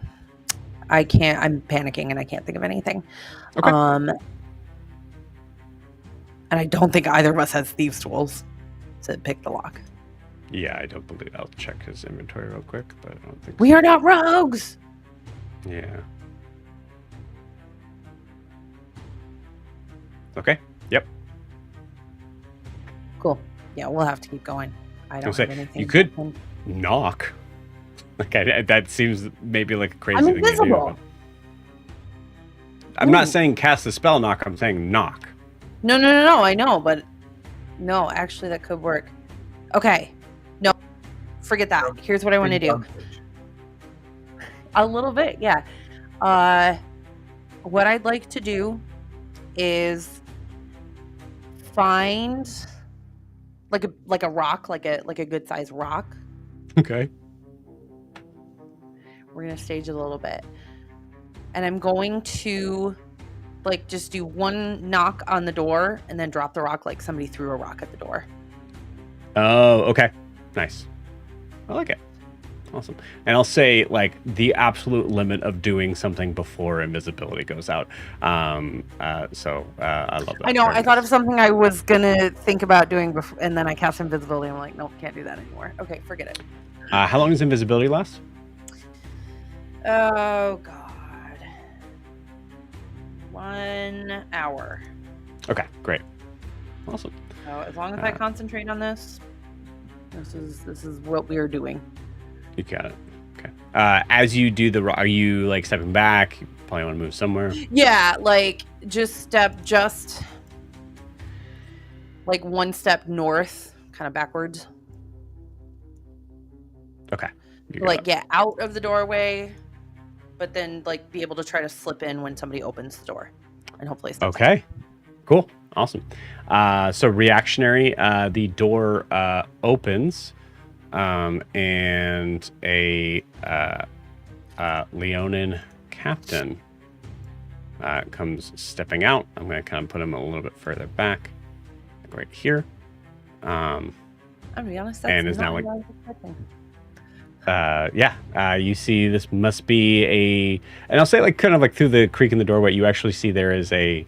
I'm panicking and I can't think of anything. Okay. And I don't think either of us has thieves' tools to pick the lock. Yeah, I don't believe. I'll check his inventory real quick, but I don't think We are not rogues. Yeah. Okay. Yep. Cool. Yeah, we'll have to keep going. I don't say, have anything. you could open. knock. Like that seems maybe like a crazy I'm thing to do. invisible. but I'm not Ooh. saying cast a spell knock. I'm saying knock. No. I know, but no, actually, that could work. Okay. No, forget that. Here's what I want to do. Advantage. A little bit, yeah. What I'd like to do is find like a rock, like a good sized rock. Okay. We're gonna stage it a little bit, and I'm going to like just do one knock on the door and then drop the rock like somebody threw a rock at the door. Oh, okay. Nice. I like it. Awesome. And I'll say like the absolute limit of doing something before invisibility goes out. I love that. I know. Very I thought nice. of something I was gonna think about doing before, and then I cast invisibility. I'm like, nope, can't do that anymore. Okay, forget it. How long does invisibility last? Oh God, 1 hour. Okay, great. Awesome. So as long as I concentrate on this, this is what we are doing. You got it. Okay. As you do are you like stepping back? You probably want to move somewhere. Yeah, like just like one step north, kind of backwards. Okay. You got Like it. get out of the doorway, but then like be able to try to slip in when somebody opens the door, and hopefully. Okay. Cool. Awesome. So reactionary. The door opens, and a Leonin captain comes stepping out. I'm going to kind of put him a little bit further back, like right here. I'll be honest, that's and is now not like. what I was expecting. You see this must be and I'll say like kind of like through the creak in the doorway, you actually see there is it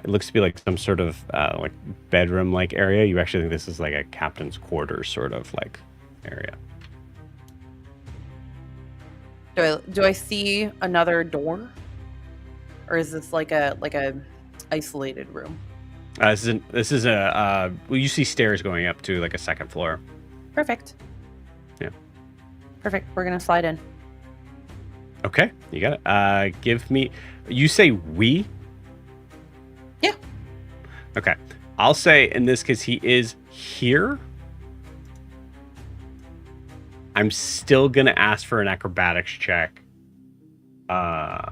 looks to be like some sort of like bedroom like area. You actually think this is like a captain's quarters sort of like area. Do I see another door, or is this like a isolated room? This is well, you see stairs going up to like a second floor. Perfect. Yeah. Perfect. We're gonna slide in. Okay, you got it. Give me. You say we. Yeah. Okay, I'll say in this case he is here. I'm still gonna ask for an acrobatics check. I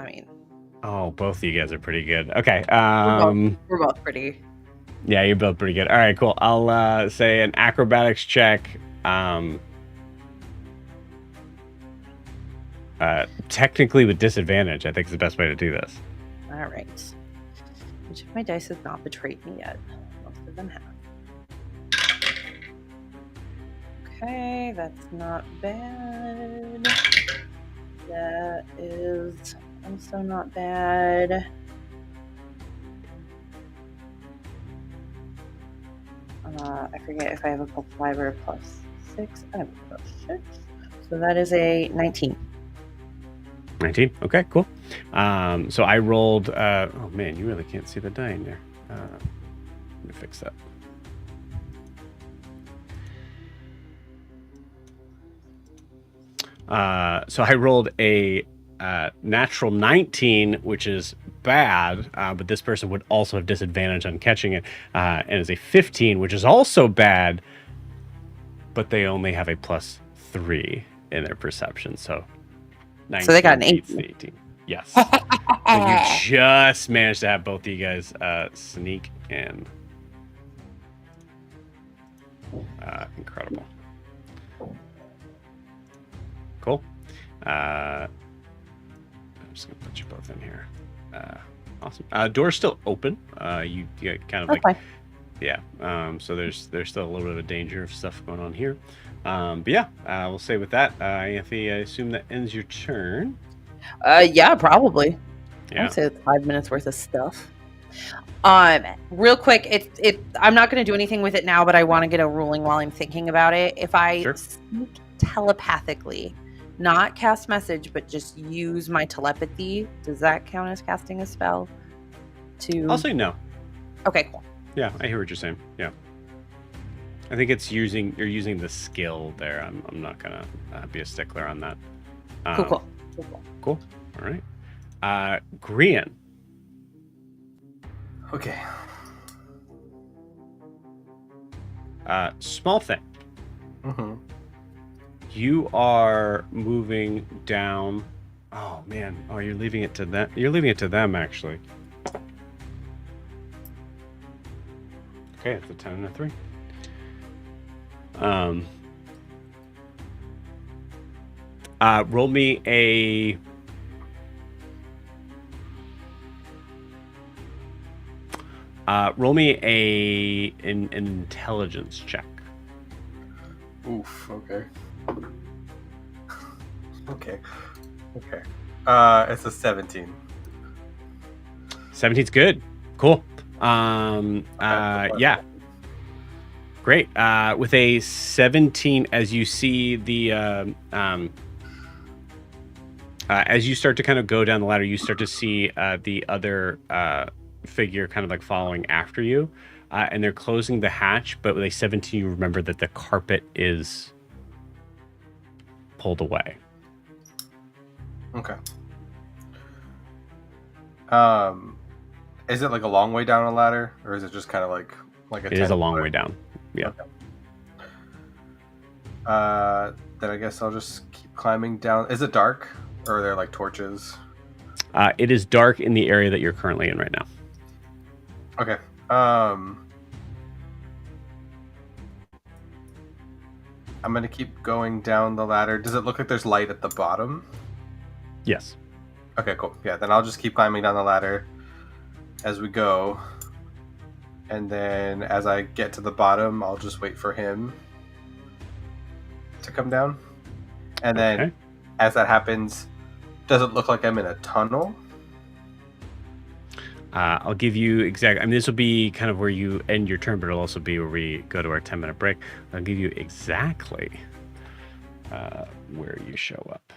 mean, oh, both of you guys are pretty good. Okay. we're both pretty. Yeah, you're both pretty good. All right, cool. I'll say an acrobatics check. Technically with disadvantage, I think is the best way to do this. All right. Which of my dice has not betrayed me yet? Most of them have. Okay, that's not bad. That is also not bad. I forget if I have a +5 or a +6. I have a +6. So that is a 19. 19. Okay, cool. So I rolled. Oh man, you really can't see the die in there. Let me fix that. So I rolled a natural 19, which is bad, but this person would also have disadvantage on catching it, and is a 15, which is also bad, but they only have a +3 in their perception. So 19 so they got an beats 18. the 18. Yes. So you just managed to have both of you guys sneak in. Incredible. Cool. I'm just gonna put you both in here. Awesome. Door's still open. You kind of like, Okay. yeah. So there's still a little bit of a danger of stuff going on here. But yeah, we'll say with that, Anthony, I assume that ends your turn. Yeah, probably. Yeah. I'd say it's 5 minutes worth of stuff. Real quick, I'm not going to do anything with it now, but I want to get a ruling while I'm thinking about it. If I Sure. speak telepathically, not cast message, but just use my telepathy, does that count as casting a spell? I'll say no. Okay, cool. Yeah, I hear what you're saying. Yeah. I think you're using the skill there. I'm not gonna be a stickler on that. Cool. Cool. All right. Grian. Okay. Small thing. Mm-hmm. you are moving down. Oh man! Oh, you're leaving it to them. You're leaving it to them, actually. Okay, it's a 10 and a 3. Roll me a. Roll me an intelligence check. Oof. Okay. Okay. It's a 17. 17's good. Cool. Yeah. Great. With a 17, as you see the as you start to kind of go down the ladder, you start to see the other figure kind of like following after you, and they're closing the hatch. But with a 17, you remember that the carpet is pulled away. Okay. Is it like a long way down a ladder, or is it just kind of like a? It is a long way down. Yeah. Okay. Then I guess I'll just keep climbing down. Is it dark, or are there like torches? It is dark in the area that you're currently in right now. Okay. I'm gonna keep going down the ladder. Does it look like there's light at the bottom? Yes. Okay, cool. Yeah, then I'll just keep climbing down the ladder as we go. And then as I get to the bottom, I'll just wait for him to come down. And then as that happens, does it look like I'm in a tunnel? I'll give you exactly. I mean, this will be kind of where you end your turn, but it'll also be where we go to our 10-minute break. I'll give you exactly where you show up.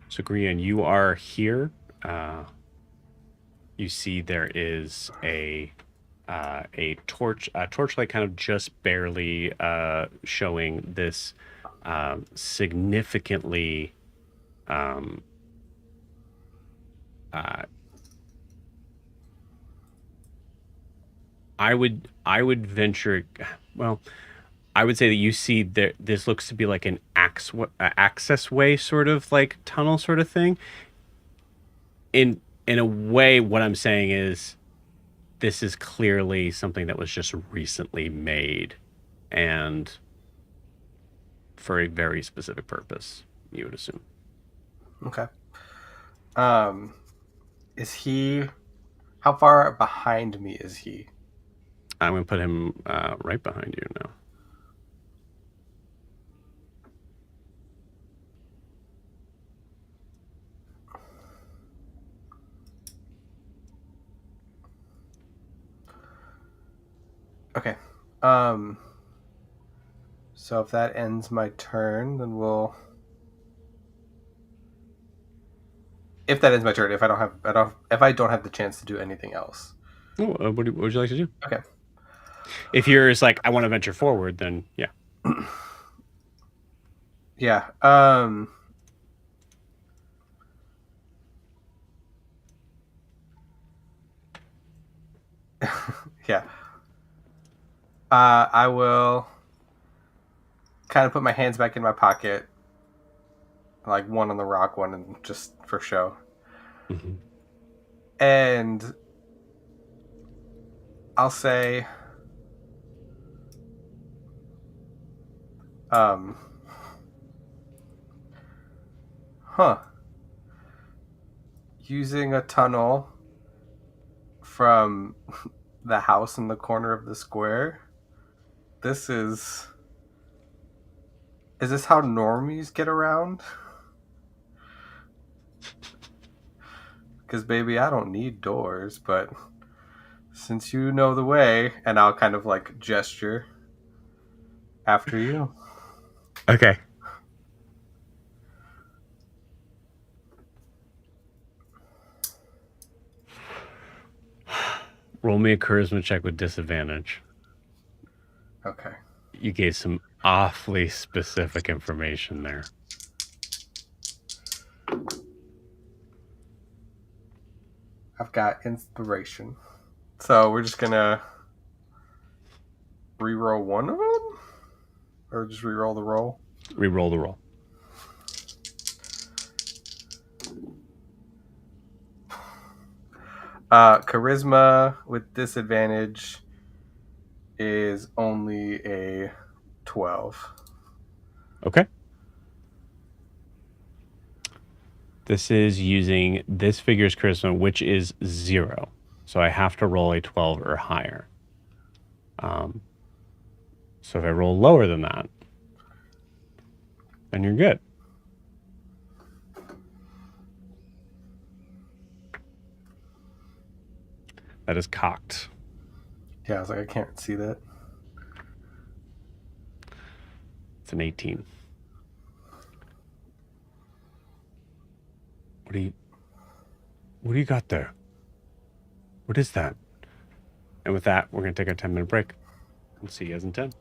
So, Grian, you are here. You see there is a torchlight kind of just barely showing this significantly I would venture, well, I would say that you see that this looks to be like an access way sort of like tunnel sort of thing. In a way, what I'm saying is this is clearly something that was just recently made and for a very specific purpose, you would assume. Okay. Is he... How far behind me is he? I'm going to put him right behind you now. Okay. So if that ends my turn, then we'll... If that ends my turn, if I don't have the chance to do anything else. Oh, what would you like to do? Okay. If you're just like, I want to venture forward, then yeah. Yeah. Yeah. I will kind of put my hands back in my pocket, like one on the rock, one and just for show. Mm-hmm. And I'll say, using a tunnel from the house in the corner of the square. Is this how normies get around? Because, baby, I don't need doors, but since you know the way, and I'll kind of like gesture, After you. Okay. Roll me a charisma check with disadvantage. Okay. You gave some awfully specific information there. I've got inspiration. So we're just gonna re-roll one of them? Or just re-roll the roll? Reroll the roll. Charisma with disadvantage is only a 12. Okay. This is using this figure's charisma, which is 0. So I have to roll a 12 or higher. So if I roll lower than that, then you're good. That is cocked. Yeah, I was like, I can't see that. It's an 18. What do you got there? What is that? And with that, we're going to take our 10-minute break. We'll see you guys in 10.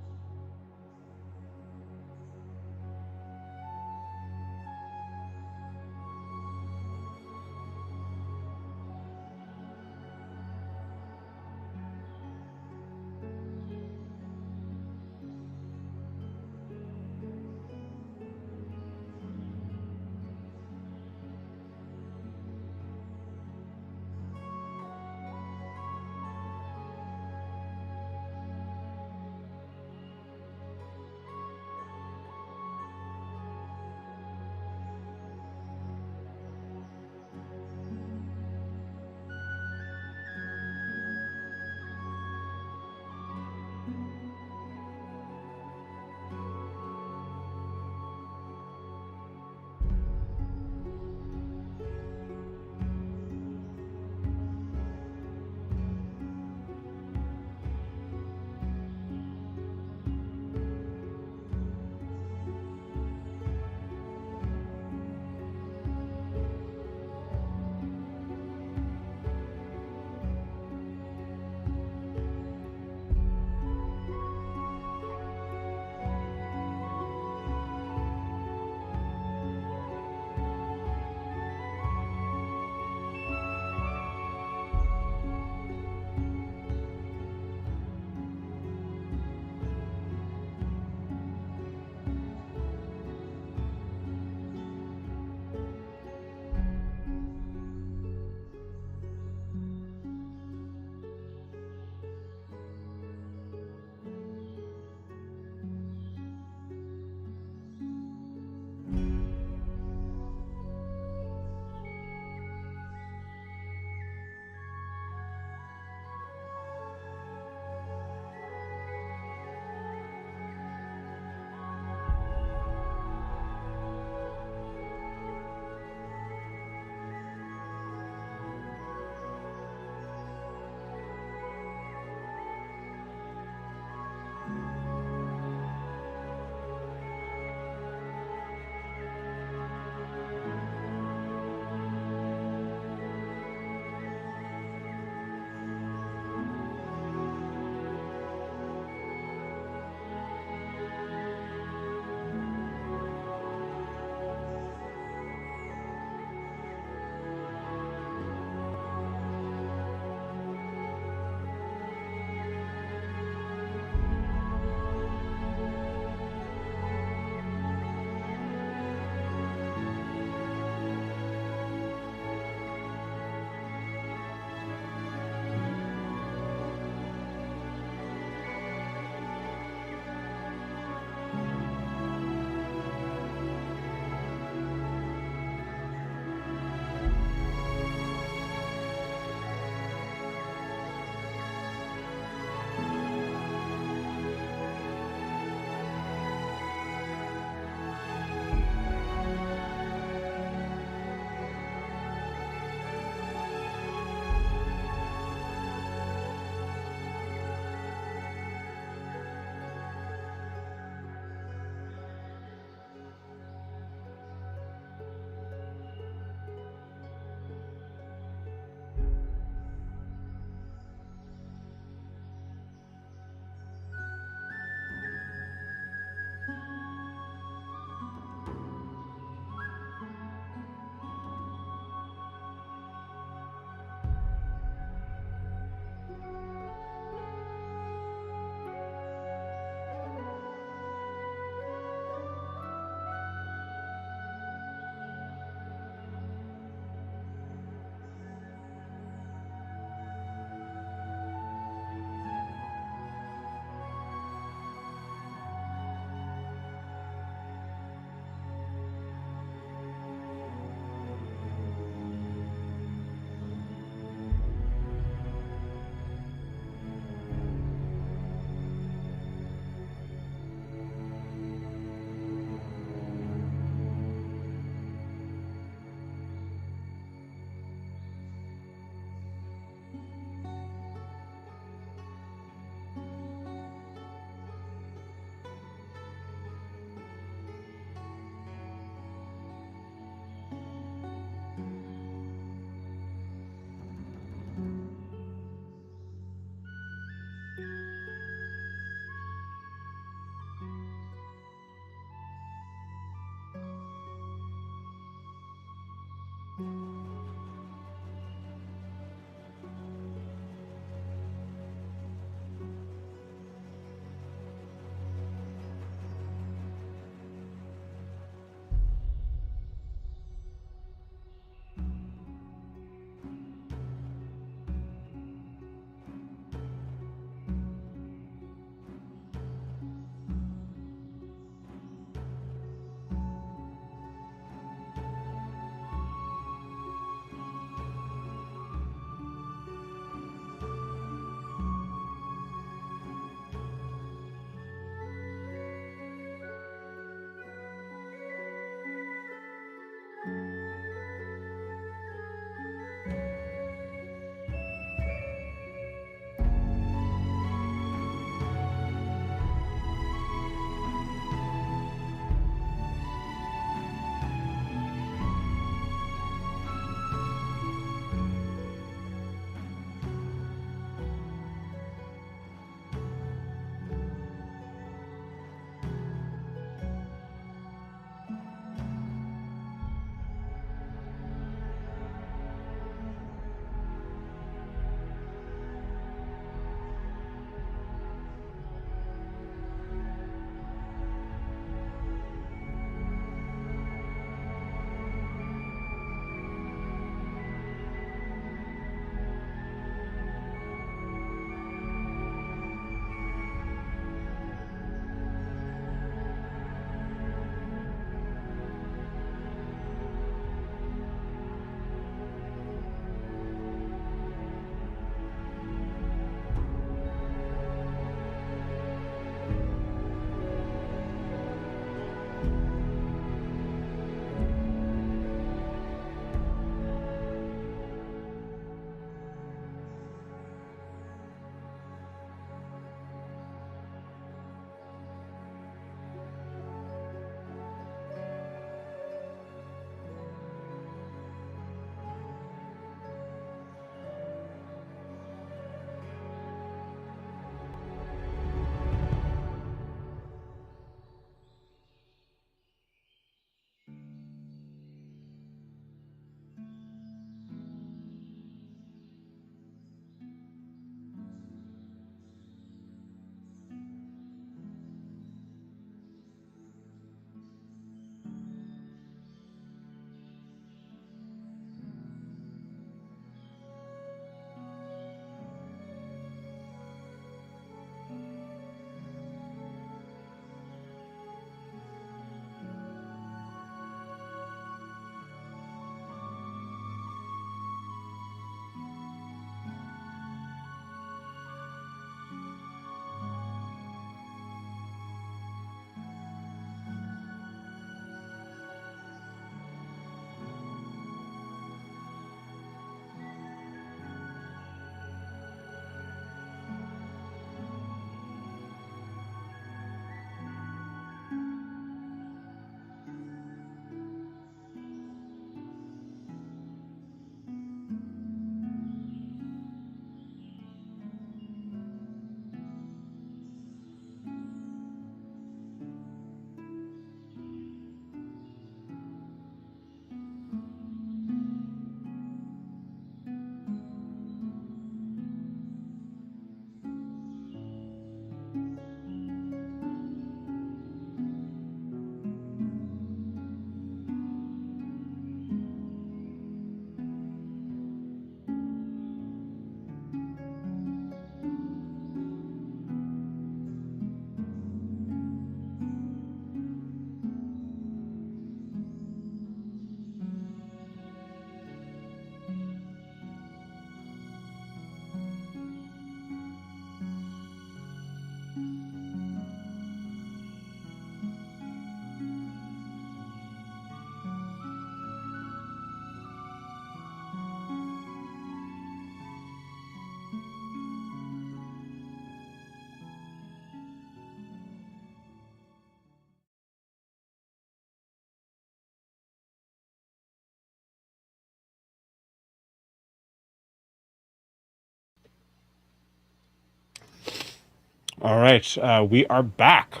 All right, we are back.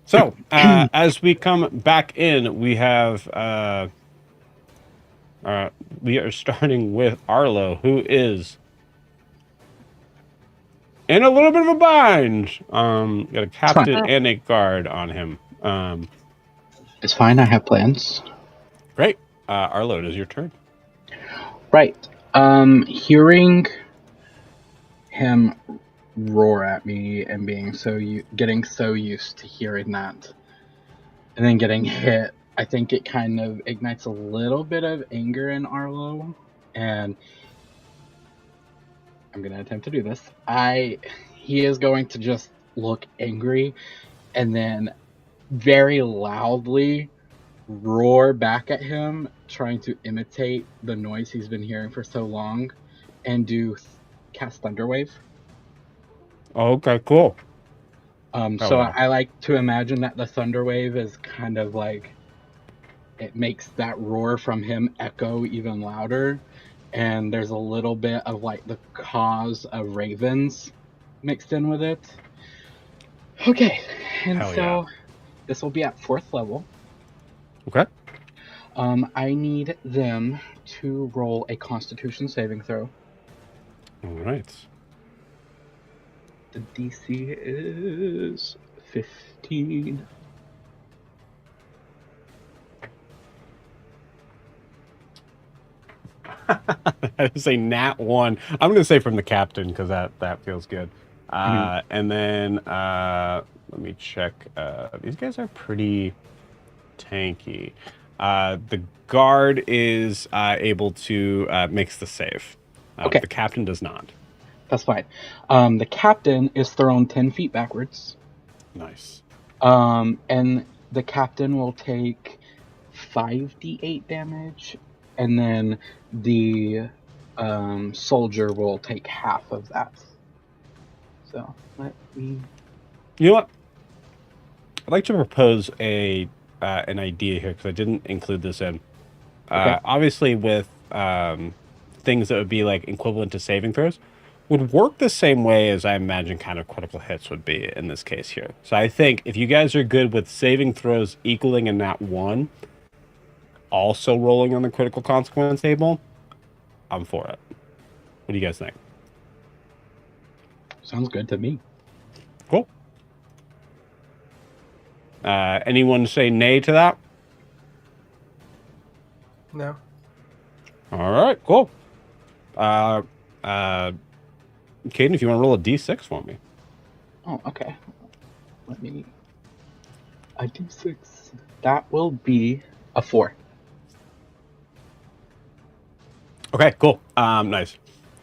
So, as we come back in, we have We are starting with Arlo, who is in a little bit of a bind. Got a captain and a guard on him. It's fine. I have plans. Great. Arlo, it is your turn. Right. Hearing him roar at me and being getting so used to hearing that, and then getting hit, I think it kind of ignites a little bit of anger in Arlo, and I'm gonna attempt to do this. He is going to just look angry, and then very loudly roar back at him, trying to imitate the noise he's been hearing for so long, and cast Thunderwave. Oh, okay, cool. So I like to imagine that the Thunderwave is kind of like, it makes that roar from him echo even louder, and there's a little bit of like the caws of ravens mixed in with it. Okay, and this will be at 4th level. Okay. I need them to roll a Constitution saving throw. All right. The DC is 15. That is a nat 1. I'm going to say from the captain because that feels good. And then let me check. These guys are pretty tanky. The guard is able to mix the save. Okay. The captain does not. That's fine. The captain is thrown 10 feet backwards. Nice. And the captain will take 5d8 damage, and then the soldier will take half of that. So let me. You know what? I'd like to propose an idea here because I didn't include this in. Okay. Obviously, with things that would be like equivalent to saving throws, would work the same way as I imagine kind of critical hits would be in this case here. So I think if you guys are good with saving throws equaling a nat 1, also rolling on the critical consequence table, I'm for it. What do you guys think? Sounds good to me. Cool. Anyone say nay to that? No. All right, cool. Caden, if you want to roll a d6 for me. Oh, okay. Let me. A d6. That will be a 4. Okay, cool. Nice.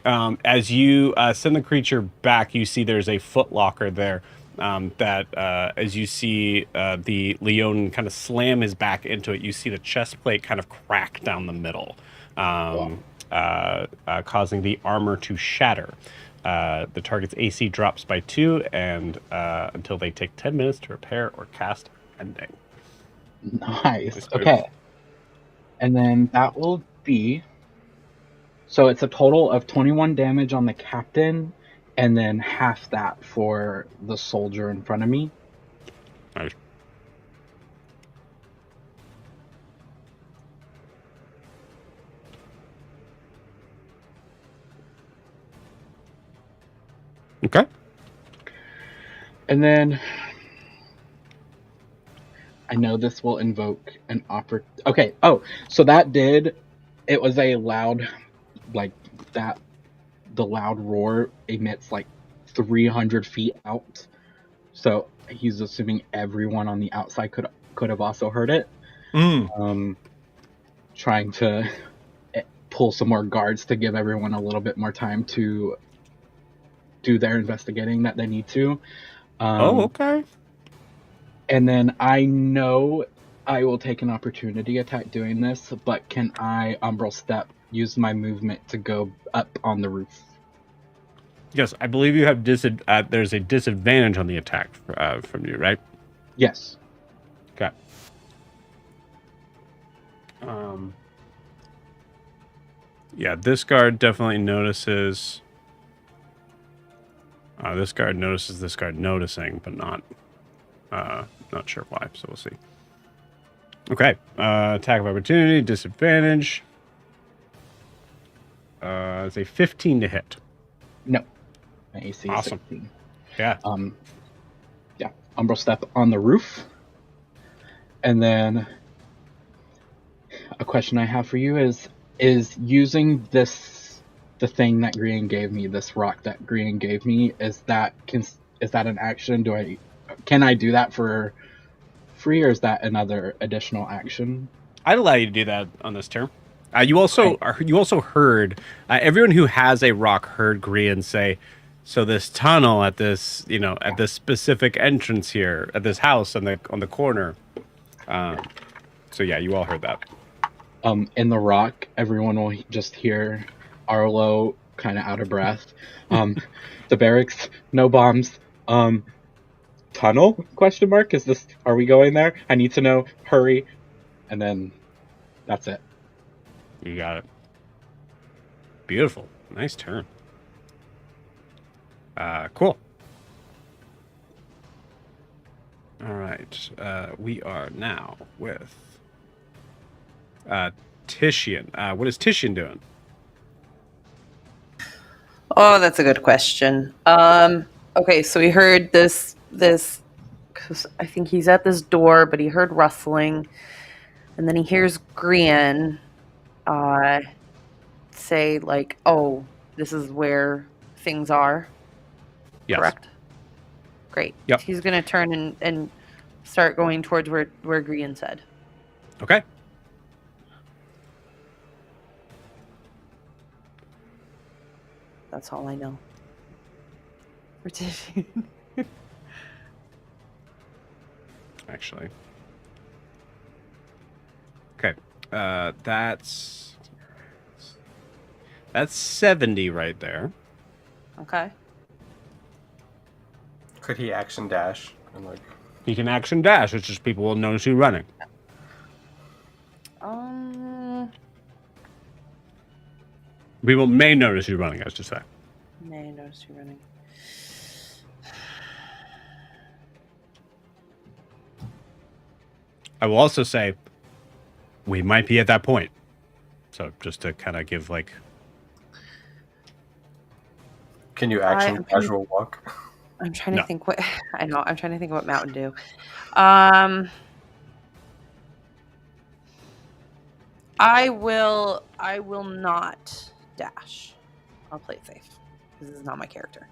As you send the creature back, you see there's a footlocker there that as you see the Leon kind of slam his back into it, you see the chest plate kind of crack down the middle, causing the armor to shatter. The target's AC drops by 2 and until they take 10 minutes to repair or cast ending. Nice. Okay. And then that will be... So it's a total of 21 damage on the captain, and then half that for the soldier in front of me. Nice. Okay. And then I know this will invoke an Okay. Oh, so that did. It was a loud, like that. The loud roar emits like 300 feet out. So he's assuming everyone on the outside could have also heard it. Trying to pull some more guards to give everyone a little bit more time to do their investigating that they need to. Okay. And then I know I will take an opportunity attack doing this, but can I umbral step, use my movement to go up on the roof? Yes, I believe you have there's a disadvantage on the attack from you, right? Yes. Okay. Yeah, this guard definitely notices. This guard notices this guard noticing, but not sure why. So we'll see. Okay, attack of opportunity, disadvantage. It's a 15 to hit. No. My AC is Awesome. 16. Yeah. Yeah. Umbral Step on the roof. And then a question I have for you is using the thing that Grian gave me, this rock that Grian gave me, is that an action? Can I do that for free, or is that another additional action? I'd allow you to do that on this turn. You also heard everyone who has a rock heard Grian say, so this tunnel at this at this specific entrance here at this house on the corner. So yeah, you all heard that. In the rock, everyone will just hear Arlo kind of out of breath. The barracks, no bombs. Tunnel? ? Are we going there? I need to know. Hurry. And then that's it. You got it. Beautiful. Nice turn. Cool. All right. We are now with Titian. What is Titian doing? Oh, that's a good question. Okay, so he heard this, because I think he's at this door, but he heard rustling, and then he hears Grian say, like, oh, this is where things are. Yes. Correct? Great. Yep. He's going to turn and start going towards where Grian said. Okay. That's all I know. For Titian. Actually. Okay. That's 70 right there. Okay. Could he action dash? And like, He can action dash. It's just people will notice you running. People may notice you running, I should say. May notice you running. I will also say we might be at that point. So just to kind of give like... can you action casual walk? I'm trying to think what I know. I'm trying to think what Matt would do. I will not dash. I'll play it safe. This is not my character.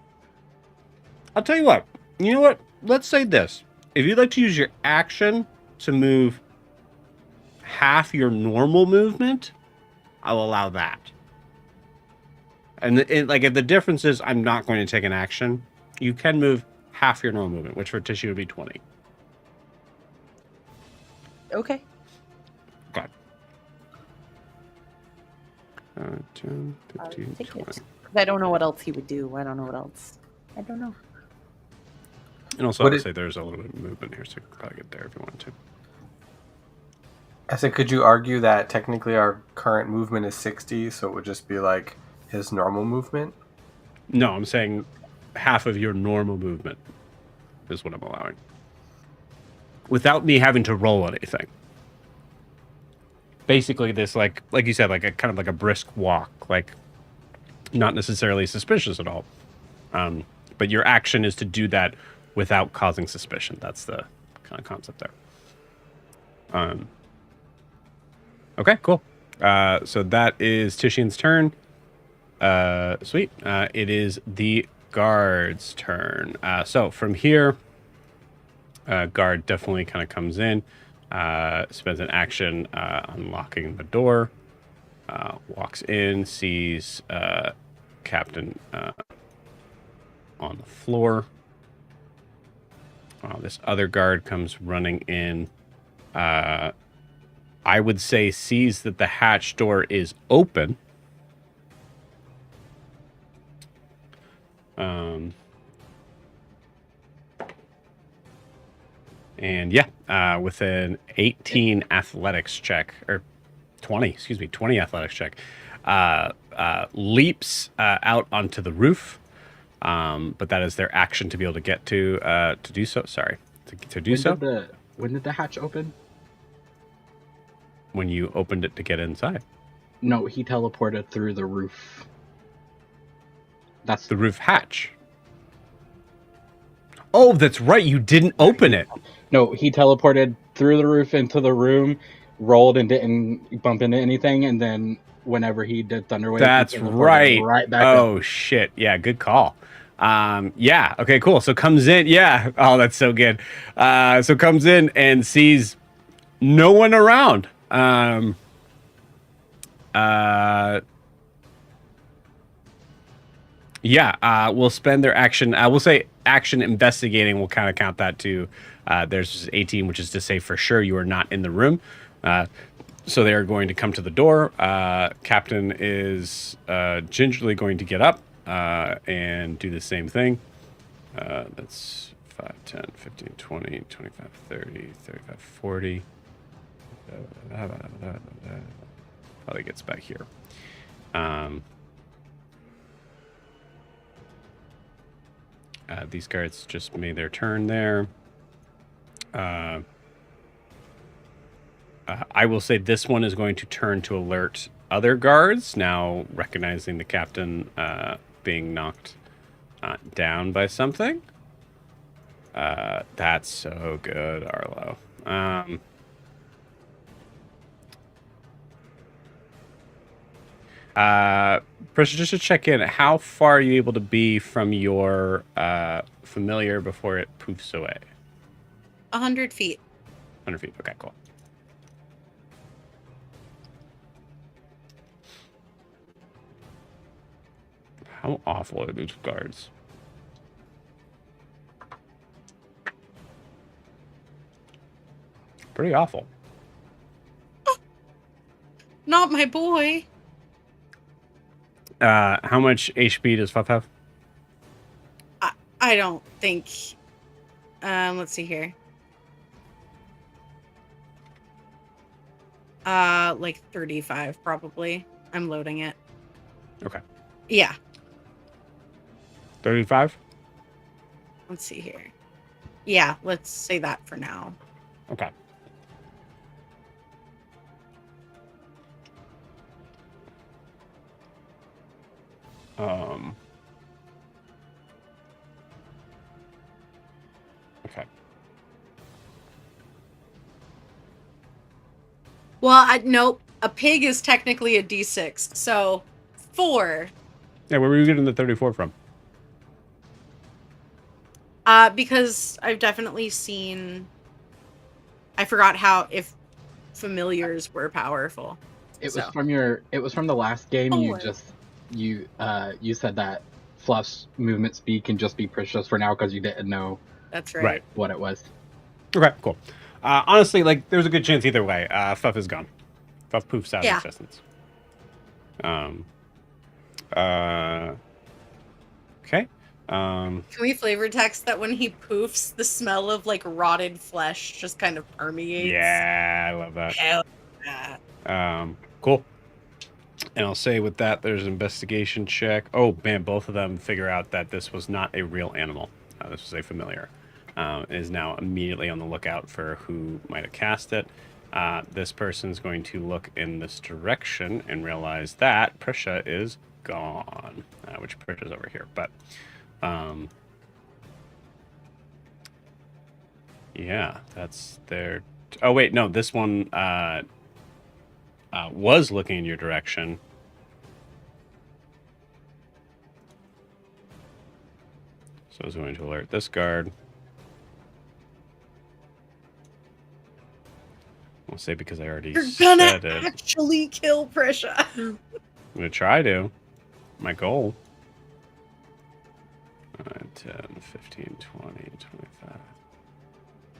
I'll tell you what. You know what? Let's say this. If you'd like to use your action to move half your normal movement, I'll allow that. And like if the difference is I'm not going to take an action, you can move half your normal movement, which for Tissue would be 20. Okay. Okay. 10, 15, 20. I don't know what else he would do. I don't know what else. I don't know. And also, I would say there's a little bit of movement here, so you could probably get there if you wanted to. I said, could you argue that technically our current movement is 60, so it would just be like his normal movement? No, I'm saying half of your normal movement is what I'm allowing. Without me having to roll anything. Basically this, like you said, like a kind of like a brisk walk, like not necessarily suspicious at all. But your action is to do that without causing suspicion. That's the kind of concept there. Okay, cool. So that is Titian's turn. Sweet. It is the guard's turn. So from here, guard definitely kind of comes in, spends an action unlocking the door, walks in, sees Captain on the floor. This other guard comes running in. I would say sees that the hatch door is open. And yeah, with an 18 athletics check, or 20 athletics check, leaps out onto the roof. But that is their action to be able to get to do so. Sorry, to do so. When did the hatch open? When you opened it to get inside. No, he teleported through the roof. That's The roof hatch. Oh, that's right. You didn't open it. No, he teleported through the roof into the room, rolled and didn't bump into anything, and then whenever he did Thunderwave, That's he teleported right. right back Oh up. shit. Yeah, good call. Yeah. Okay, cool. So comes in. Yeah. Oh, that's so good. So comes in and sees no one around. Yeah, we'll spend their action. We'll say action investigating. We'll kind of count that too. There's 18, which is to say for sure you are not in the room. So they are going to come to the door. Captain is gingerly going to get up and do the same thing. That's 5, 10, 15, 20, 25, 30, 35, 40. Probably gets back here. These guards just made their turn there. I will say this one is going to turn to alert other guards, now recognizing the captain being knocked down by something. That's so good, Arlo. Pressure, just to check in, how far are you able to be from your familiar before it poofs away? 100 feet. 100 feet. Okay, cool. How awful are these guards? Pretty awful. Not my boy. How much HP does Fuff have? I don't think. Let's see here. Like 35 probably. I'm loading it. Okay. Yeah. 35? Let's see here. Yeah, let's say that for now. Okay. Okay. Well, nope. A pig is technically a D6, so 4. Yeah, where were you getting the 34 from? Because I've definitely seen. I forgot if familiars were powerful. It was from the last game. 4. You said that Fluff's movement speed can just be precious for now because you didn't know. That's right. What it was. Okay, cool. Honestly, like, there's a good chance either way. Fuff is gone. Fuff poofs out of existence. Okay. Can we flavor text that when he poofs, the smell of like rotted flesh just kind of permeates? Yeah, I love that. Hell yeah. Cool. And I'll say with that, there's an investigation check. Oh, man, both of them figure out that this was not a real animal. This was a familiar. Is now immediately on the lookout for who might have cast it. This person's going to look in this direction and realize that Prisha is gone, which Prisha's over here. But, yeah, that's their... Oh, wait, no, this one was looking in your direction. So I was going to alert this guard. I'll say because I already gonna said it. actually kill Prisha. I'm going to try to. My goal. 9, 10, 15, 20, 25,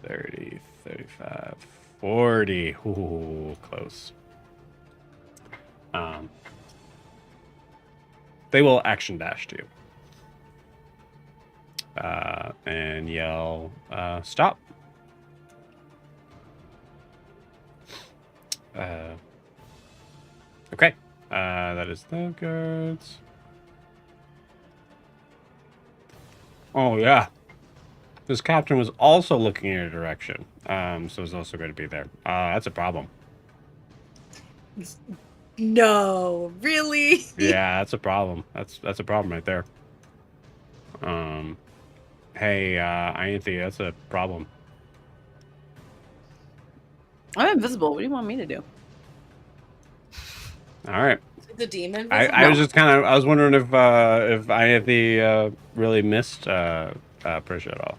30, 35, 40. Ooh, close. They will action dash to you. And yell, stop. Okay. That is the guards. Oh, yeah. This captain was also looking in your direction. So it's also going to be there. That's a problem. No, really? Yeah, that's a problem. That's a problem right there. Hey, Ianthe, that's a problem. I'm invisible. What do you want me to do? All right. The demon. I was just kind of I was wondering if Ianthe really missed Prisha at all.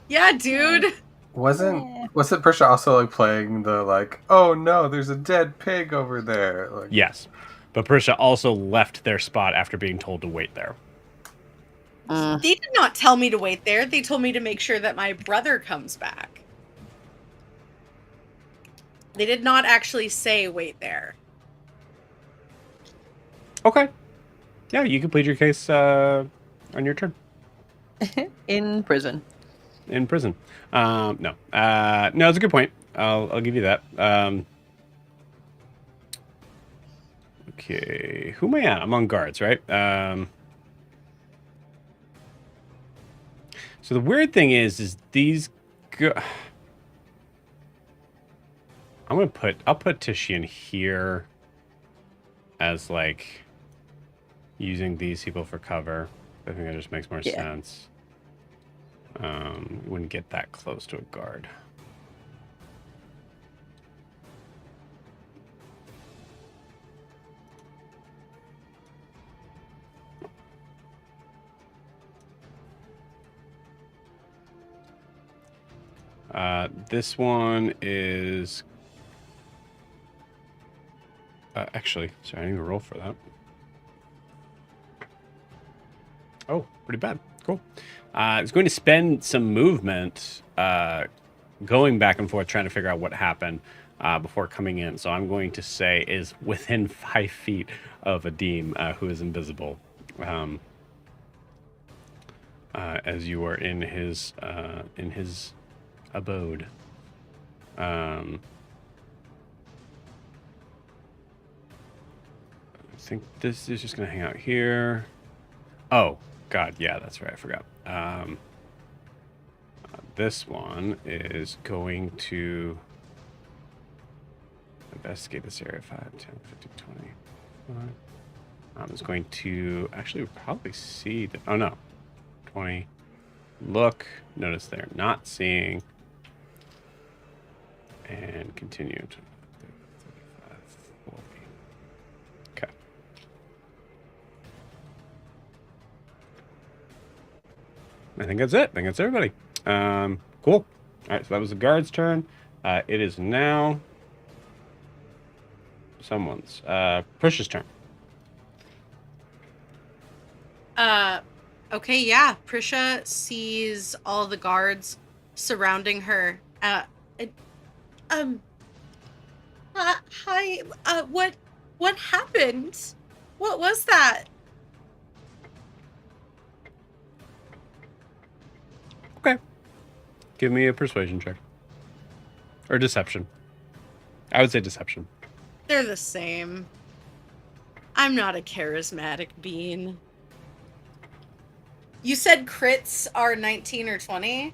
Yeah, dude. Wasn't Prisha also like playing the like, oh no, there's a dead pig over there? Like, Yes, but Prisha also left their spot after being told to wait there. They did not tell me to wait there. They told me to make sure that my brother comes back. They did not actually say wait there. Okay. Yeah, you can plead your case on your turn. In prison. In prison. No. No, it's a good point. I'll give you that. Okay. Who am I at? I'm on guards, right? So the weird thing is these I'll put Tishy in here as like using these people for cover. I think that just makes more sense. Wouldn't get that close to a guard. This one is actually, sorry, I didn't even roll for that. Oh, pretty bad. Cool. It's going to spend some movement going back and forth trying to figure out what happened before coming in. So I'm going to say is within 5 feet of Adim, who is invisible, as you are in his abode. I think this is just going to hang out here. Oh, God, yeah, that's right. I forgot. This one is going to investigate this area. 5, 10, 15, 20. It's going to actually probably see... oh, no. 20. Look. Notice they're not seeing. And continue to 35, 40. Okay. I think that's it. I think that's everybody. Cool. All right, so that was the guard's turn. It is now someone's. Prisha's turn. Okay, yeah. Prisha sees all the guards surrounding her. Hi. What happened? What was that? Okay. Give me a persuasion check. Or deception. I would say deception. They're the same. I'm not a charismatic being. You said crits are 19 or 20?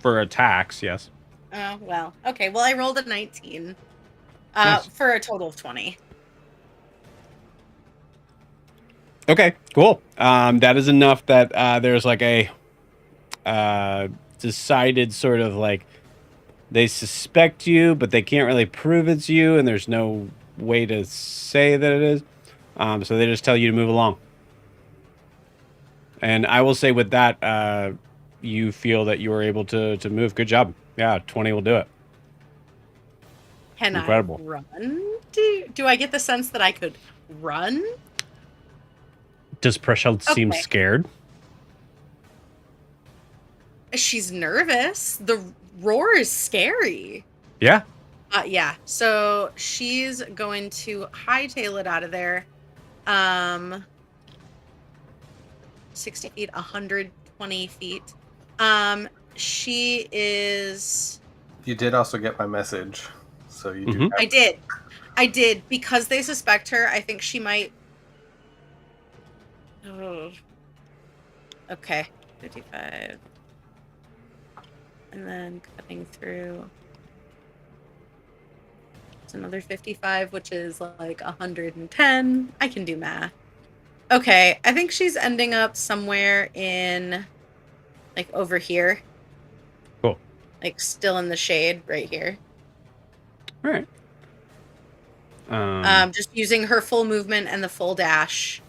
For attacks, yes. Oh, well. Okay, well, I rolled a 19. Nice. For a total of 20. Okay, cool. That is enough that there's like a decided sort of like they suspect you, but they can't really prove it's you, and there's no way to say that it is. So they just tell you to move along. And I will say with that, you feel that you were able to move. Good job. Yeah, 20 will do it. Can Incredible. I run? Do I get the sense that I could run? Does Prisha seem scared? She's nervous. The roar is scary. Yeah. Yeah. So she's going to hightail it out of there. 60 feet, 120 feet. She is... You did also get my message, so you do. I did. Because they suspect her, I think she might... Oh. Okay. 55. And then cutting through It's another 55, which is like 110. I can do math. Okay, I think she's ending up somewhere in, like, over here. Cool. Like, still in the shade right here. All right. Just using her full movement and the full dash.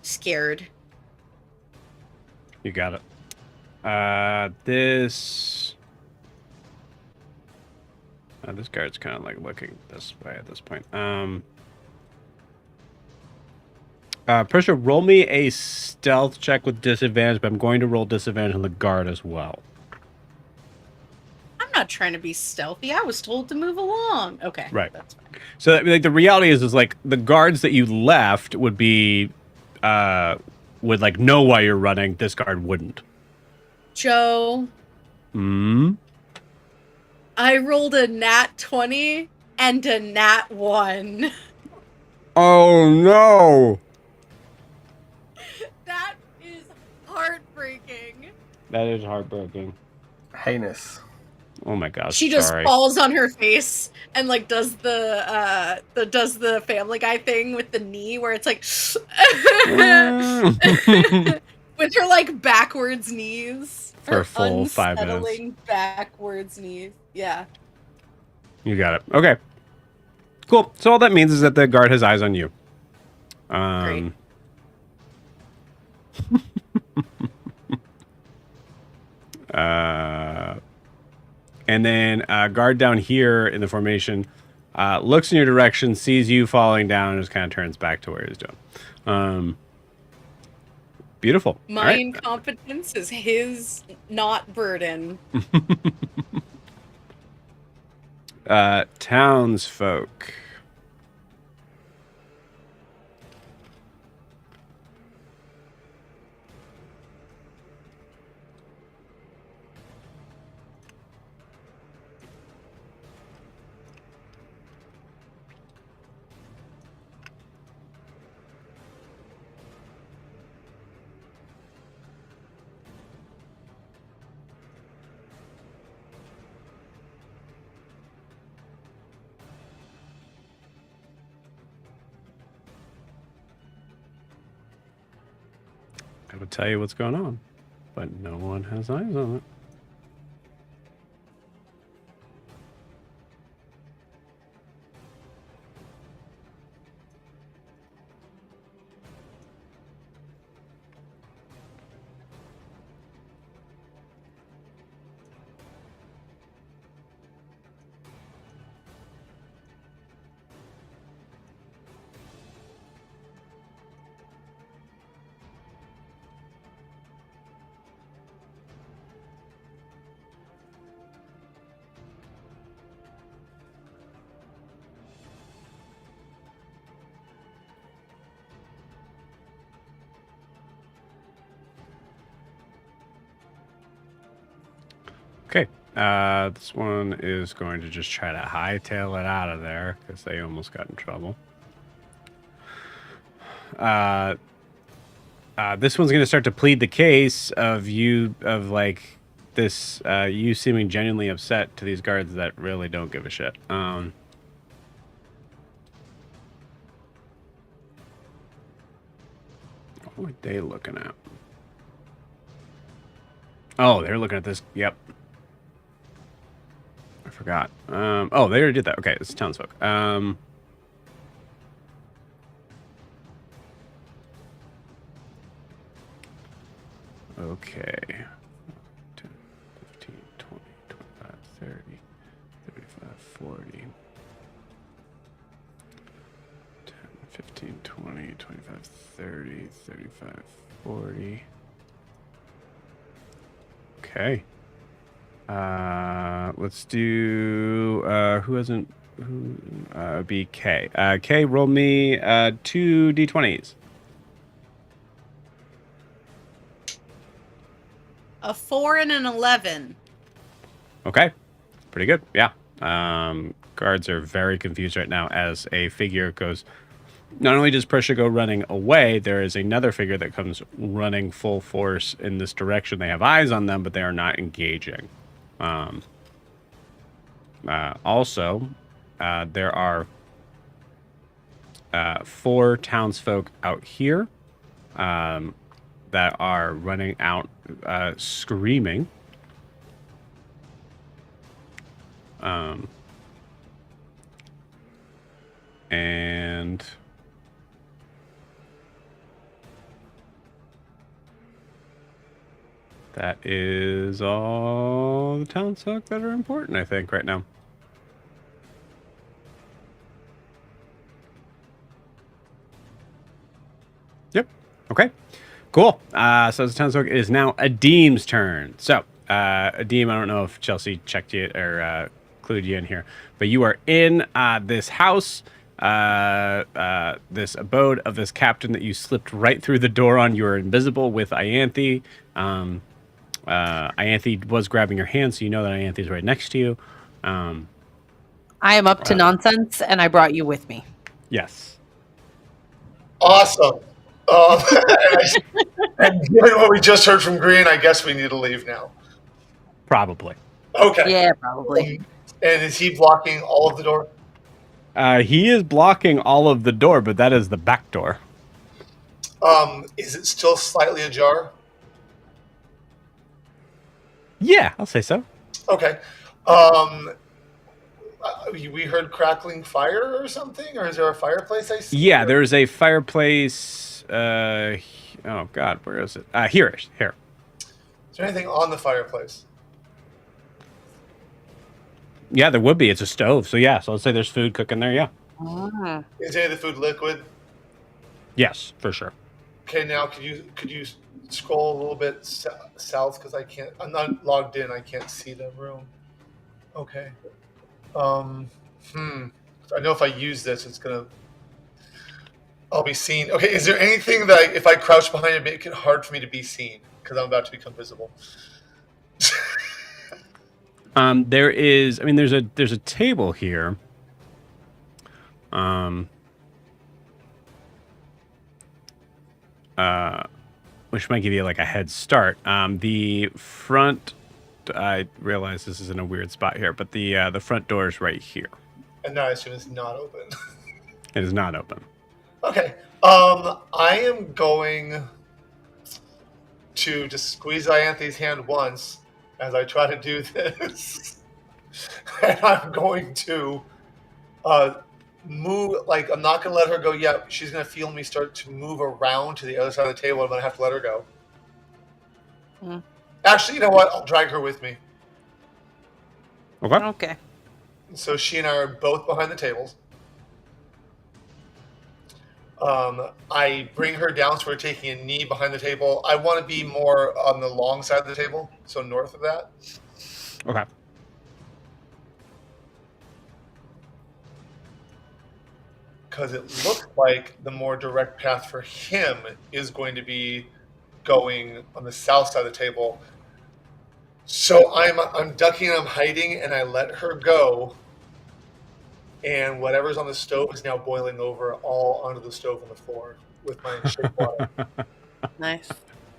Scared. You got it. This guard's kind of like looking this way at this point. Prisha, roll me a stealth check with disadvantage, but I'm going to roll disadvantage on the guard as well. I'm not trying to be stealthy. I was told to move along. Okay. Right. That's fine. So like the reality is like the guards that you left would be would like know why you're running. This guard wouldn't. Joe. I rolled a nat 20 and a nat 1. Oh no. That is heartbreaking. That is heartbreaking. Heinous. Oh my gosh. She just sorry. falls on her face and like does the Family Guy thing with the knee where it's like with her like backwards knees. For Her a full 5 minutes. unsettling backwards knees. Yeah. You got it. Okay. Cool. So all that means is that the guard has eyes on you. Great. And then guard down here in the formation looks in your direction, sees you falling down, and just kind of turns back to where he's doing. Beautiful. My All right. incompetence is his not burden. Townsfolk. I would tell you what's going on, but no one has eyes on it. Okay, this one is going to just try to hightail it out of there because they almost got in trouble. This one's going to start to plead the case of you seeming genuinely upset to these guards that really don't give a shit. What are they looking at? Oh, they're looking at this. Yep. I forgot. Oh, they already did that. Okay, it's townsfolk. Okay. 10, 15, 20, 25, 30, 35, 40. 10, 15, 20, 25, 30, 35, 40. Okay. Let's do who hasn't be K. K, roll me 2 d20s. A 4 and an 11. Okay. Pretty good. Yeah. Guards are very confused right now as a figure goes. Not only does Prisha go running away, there is another figure that comes running full force in this direction. They have eyes on them, but they are not engaging. Also, there are 4 townsfolk out here that are running out screaming. And that is all the townsfolk that are important, I think, right now. Yep. Okay. Cool. So the townsfolk, it is now Adim's turn. So, Adim, I don't know if Chelsea checked you or clued you in here, but you are in this house, this abode of this captain that you slipped right through the door on. You are invisible with Ianthe. Ianthe was grabbing your hand, so you know that Ianthe is right next to you. I am up to nonsense, and I brought you with me. Yes. Awesome. And given what we just heard from Green, I guess we need to leave now. Probably. Okay. Yeah, probably. And is he blocking all of the door? He is blocking all of the door, but that is the back door. Is it still slightly ajar? Yeah, I'll say so. Okay. We heard crackling fire or something, or is there a fireplace I see? Yeah, there's a fireplace. Oh God, where is it? Here. Is there anything on the fireplace? Yeah, there would be. It's a stove, so yeah. So let's say there's food cooking there. Yeah. Is any of the food liquid? Yes, for sure. Okay, now could you scroll a little bit south because I'm not logged in. I can't see the room. Okay. I know if I use this, I'll be seen. Okay, is there anything that if I crouch behind it, make it hard for me to be seen because I'm about to become visible? There is. I mean, there's a table here. Which might give you like a head start. The front. I realize this is in a weird spot here, but the front door is right here. And now I assume it's not open. It is not open. Okay. I am going to just squeeze Ianthe's hand once as I try to do this. And I'm going to move, like, I'm not going to let her go yet. She's going to feel me start to move around to the other side of the table. I'm going to have to let her go. Actually, you know what? I'll drag her with me. Okay. So she and I are both behind the tables. I bring her down, so we're taking a knee behind the table. I want to be more on the long side of the table, so north of that. Okay. Because it looks like the more direct path for him is going to be going on the south side of the table. So I'm ducking and I'm hiding, and I let her go. And whatever's on the stove is now boiling over all onto the stove on the floor with my shake water. Nice.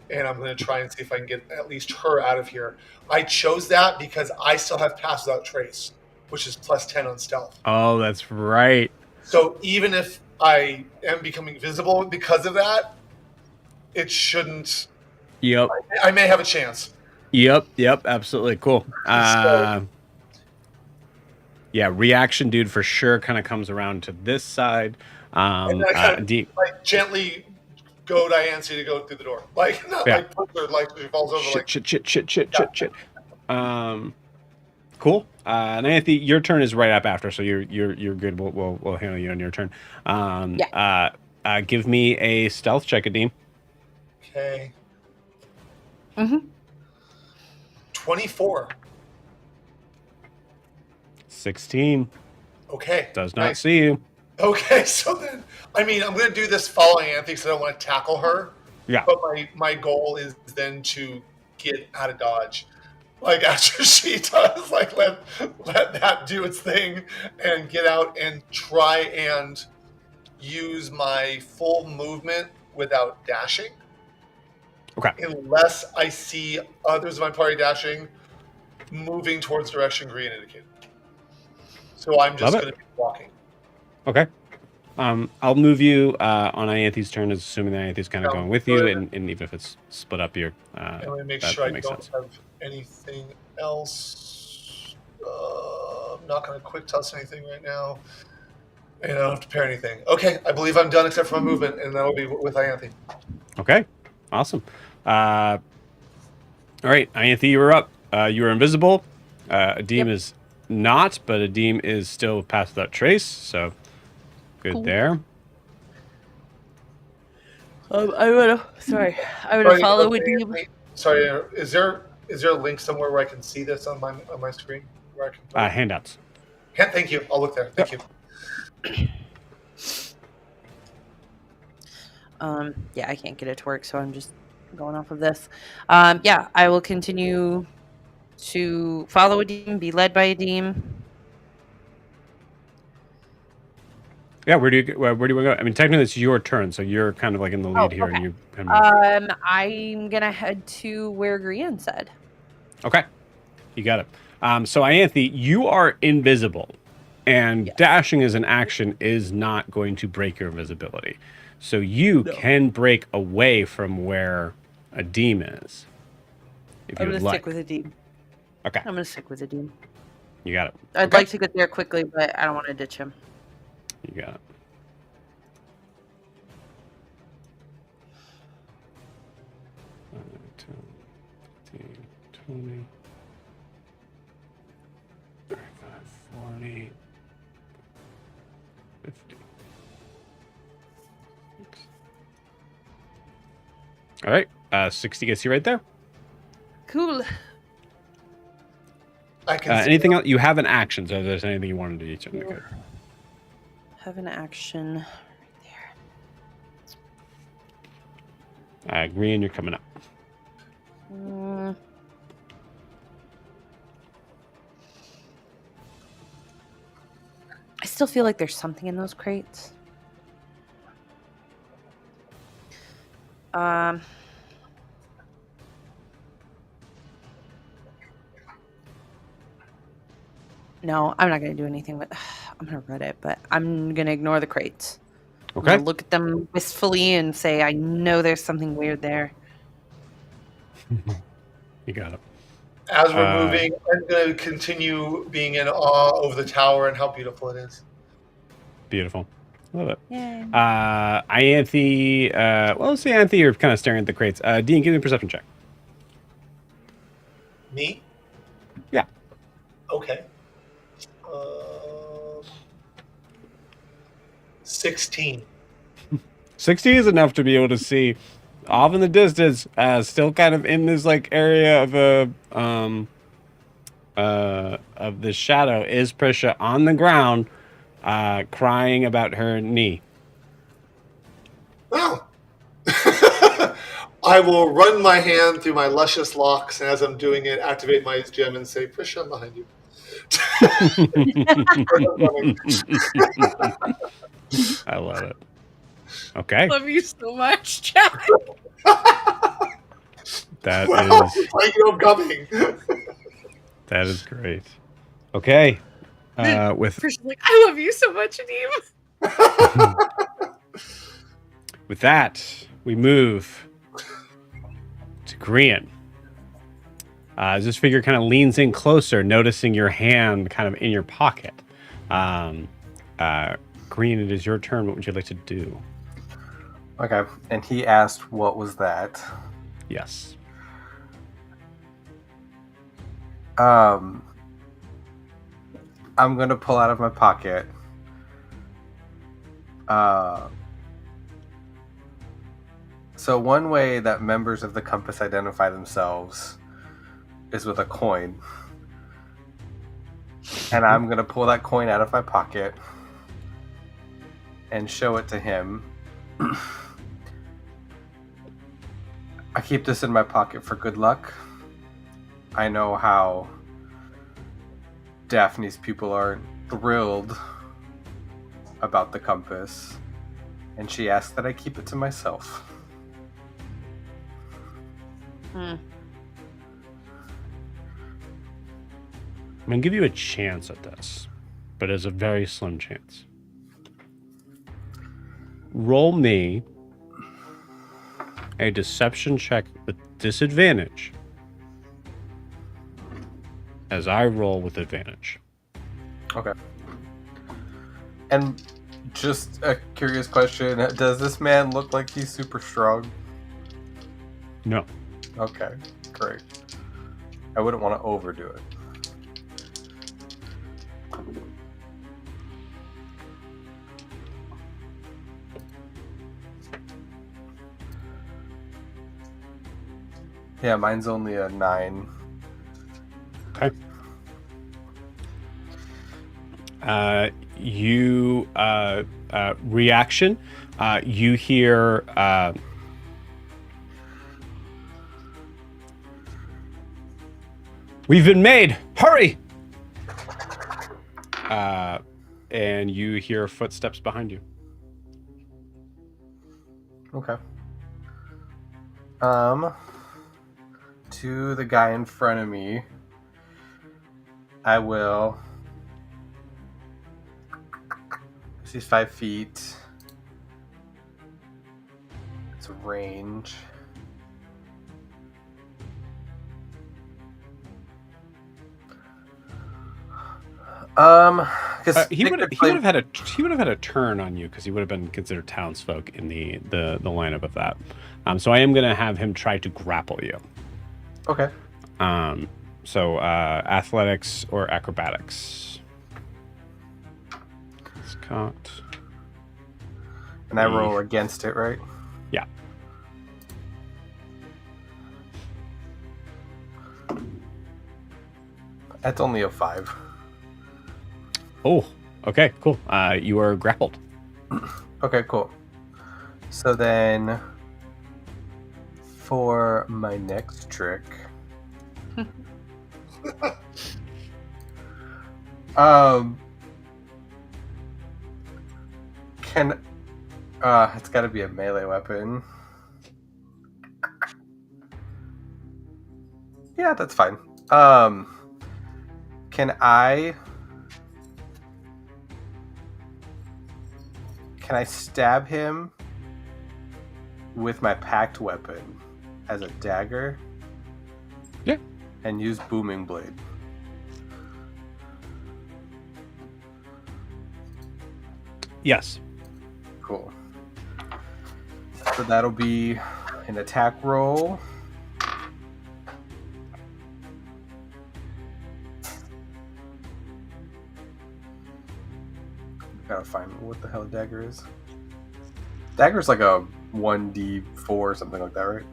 And I'm going to try and see if I can get at least her out of here. I chose that because I still have Pass Without Trace, which is plus 10 on stealth. Oh, that's right. So even if I am becoming visible because of that, it shouldn't. Yep. I may have a chance. Yep. Absolutely. Cool. Yeah, reaction dude for sure kind of comes around to this side. And I kind of like gently goad Ianthi to go through the door. Like, not like push her, like she falls over. Shit. Cool. And Ianthi, your turn is right up after, so you're good. We'll handle you on your turn. Give me a stealth check, Adim. Okay. 24. 16. Okay. Does not see you. Okay, so then, I mean, I'm going to do this following Anthony because I don't want to tackle her. Yeah. But my goal is then to get out of dodge. Like, after she does, like, let that do its thing and get out and try and use my full movement without dashing. Okay. Unless I see others of my party dashing, moving towards the direction Green indicated. So I'm just Love it. going to be walking. Okay. I'll move you on Ianthe's turn, assuming that Ianthe's kind of Sounds going with you, good. and even if it's split up here, And let me make that sure I makes don't sense. have anything else. I'm not going to quick toss anything right now. And I don't have to pair anything. Okay, I believe I'm done except for my movement, and that'll be with Ianthe. Okay, awesome. All right, Ianthe, you were up. You were invisible. Adim is not, but Adim is still Pass Without Trace, so good Cool. there. I'm gonna follow Adim. Sorry, is there a link somewhere where I can see this on my screen? Where I can put it? Handouts. Thank you. I'll look there. Thank you. Yeah, I can't get it to work, so I'm just going off of this. Yeah, I will continue to follow Adim, be led by Adim. Yeah, where do you want to go? I mean, technically it's your turn, so you're kind of like in the lead here, okay. and you kind of I'm gonna head to where Grian said. Okay, you got it. So Ianthe, you are invisible, and dashing as an action is not going to break your invisibility. So you can break away from where Adim is. If I'm you would gonna like. stick with Adim. Okay, I'm gonna stick with Adim. you got it. I'd like to get there quickly, but I don't want to ditch him. You got it. Uh, 10, 15, 20, 35, 40, 50. Oops. All right, 60 gets you right there. Cool. I can Anything else? You have an action, so if there's anything you wanted to do, you could. Have an action right there. Green, you're coming up. I still feel like there's something in those crates. No, I'm not going to do anything with I'm going to read it, but I'm going to ignore the crates. Okay. I'm gonna look at them wistfully and say, I know there's something weird there. You got it. As we're moving, I'm going to continue being in awe over the tower and how beautiful it is. Beautiful. Love it. Yay. Ianthe, well, let's see, Ianthe, you're kind of staring at the crates. Dean, give me a perception check. Me? Yeah. Okay. 16. 60 is enough to be able to see off in the distance, still kind of in this like area of the shadow, is Prisha on the ground, crying about her knee. Oh. I will run my hand through my luscious locks, and as I'm doing it, activate my gem and say, Prisha, I'm behind you. I love it. Okay. Love you so much, Jack. That is great. Okay. Priscilla's like, I love you so much, Adim. With that, we move to Grian. As this figure kind of leans in closer, noticing your hand kind of in your pocket. Grian, it is your turn. What would you like to do? Okay. And he asked, what was that? Yes. I'm going to pull out of my pocket so one way that members of the Compass identify themselves is with a coin. And I'm going to pull that coin out of my pocket and show it to him. I keep this in my pocket for good luck. I know how Daphne's people are thrilled about the compass, and she asked that I keep it to myself. I'm going to give you a chance at this. but it's a very slim chance. Roll me a deception check with disadvantage as I roll with advantage. Okay. And just a curious question, does this man look like he's super strong? No. Okay, great. I wouldn't want to overdo it. Yeah, mine's only a 9. Okay. Reaction. You hear we've been made. Hurry! And you hear footsteps behind you. Okay. To the guy in front of me, I will. He's 5 feet. It's range. Because He would have had a turn on you because he would have been considered townsfolk in the lineup of that. So I am gonna have him try to grapple you. Okay. So athletics or acrobatics. It's cocked. And I roll against it, right? Yeah. That's only a 5. Oh, okay, cool. You are grappled. Okay, cool. So then, for my next trick, it's got to be a melee weapon. Yeah, that's fine. Can I stab him with my packed weapon as a dagger? Yeah. And use booming blade. Yes. Cool. So that'll be an attack roll. Gotta find what the hell a dagger is. Dagger's like a 1d4 or something like that, right?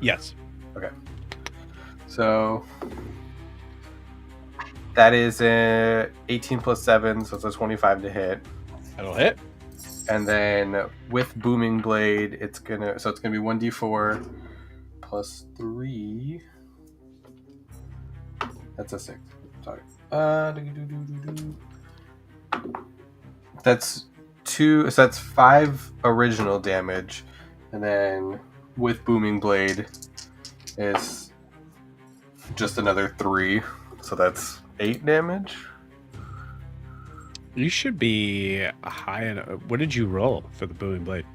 Yes. Okay. So that is a 18 plus 7, so it's a 25 to hit. That'll hit. And then with booming blade, it's gonna be 1d4 plus 3. That's a 6. Sorry. That's 2. So that's 5 original damage, and then with booming blade is just another 3. So that's 8 damage. You should be high. What did you roll for the booming blade?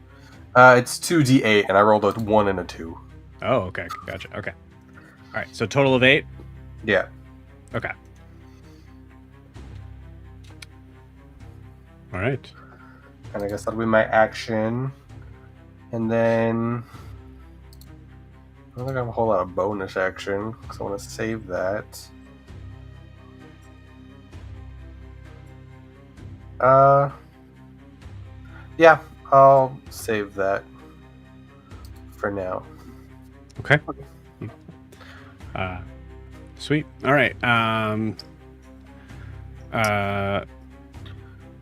It's 2d8, and I rolled a 1 and a 2. Oh, okay, gotcha. Okay, all right. So total of 8. Yeah. Okay. All right. And I guess that'll be my action. And then I don't think I have a whole lot of bonus action because I want to save that. Yeah, I'll save that for now. Okay. Sweet. All right.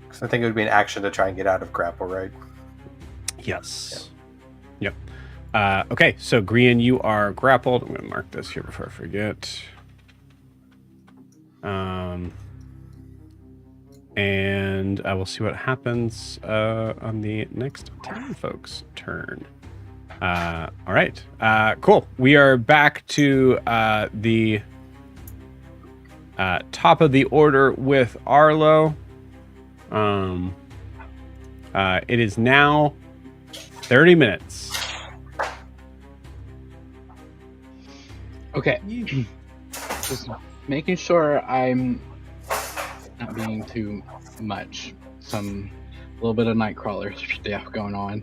Because I think it would be an action to try and get out of grapple, right? Yes. Yep. Okay, so Grian, you are grappled. I'm going to mark this here before I forget. And I will see what happens on the next town folks' turn. All right. Cool. We are back to the top of the order with Arlo. It is now 30 minutes. Okay. Just making sure I'm not being too much. A little bit of Nightcrawler stuff going on.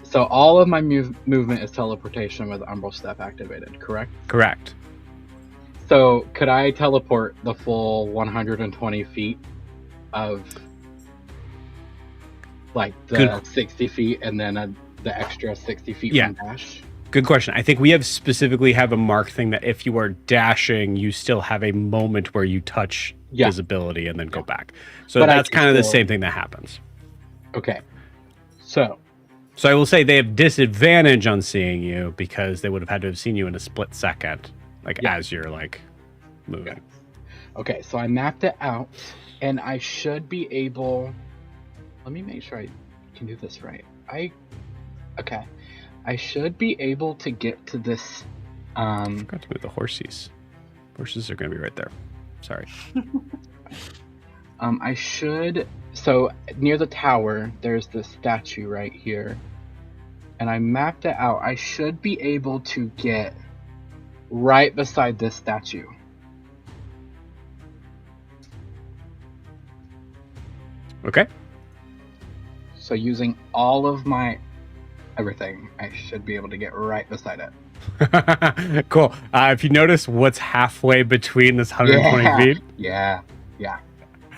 So all of my movement is teleportation with Umbral Step activated, correct? Correct. So could I teleport the full 120 feet of like the 60 feet and then the extra 60 feet from dash? Good question. I think we specifically have a mark thing that if you are dashing, you still have a moment where you touch visibility and then go back. So but that's kind of the same thing that happens. Okay. So I will say they have disadvantage on seeing you because they would have had to have seen you in a split second, as you're moving. Okay, so I mapped it out and I should be able. Let me make sure I can do this right. Okay. I should be able to get to this. I forgot to move the horses. Horses are going to be right there. Sorry. I should. So near the tower, there's this statue right here, and I mapped it out. I should be able to get right beside this statue. Okay. So using all of my everything, I should be able to get right beside it. Cool. If you notice what's halfway between this 120 feet? Yeah.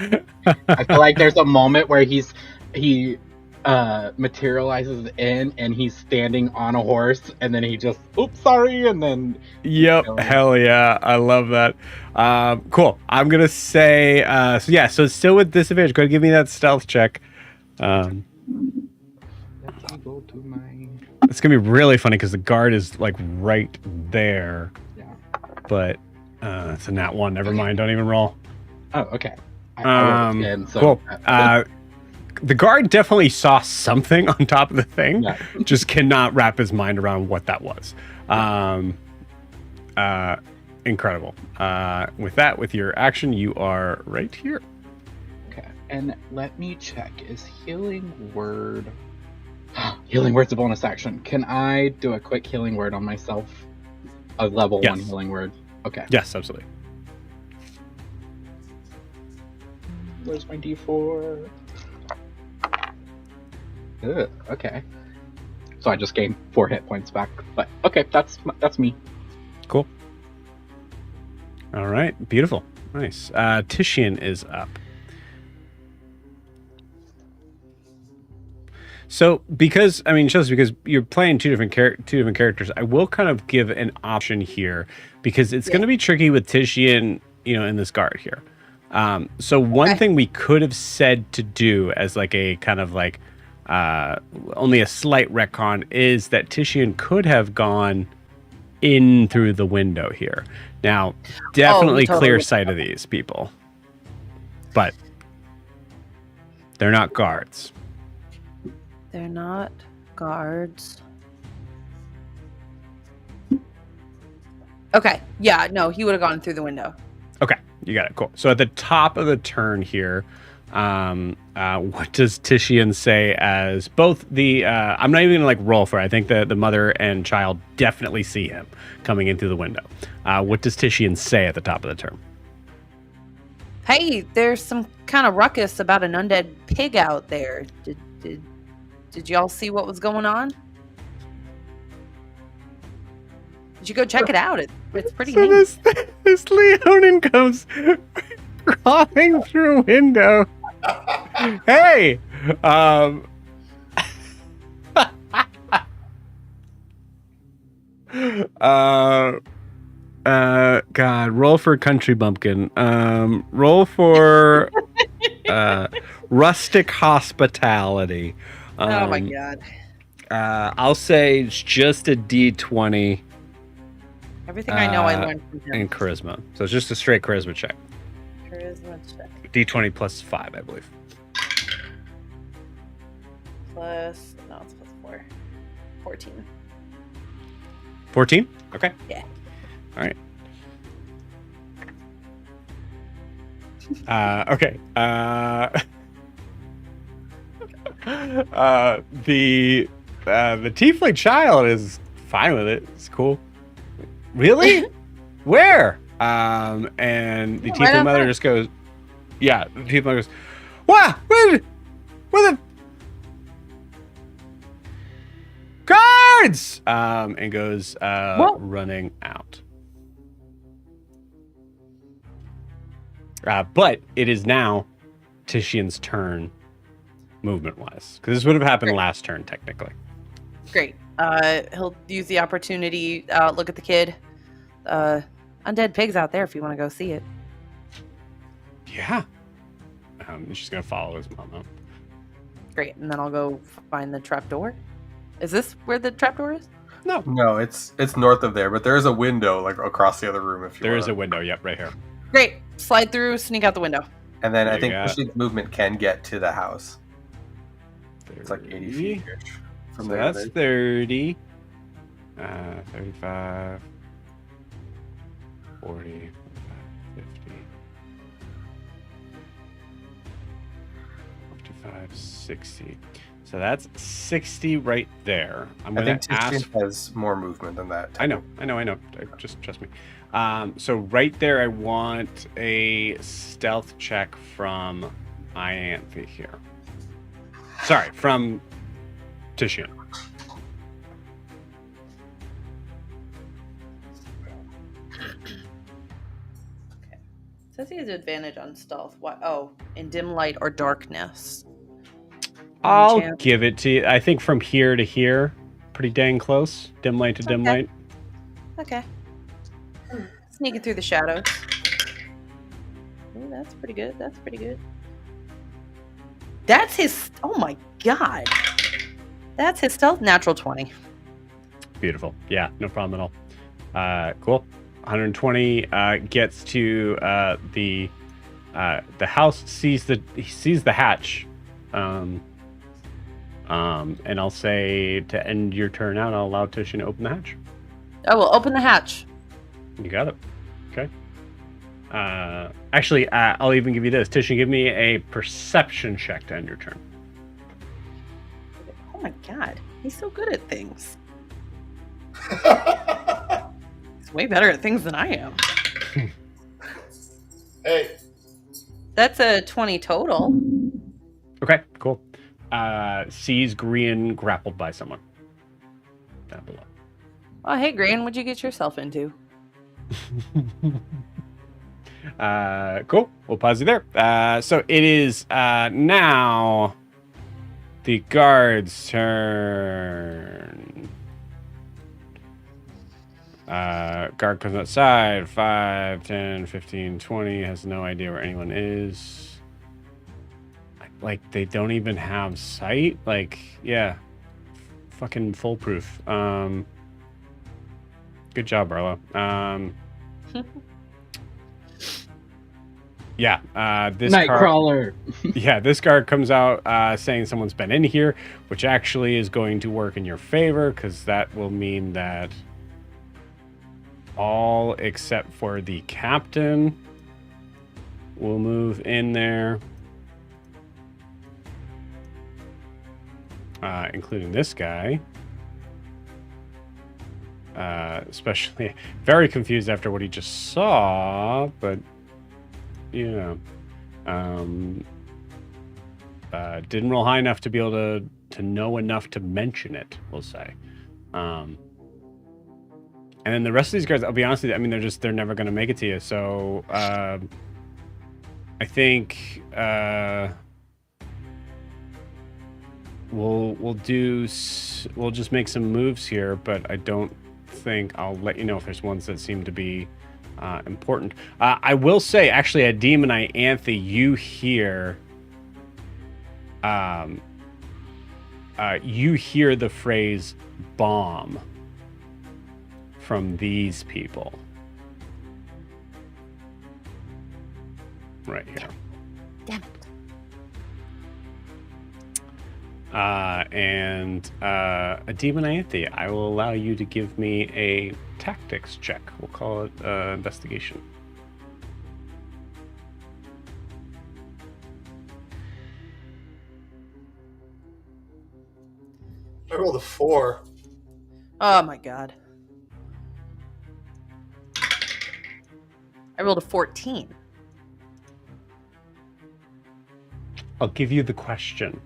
I feel like there's a moment where he materializes in and he's standing on a horse and then he just, oops, sorry, and then... Yep, hell yeah. I love that. Cool. I'm going to say, so it's still with disadvantage. Go ahead and give me that stealth check. It's gonna be really funny because the guard is right there. Yeah. But it's a nat 1. Never mind. Don't even roll. Oh, okay. I again, so cool. The guard definitely saw something on top of the thing. Yeah. Just cannot wrap his mind around what that was. Incredible. With your action, you are right here. Okay. And let me check. Is Healing Word... Healing Word's a bonus action. Can I do a quick Healing Word on myself? A level 1 Healing Word. Okay. Yes, absolutely. Where's my D4? Ugh, okay. So I just gained 4 hit points back. But okay, that's me. Cool. All right, beautiful. Nice. Titian is up. So, because you're playing two different characters, I will kind of give an option here because it's going to be tricky with Titian, in this guard here. So one thing we could have said to do as a kind of only a slight retcon is that Titian could have gone in through the window here. Now, definitely clear sight of these people, but they're not guards. They're not guards. Okay. Yeah, no, he would have gone through the window. Okay, you got it. Cool. So at the top of the turn here, what does Titian say as both the... I'm not even going to roll for it. I think the mother and child definitely see him coming in through the window. What does Titian say at the top of the turn? Hey, there's some kind of ruckus about an undead pig out there. Did y'all see what was going on? Did you go check it out? It's pretty neat. This Leonin comes crawling through a window. Hey! God, roll for country bumpkin. Roll for rustic hospitality. Oh my god. I'll say it's just a D20. Everything I know I learned from him. And charisma. So it's just a straight charisma check. Charisma check. D20 plus 5, I believe. It's plus 4. 14. 14? Okay. Yeah. All right. Okay. The tiefling child is fine with it. It's cool. Really? Where? And the Yeah, right tiefling mother outside. just goes, yeah, the tiefling mother goes, what? Where the guards? And goes What? running out. But it is now Titian's turn, movement-wise, because this would have happened last turn, technically. Great. He'll use the opportunity. Look at the kid. Undead pig's out there if you want to go see it. Yeah. He's just gonna follow his mom out. Great. And then I'll go find the trapdoor. Is this where the trapdoor is? No, it's north of there, but there is a window like across the other room. If you There is wanna. a window. Yep, right here. Great. Slide through, sneak out the window. And then I You think got it. Titian's movement can get to the house. It's like 80 feet from So there. that's 30. 35, 40, 50, 55, 60. So that's 60 right there. I'm I going think to ask. Titian has more movement than that. I know. Just trust me. So right there, I want a stealth check from Ianthe here. Sorry, from Titian. Says he has advantage on stealth. What? Oh, in dim light or darkness. I'll Chance. give it to you. I think from here to here, pretty dang close. Dim light to dim Okay. light. Okay. Sneaking through the shadows. Ooh, that's pretty good. That's pretty good. That's his. Oh my god. That's his stealth. Natural 20. Beautiful. Yeah, no problem at all. Cool. 120 gets to the house, sees the hatch. And I'll say to end your turn out, I'll allow Titian to open the hatch. I will open the hatch. You got it. Okay. Actually, I'll even give you this. Titian, give me a perception check to end your turn. Oh my god. He's so good at things. He's way better at things than I am. Hey, That's a 20 total. Okay, cool. Sees Grian grappled by someone down below. Oh, hey, Green, what'd you get yourself into? Cool. We'll pause you there. So it is now the guard's turn. Guard comes outside. 5, 10, 15, 20. Has no idea where anyone is. Like, they don't even have sight. Like, yeah. Fucking foolproof. Good job, Arlo. Yeah, this Nightcrawler. Yeah, this guard comes out saying someone's been in here, which actually is going to work in your favor, because that will mean that all except for the captain will move in there, including this guy. Especially very confused after what he just saw, but you know, didn't roll high enough to be able to know enough to mention it, we'll say. And then the rest of these guys, I'll be honest with you, I mean, they're never going to make it to you. So I think we'll just make some moves here, but I don't think I'll let you know if there's ones that seem to be important. I will say, actually, at Demon Ianthe, you hear the phrase "bomb" from these people right here. Damn it. And a Demon Ianthe, I will allow you to give me a tactics check. We'll call it investigation. I rolled a 4. Oh my god. I rolled a 14. I'll give you the question.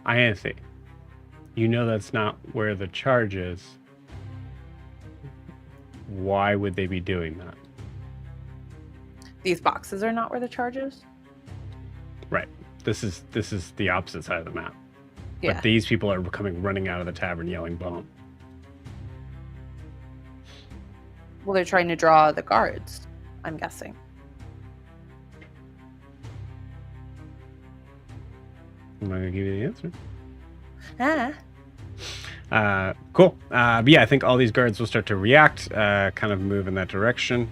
Ianthe, you know that's not where the charge is. Why would they be doing that? These boxes are not where the charge is? Right. This is the opposite side of the map. Yeah. But these people are running out of the tavern yelling bomb. Well, they're trying to draw the guards, I'm guessing. I'm not going to give you the answer. Ah. Cool. But yeah, I think all these guards will start to react, kind of move in that direction.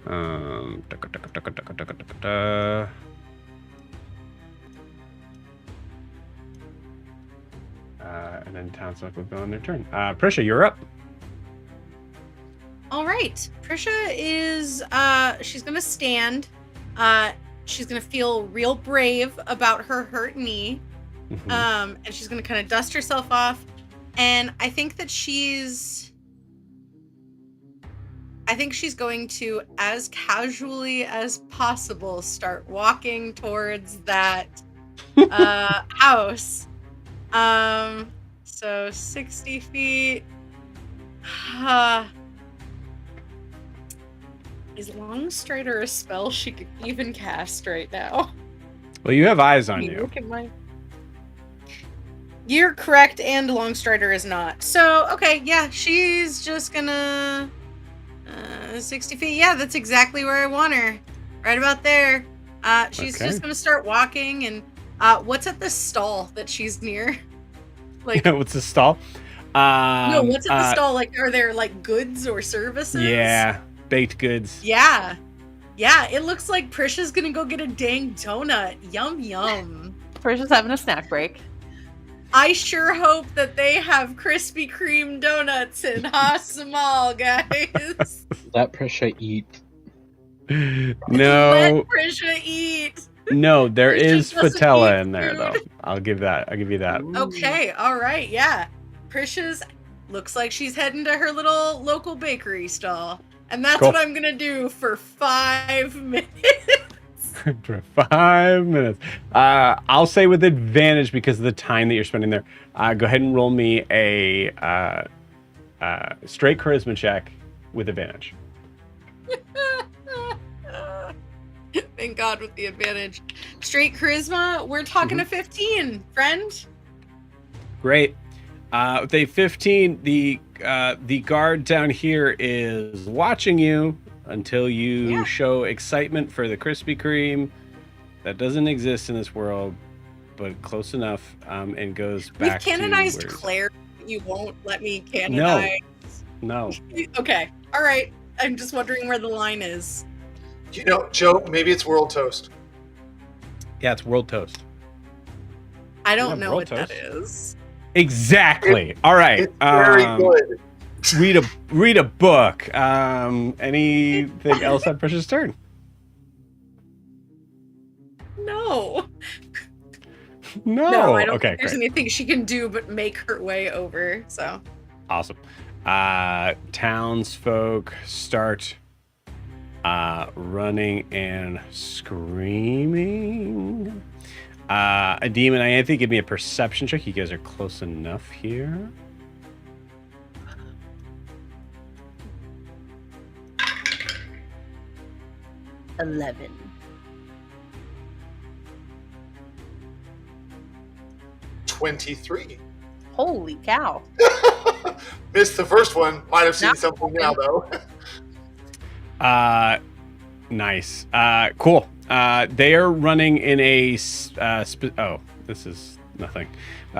And then Townsend will go on their turn. Prisha, you're up. All right. Prisha is she's gonna stand. She's gonna feel real brave about her hurt knee. Mhm. And she's gonna kind of dust herself off. And I think she's going to, as casually as possible, start walking towards that house. So 60 feet. Is Longstrider a spell she could even cast right now? Well, you have eyes on you. Look at my... You're correct, and Longstrider is not. So, okay, yeah, she's just gonna... 60 feet, yeah, that's exactly where I want her. Right about there. She's Okay. just gonna start walking, and what's at the stall that she's near? Like, What's the stall? no, what's at the stall? Like, are there, like, goods or services? Yeah, baked goods. Yeah. Yeah, it looks like Prisha's gonna go get a dang donut. Yum, yum. Prisha's having a snack break. I sure hope that they have Krispy Kreme donuts in Hasamal, guys. Let Prisha eat. No. Let Prisha eat. No, there Prisha is doesn't Fatella eat in there, food. though. I'll give you that. Okay, all right, yeah. Prisha's looks like she's heading to her little local bakery stall. And that's Cool. what I'm gonna do for 5 minutes. For 5 minutes. I'll say with advantage because of the time that you're spending there. Go ahead and roll me a straight charisma check with advantage. Thank God with the advantage. Straight charisma, we're talking a 15, friend. Great. With a 15, the guard down here is watching you until you show excitement for the Krispy Kreme. That doesn't exist in this world, but close enough, and goes back We've canonized to Claire. You won't let me canonize. No. Okay. All right. I'm just wondering where the line is. You know, Joe, maybe it's World Toast. Yeah, it's World Toast. I don't Yeah, know World what that Toast. is. Exactly. All right. It's very good. Read a book. Anything else on Prisha's turn? No. No. I don't Okay, think there's great. anything she can do but make her way over. So. Awesome. Townsfolk start running and screaming. Adim and Ianthe, give me a perception check. You guys are close enough here. $11. 23. Holy cow. Missed the first one. Might have seen Not something now, though. Nice. Cool. They are running in a this is nothing. In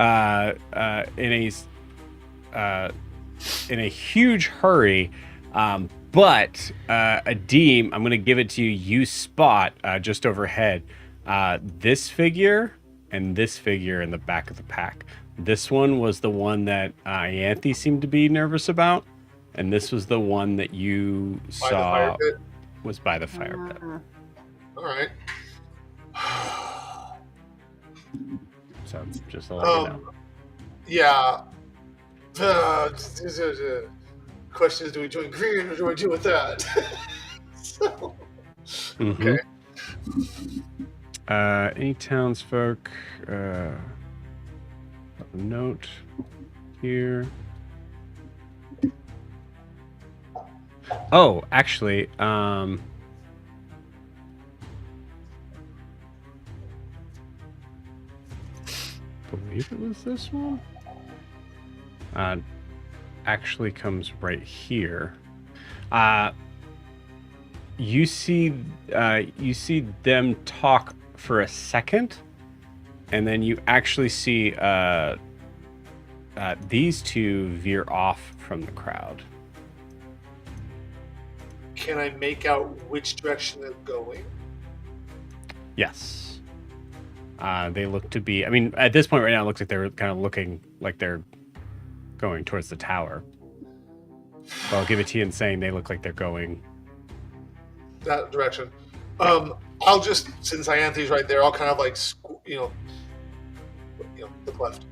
a huge hurry. But Adim, I'm going to give it to you. You spot just overhead this figure and this figure in the back of the pack. This one was the one that Ianthe seemed to be nervous about, and this was the one that you By the saw fire pit. was by the fire pit. All right. So just to let you know. Yeah. Question is, do we join green or do we deal with that? So, okay. Any townsfolk? Note here. Oh, actually, believe it was this one. Actually comes right here. You see them talk for a second, and then you actually see these two veer off from the crowd. Can I make out which direction they're going? Yes. They look to be, I mean, at this point right now, it looks like they're kind of looking like they're going towards the tower. But I'll give it to you in saying they look like they're going that direction. I'll just, since Ianthe's right there, I'll kind of like, look left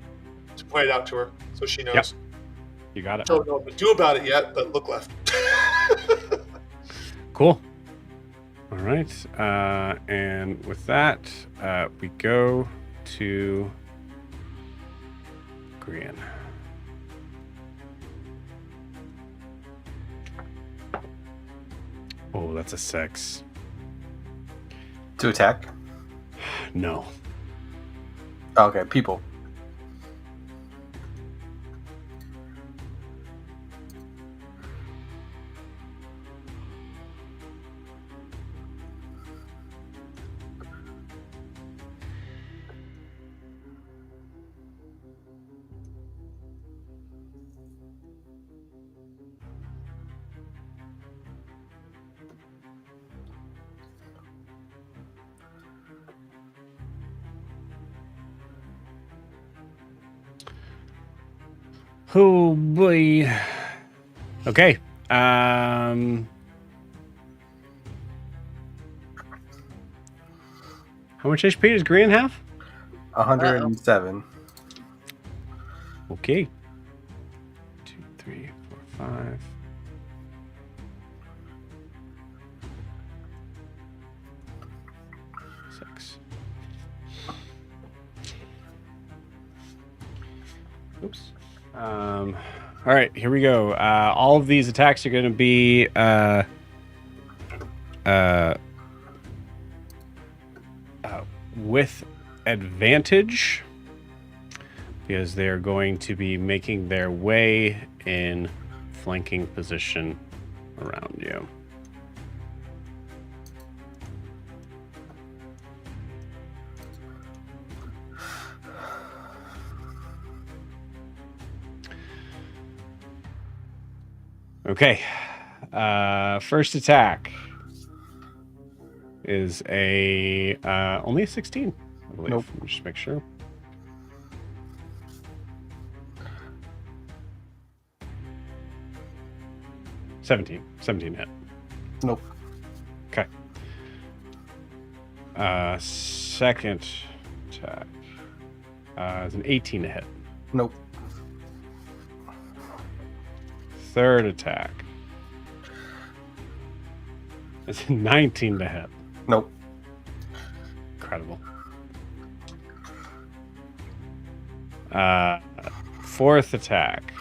to point it out to her so she knows. Yep. You got it. Don't know what to do about it yet, but look left. Cool. All right. And with that, we go to Grian. Oh, that's a 6. To attack? No. Okay, people. Oh boy. Okay. How much HP does Grian have? 107. Okay. 2, 3, 4, 5. 6. Oops. All right, here we go. All of these attacks are going to be with advantage because they are going to be making their way in flanking position around you. Okay. First attack is a only a 16, I believe. Nope. Let me just make sure. Seventeen hit. Nope. Okay. Second attack is an 18 to hit. Nope. Third attack is a 19 to hit. Nope. Incredible. Fourth attack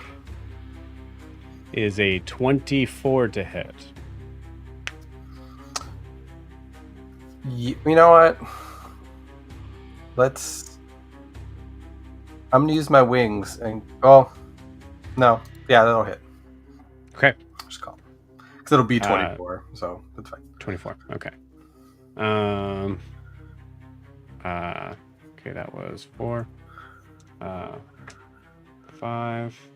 is a 24 to hit. You know what? I'm gonna use my wings and no, yeah, that'll hit. Okay. Just call because it'll be 24, so that's fine. 24. Okay. Okay, that was 4. 5.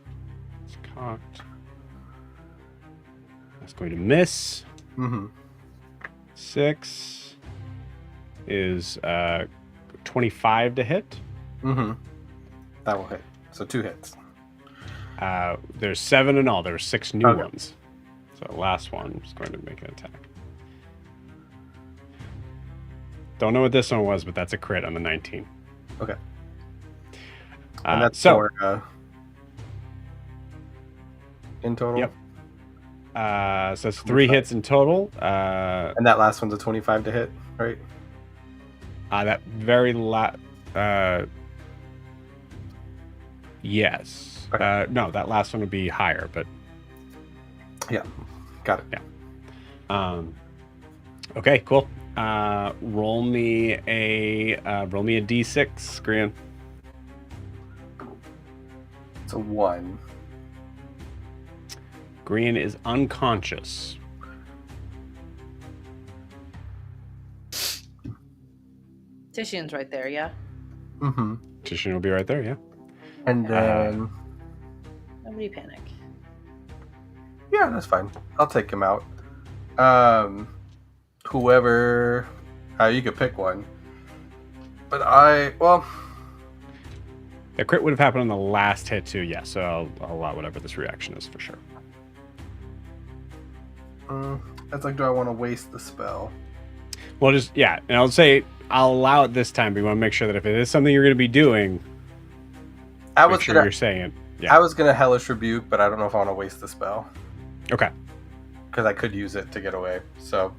It's cocked. That's going to miss. Mm-hmm. 6 is 25 to hit. Mm-hmm. That will hit. So 2 hits. There's 7 in all. There were 6 new Okay. ones. So the last one is going to make an attack. Don't know what this one was, but that's a crit on the 19. Okay. And that's so in total. Yep. So it's 3 hits in total. And that last one's a 25 to hit, right? That very last. Yes. Okay. No, that last one would be higher, but yeah, got it. Yeah. Okay, cool. Roll me a d6, Grian. It's a 1. Grian is unconscious. Titian's right there, yeah? Mm-hmm. Titian will be right there, yeah. And then... Nobody panic. Yeah, that's fine. I'll take him out. Whoever... you could pick one. But the crit would have happened on the last hit too, yeah, so I'll allow whatever this reaction is for sure. It's like, do I want to waste the spell? Well, and I'll say I'll allow it this time, but you want to make sure that if it is something you're going to be doing, you're saying it. Yeah. I was going to Hellish Rebuke, but I don't know if I want to waste the spell. Okay. Because I could use it to get away, so...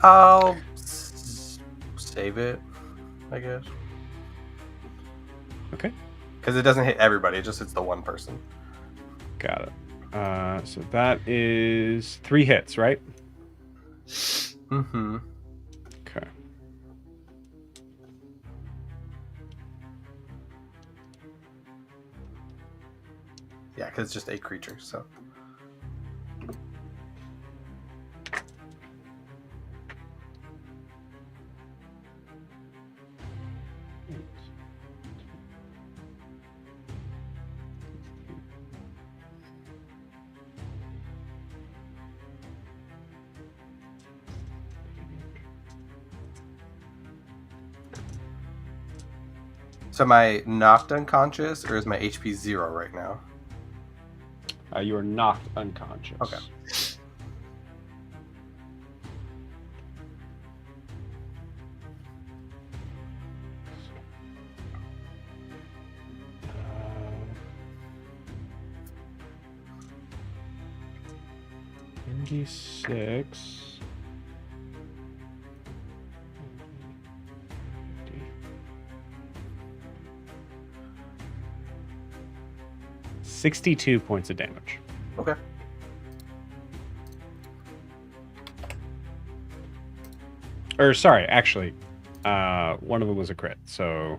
I'll save it, I guess. Okay. Because it doesn't hit everybody, it just hits the one person. Got it. So that is 3 hits, right? Mm-hmm. Okay. Yeah, because it's just 8 creatures, so... So am I knocked unconscious, or is my HP 0 right now? You are knocked unconscious. Okay. D6. 62 points of damage. Okay. Or sorry, actually, one of them was a crit, so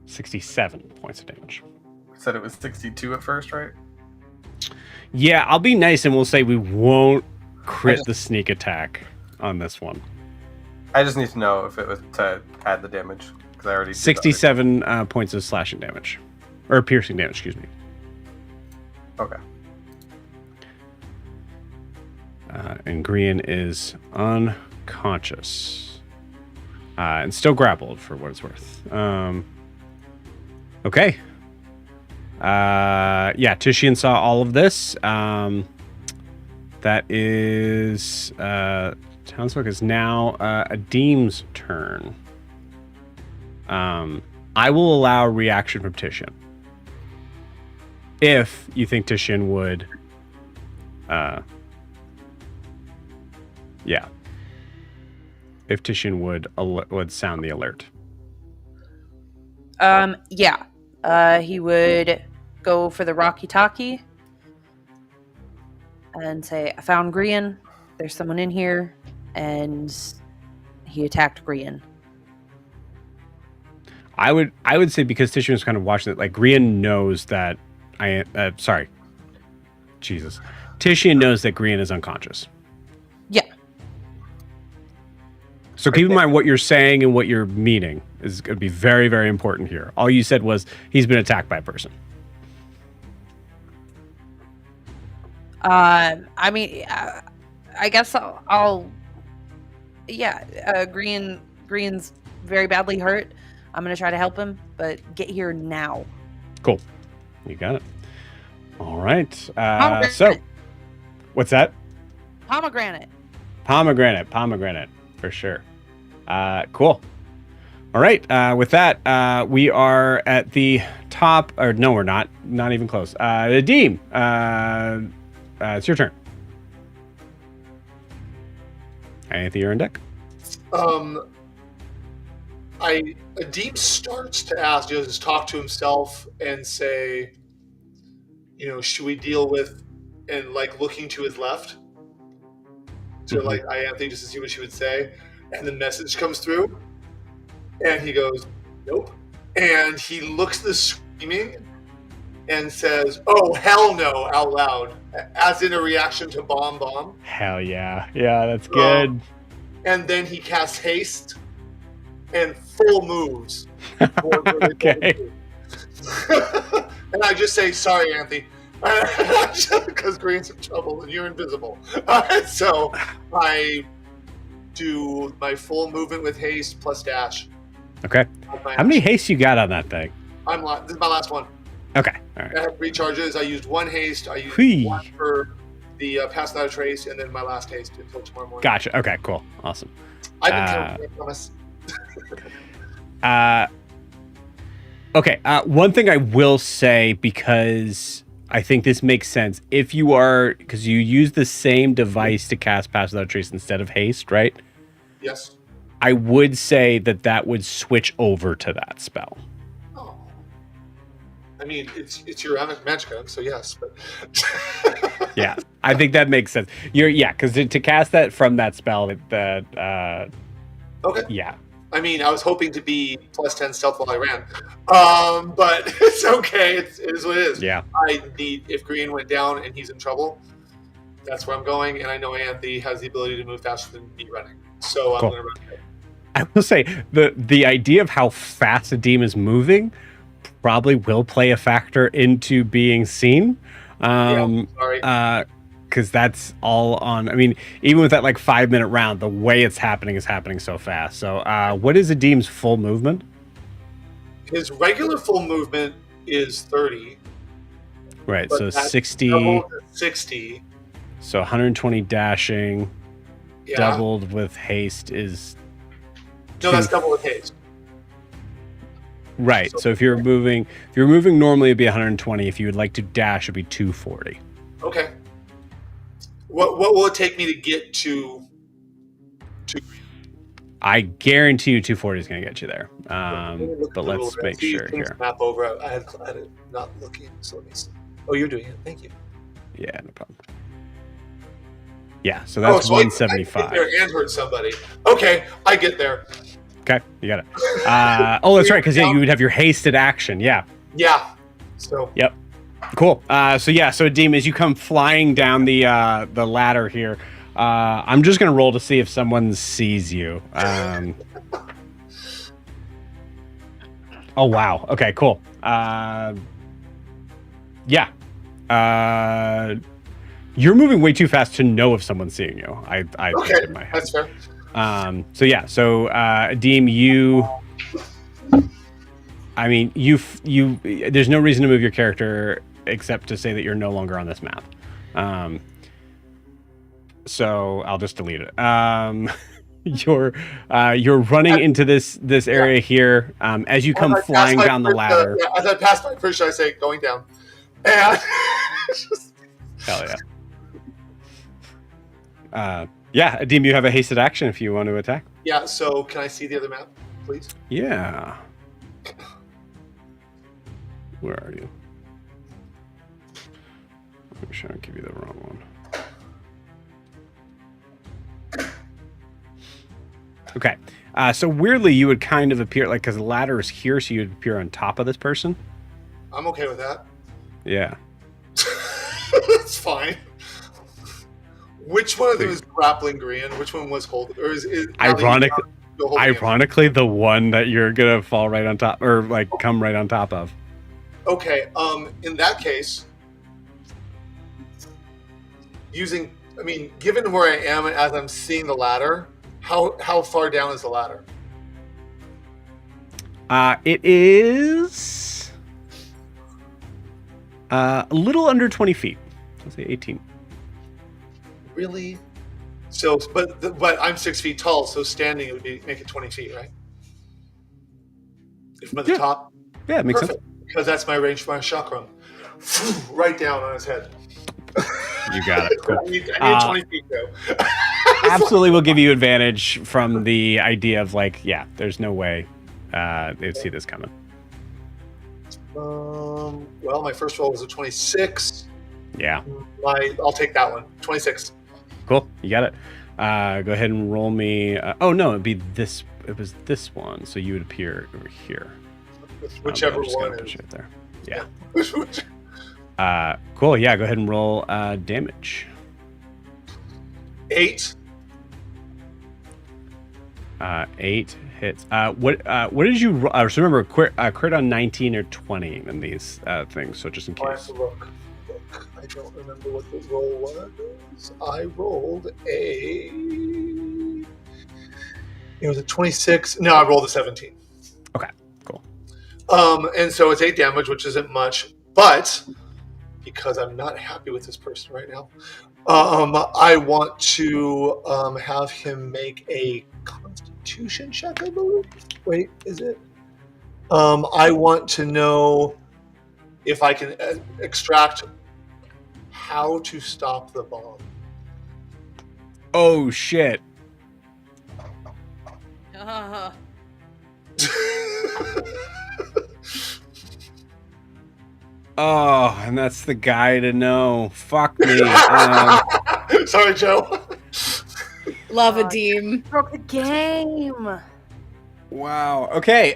67 points of damage. Said it was 62 at first, right? Yeah, I'll be nice and we'll say we won't crit the sneak attack on this one. I just need to know if it was to add the damage, because I already did 67 points of slashing damage. Or piercing damage, excuse me. Okay. And Grian is unconscious. And still grappled, for what it's worth. Okay. Yeah, Titian saw all of this. That is... Townsfolk is now Adim's turn. I will allow a reaction from Titian. If you think Titian would... yeah. If Titian would sound the alert. Yeah. He would go for the Rocky Talkie and say, I found Grian. There's someone in here. And he attacked Grian. I would say, because Titian was kind of watching it, like, Grian knows that Titian knows that Grian is unconscious. Yeah. So keep in mind what you're saying and what you're meaning is going to be very, very important here. All you said was he's been attacked by a person. I mean, I guess I'll Grian's very badly hurt. I'm going to try to help him, but get here now. Cool. You got it. All right. So, what's that? Pomegranate. Pomegranate, for sure. Cool. All right. With that, we are at the top. Or no, we're not. Not even close. Nadim, it's your turn. Anthony, you're on deck. Adeem starts to ask, just talk to himself and say, should we deal with, and like looking to his left to like Ianthe just to see what she would say, and the message comes through, and he goes, nope, and he looks at the screaming and says, "Oh hell no!" out loud, as in a reaction to bomb. Hell yeah, that's good. And then he casts haste and full moves. Okay. And I just say, sorry, Anthony, because Green's in trouble and you're invisible. So I do my full movement with haste plus dash. Okay. How many haste you got on that thing? This is my last one. Okay. All right. I have 3 charges. I used 1 haste. I used 1 for the pass without a trace, and then my last haste until tomorrow morning. Gotcha. Okay, cool. Awesome. I've been counting, I promise. Okay. One thing I will say, because I think this makes sense, if you are, because you use the same device to cast Pass Without Trace instead of haste, right? Yes. I would say that would switch over to that spell. Oh. I mean, it's your magic item, so yes, but yeah, I think that makes sense. Because to cast that from that spell, okay. Yeah. I mean, I was hoping to be plus 10 stealth while I ran, but it's okay. It is what it is. Yeah. If Green went down and he's in trouble, that's where I'm going, and I know Anthony has the ability to move faster than me running, so I'm going to run. I will say the idea of how fast a demon is moving probably will play a factor into being seen. Sorry. Because that's all on. I mean, even with that like 5-minute round, the way it's happening is happening so fast. So, what is Adim's full movement? His regular full movement is 30. Right. So 60. 60. So 120 dashing, doubled with haste is. No, that's double with haste. Right. So if you're moving normally, it'd be 120. If you would like to dash, it'd be 240. Okay. What will it take me to get to? I guarantee you 240 is going to get you there. But let's make sure here. Map over. I had it not looking. So let me see. Oh, you're doing it. Thank you. Yeah, no problem. Yeah, so that's 175. I get there and hurt somebody. Okay, I get there. Okay, you got it. That's right, because you would have your hasted action. Yeah. Yeah. So. Yep. Cool. So Adim, as you come flying down the ladder here, I'm just gonna roll to see if someone sees you. Oh wow. Okay. Cool. You're moving way too fast to know if someone's seeing you. I okay. think in my head. That's fair. So Adim, you there's no reason to move your character except to say that you're no longer on this map. So I'll just delete it. You're running into this area here as you come flying down the ladder. As I pass my first, I say going down. And hell yeah. Adim, you have a hasted action if you want to attack. Yeah, so can I see the other map, please? Yeah. Where are you? Make sure I don't give you the wrong one. Okay. So weirdly, you would kind of appear like, because the ladder is here, so you would appear on top of this person. I'm okay with that. Yeah. That's fine. Which one of them is grappling Green? Which one was holding? Or is ironically the one that you're gonna fall right on top, or like come right on top of. Okay. In that case, given where I am as I'm seeing the ladder, how far down is the ladder? It is a little under 20 feet. Let's say 18. Really? So, but I'm 6 feet tall, so standing it would make it 20 feet, right? If I'm at the Yeah. top. Yeah, it makes Perfect. Because that's my range for my chakram. Right down on his head. sense. You got it. Cool. I need 20 feet though. Absolutely will give you advantage from the idea of like, yeah, there's no way they'd see this coming. Well, my first roll was a 26. Yeah. I'll take that one. 26. Cool. You got it. Go ahead and roll me. Oh no, it'd be this. It was this one, so you would appear over here. Whichever I'm just gonna one push is. it there. Yeah. Cool. Yeah. Go ahead and roll damage. 8. 8 hits. What did you roll? So remember, crit on 19 or 20 in these things. So just in I have case. to look. I don't remember what the roll was. I rolled it was a 26. No, I rolled a 17. Okay. Cool. And so it's 8 damage, which isn't much, but because I'm not happy with this person right now, I want to have him make a Constitution check, I believe. Wait, is it? I want to know if I can extract how to stop the bomb. Oh shit. Oh, and that's the guy to know. Fuck me. Sorry, Joe. Love a Deem. Broke the game. Wow. Okay.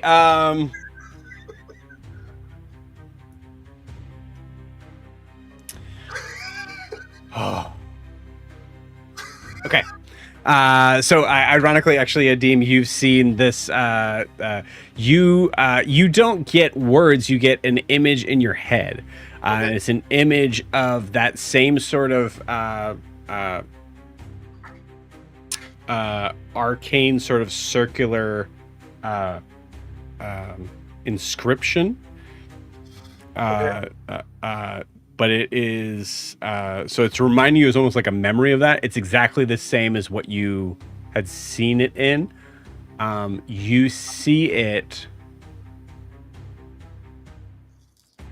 Oh. Okay. So ironically, actually, Adim, you've seen this. You don't get words. You get an image in your head. And it's an image of that same sort of arcane, sort of circular inscription. But it is so it's reminding you, is almost like a memory of that. It's exactly the same as what you had seen it in. You see it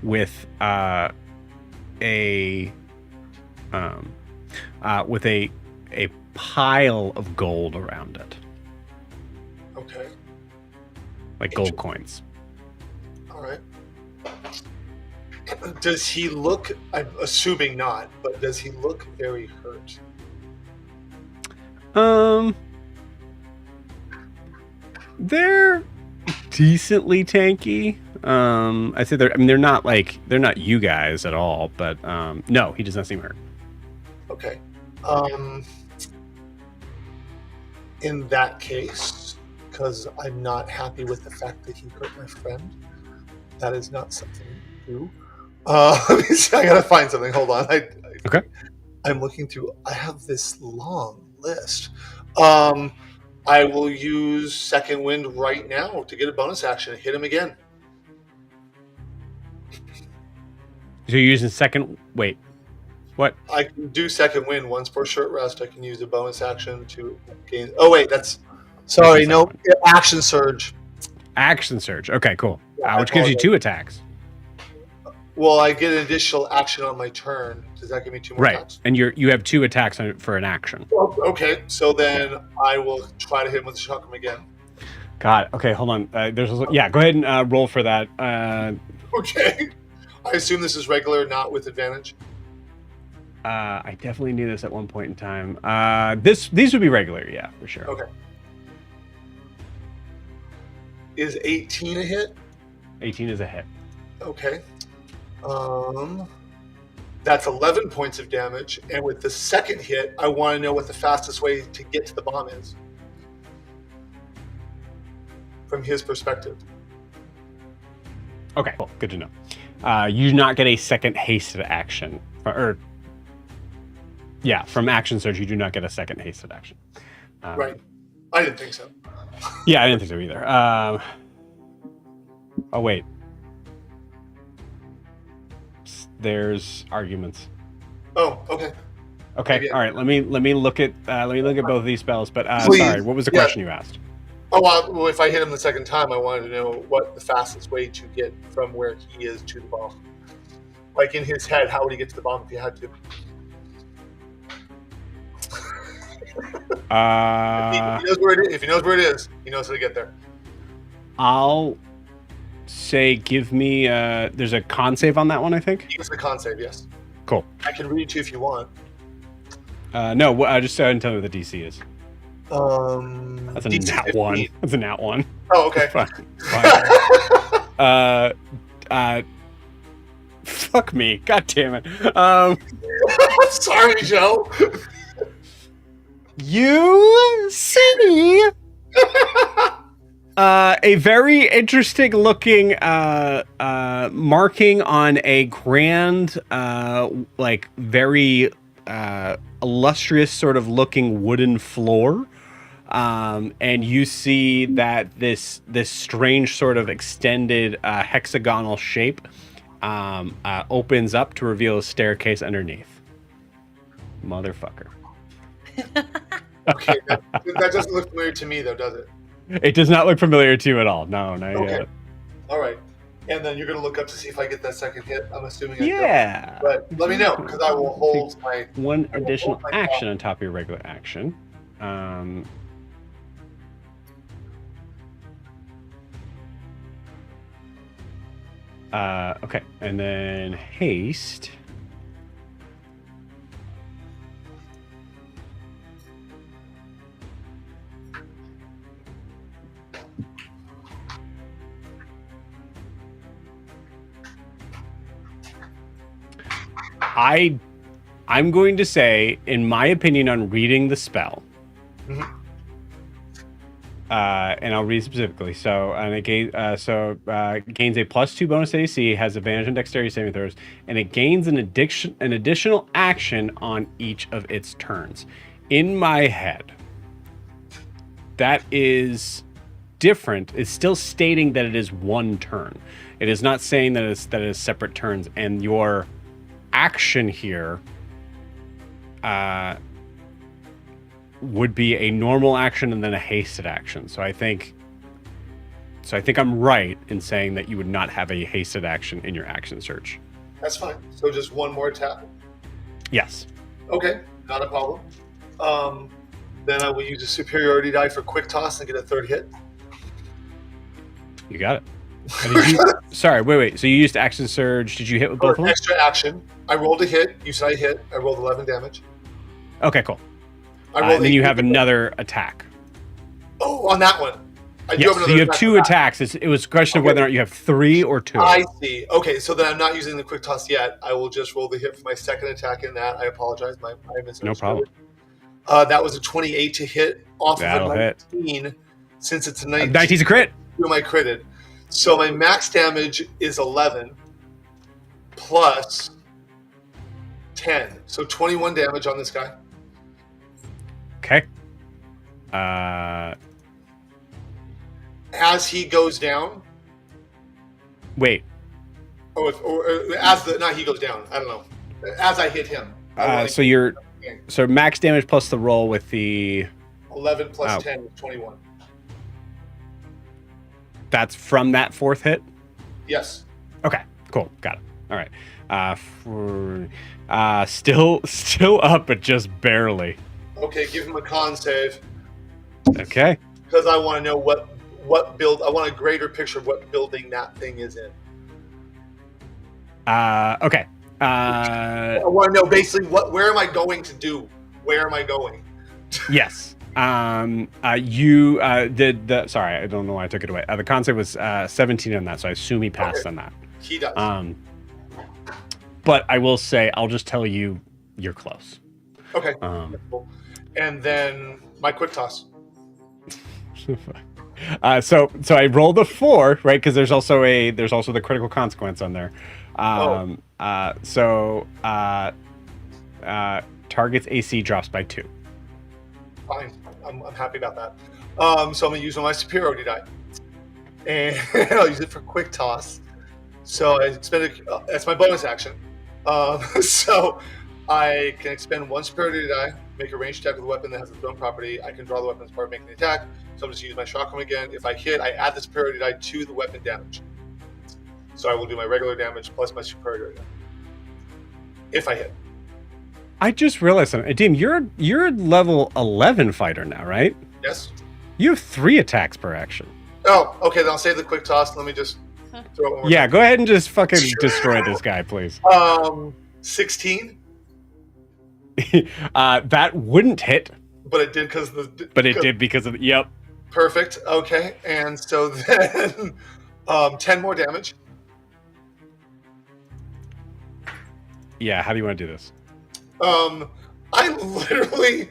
with a pile of gold around it, Okay. like gold coins. All right. Does he look, I'm assuming not, but does he look very hurt? They're decently tanky. I'd say they're not you guys at all, but no, he does not seem hurt. Okay. In that case, because I'm not happy with the fact that he hurt my friend, that is not something to do. Let me see, I gotta find something. Hold on. Okay. I'm looking through. I have this long list. I will use Second Wind right now to get a bonus action and hit him again. So you're using second. Wait, what? I can do Second Wind once per short rest. I can use a bonus action to gain. Oh wait, that's. Sorry, no. Action surge. Action surge. Okay, cool. Yeah, Which gives you 2 attacks. Well, I get an additional action on my turn. Does that give me 2 more Right, attacks? and you have 2 attacks for an action. Well, okay, so then I will try to hit him with the shotgun again. God. Okay, hold on. Yeah. Go ahead and roll for that. Okay. I assume this is regular, not with advantage. I definitely knew this at one point in time. These would be regular, yeah, for sure. Okay. Is 18 a hit? 18 is a hit. Okay. That's 11 points of damage, and with the second hit, I want to know what the fastest way to get to the bomb is. From his perspective. Okay, cool. Good to know. You do not get a second hasted action. From action surge, you do not get a second hasted action. Right. I didn't think so. Yeah, I didn't think so either. Oh, wait. There's arguments. Oh, okay. Okay. Maybe All right. Let me look at both of these spells. But Please. sorry, what was the Yeah. question you asked? Oh, well, if I hit him the second time, I wanted to know what the fastest way to get from where he is to the bomb. Like in his head, how would he get to the bomb if he had to? If he knows where it is, he knows how to get there. I'll say give me there's a con save on that one, I think. He gets the con save, yes. Cool. I can read it to you if you want. No, I just tell me what the DC is. That's a DC nat 15. one. That's a nat one. Oh, okay. Fine. Fuck me. God damn it. Sorry, Joe. You see a very interesting looking marking on a grand, like very illustrious sort of looking wooden floor. And you see that this strange sort of extended hexagonal shape opens up to reveal a staircase underneath. Motherfucker. Okay, that doesn't look familiar to me, though, does it? It does not look familiar to you at all. No, not Okay. yet. All right. And then you're going to look up to see if I get that second hit. I'm assuming I Yeah. don't. But let me know, because I will hold my... One additional action on top of your regular action. Okay, and then haste. I'm going to say, in my opinion, on reading the spell, and I'll read specifically. So, gains a +2 bonus to AC, has advantage on dexterity saving throws, and it gains an additional action on each of its turns. In my head, that is different. It's still stating that it is one turn. It is not saying that it is separate turns, and your action here would be a normal action and then a hasted action. So I think I'm right in saying that you would not have a hasted action in your action search. That's fine. So just one more attack? Yes. Okay, not a problem. Then I will use a superiority die for quick toss and get a third hit. You got it. Sorry, wait. So you used action surge. Did you hit with both of them? Extra action. I rolled a hit. You said I hit. I rolled 11 damage. Okay, cool. And then you have another attack. Oh, on that one. Yes, so you have two attacks. It was a question of whether or not you have 3 or 2. I see. Okay, so then I'm not using the quick toss yet. I will just roll the hit for my second attack in that. I apologize. I misunderstood. No problem. That was a 28 to hit off That'll of a 19. Hit. Since it's a 19. 19's a crit. Who am I critted? So my max damage is 11 plus 10. So 21 damage on this guy. Okay. As he goes down. Wait. Or not he goes down. I don't know. As I hit him. So max damage plus the roll with the 11 plus 10 is 21. That's from that fourth hit? Yes. Okay, cool. Got it. All right. Still up, but just barely. Okay, give him a con save. Okay. Because I want to know what build. I want a greater picture of what building that thing is in. Okay. I want to know basically where am I going to do? Where am I going? Yes. Sorry, I don't know why I took it away. The concept was 17 on that, so I assume he passed on that. He does. But I will say, I'll just tell you, you're close. Okay. And then my quick toss. So I rolled a 4, right? Because there's also the critical consequence on there. Target's AC drops by 2. Fine. I'm happy about that. So I'm going to use one of my superiority die. And I'll use it for quick toss. So I spend that's my bonus action. So I can expend 1 superiority die, make a ranged attack with a weapon that has a thrown property. I can draw the weapon as part of making the attack. So I'm just use my shotgun again. If I hit, I add the superiority die to the weapon damage. So I will do my regular damage plus my superiority die. If I hit. I just realized something. Adim, you're level 11 fighter now, right? Yes. You have 3 attacks per action. Oh, okay. Then I'll save the quick toss. Let me just throw it one more Yeah, time. go ahead and just fucking destroy this guy, please. 16. That wouldn't hit, But it did because the. but it did because of the, yep. Perfect. Okay, and so then 10 more damage. Yeah, how do you want to do this? I literally,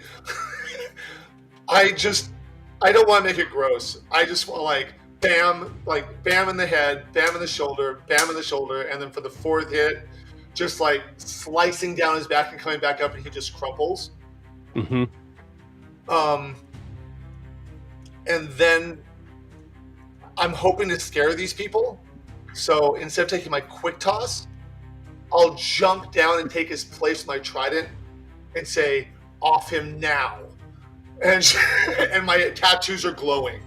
I don't want to make it gross. I just want bam in the head, bam in the shoulder, bam in the shoulder, and then for the 4th hit, just slicing down his back and coming back up, and he just crumples. Mm-hmm. And then I'm hoping to scare these people. So instead of taking my quick toss, I'll jump down and take his place with my trident and say, "Off him now!" And and my tattoos are glowing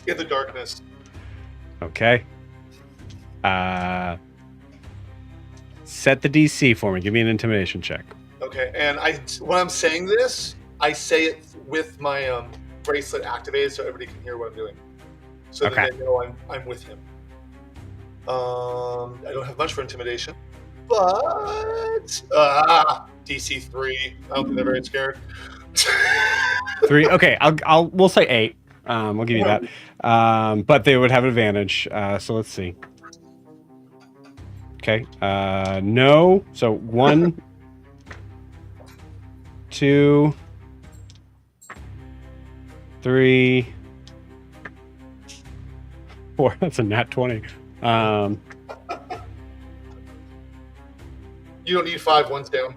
in the darkness. Okay. Set the DC for me. Give me an intimidation check. Okay, and when I'm saying this, I say it with my bracelet activated so everybody can hear what I'm doing. So Okay. that they know I'm with him. I don't have much for intimidation, but DC 3. I don't think they're very scared. 3. Okay, we'll say 8. We'll give you that. But they would have advantage. So let's see. Okay. No. So 1, 2, 3, 4. That's a nat 20. You don't need 5. 1's down.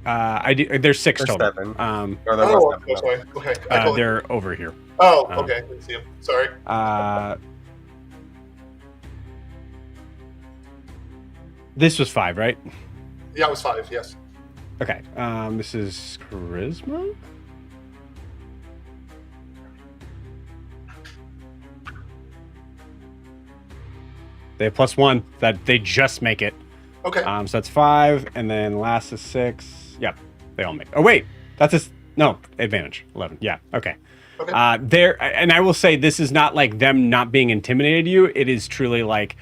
I do. There's 6 There's total. 7. Um, Or there was Oh, 7. I'm sorry. Okay. I totally- they're over here. Oh, okay. I didn't see him. Sorry. This was 5, right? Yeah, it was 5. Yes. Okay. This is charisma. They have +1. That they just make it. Okay. So that's 5, and then last is 6. Yep, they all make. Oh wait, that's no advantage. 11. Yeah. Okay. Okay. There, and I will say this is not like them not being intimidated you. It is truly like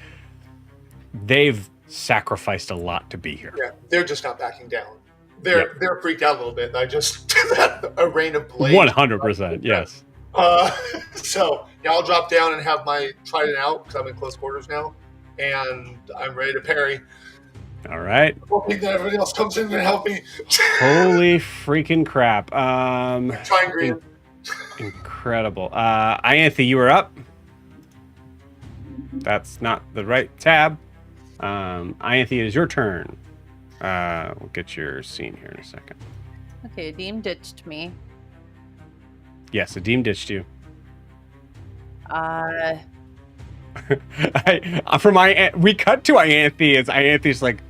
they've sacrificed a lot to be here. Yeah, they're just not backing down. They're freaked out a little bit. And I just a rain of blades. 100%. Yes. So yeah, I'll drop down and have my trident out because I'm in close quarters now, and I'm ready to parry. All right. Hoping that everybody else comes in and help me. Holy freaking crap. Trying green. Incredible. Ianthe, you are up. That's not the right tab. Ianthe, it is your turn. We'll get your scene here in a second. Okay, Adim ditched me. Yes, Adim ditched you. We cut to Ianthe as Ianthe's like,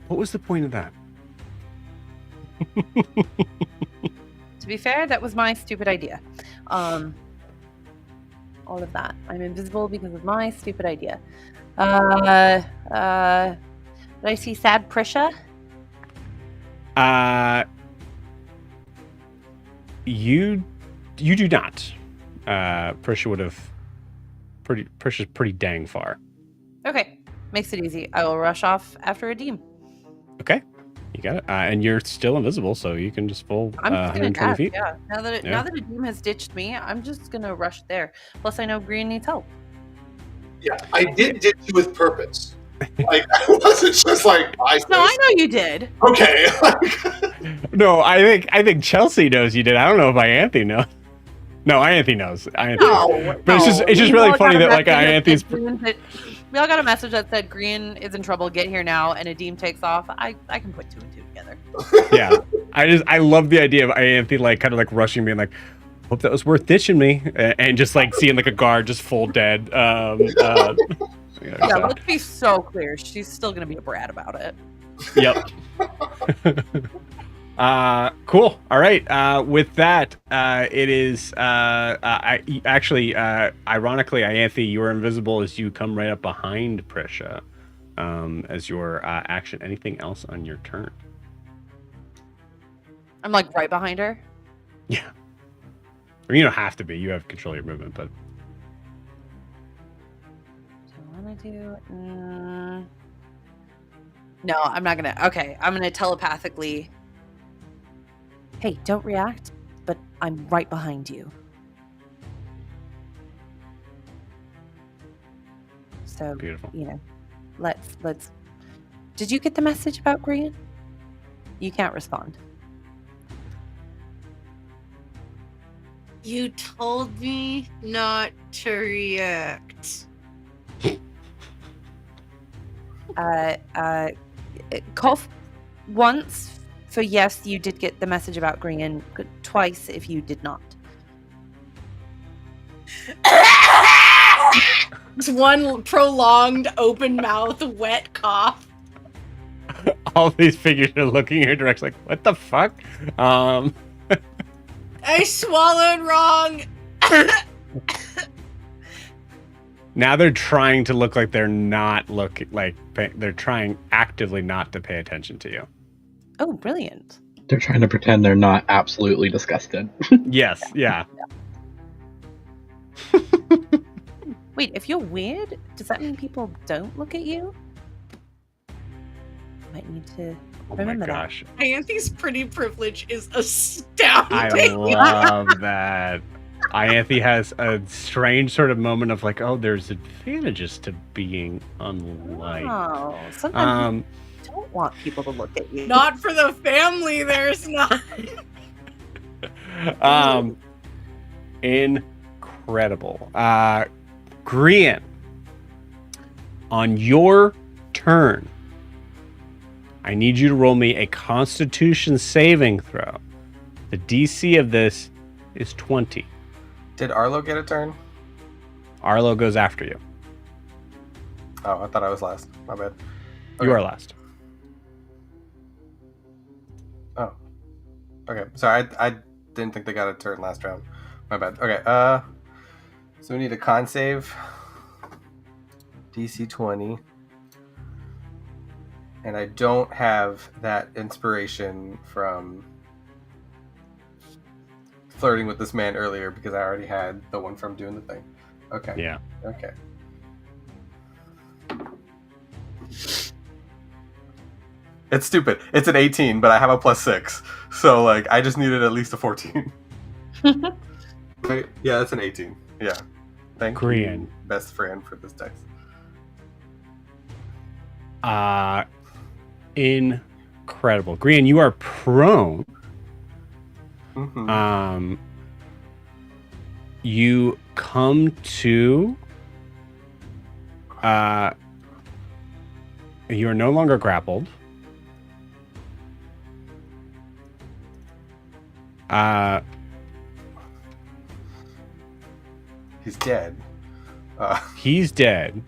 what was the point of that? To be fair, that was my stupid idea. All of that. I'm invisible because of my stupid idea. Did I see sad Prisha? You do not. Prisha would have Prisha's pretty dang far. Okay, makes it easy. I will rush off after Adim. Okay, you got it. And you're still invisible, so you can just full I'm just gonna 120 dash, feet. yeah. Now that Adim has ditched me, I'm just gonna rush there. Plus, I know Green needs help. Yeah, I did ditch you with purpose. Like I wasn't just like No, I know you did. Okay. No, I think Chelsea knows you did. I don't know if Ianthe knows. No, Ianthe knows. No, But it's just We really all funny got a that like message Ianthe's. we all got a message that said Green is in trouble. Get here now, and Adim takes off. I can put 2 and 2 together. Yeah, I love the idea of Ianthe like kind of like rushing, being like, hope that was worth ditching me, and just like seeing like a guard just full dead. Yeah, let's be so clear. She's still gonna be a brat about it. Yep. Cool. All right. With that, it is. Ironically, Ianthe, you are invisible as you come right up behind Prisha. As your action. Anything else on your turn? I'm like right behind her. Yeah. I mean, you don't have to be. You have control of your movement, but. Do I want to do? No, I'm not gonna. Okay, I'm gonna telepathically. Hey, don't react, but I'm right behind you. So Beautiful. Let's. Did you get the message about Grian? You can't respond. You told me not to react. Cough once for yes, you did get the message about Grian. Twice if you did not. It's one prolonged, open mouth, wet cough. All these figures are looking in your direction like, what the fuck? I swallowed wrong. Now they're trying to look like they're not looking like they're trying actively not to pay attention to you. Oh, brilliant. They're trying to pretend they're not absolutely disgusted. Yes, yeah. Wait, if you're weird, does that mean people don't look at you? Might need to Oh remember my gosh. Ianthe's pretty privilege is I astounding. love that. Ianthe has a strange sort of moment of like, oh, there's advantages to being unlike. Oh, sometimes you don't want people to look at you. Not for the family, there's not. Incredible. Grian, on your turn, I need you to roll me a Constitution saving throw. The DC of this is 20. Did Arlo get a turn? Arlo goes after you. Oh, I thought I was last. My bad. You are last. Oh. Okay. Sorry, I didn't think they got a turn last round. My bad. Okay. So we need a con save. DC 20. And I don't have that inspiration from flirting with this man earlier because I already had the one from doing the thing. Okay. Yeah. Okay. It's stupid. It's an 18, but I have a +6. So, like, I just needed at least a 14. Wait, yeah, that's an 18. Yeah. Thank Grian. you, best friend, for this dice. Incredible. Grian, you are prone. Mm-hmm. You come to you are no longer grappled. He's dead. He's dead.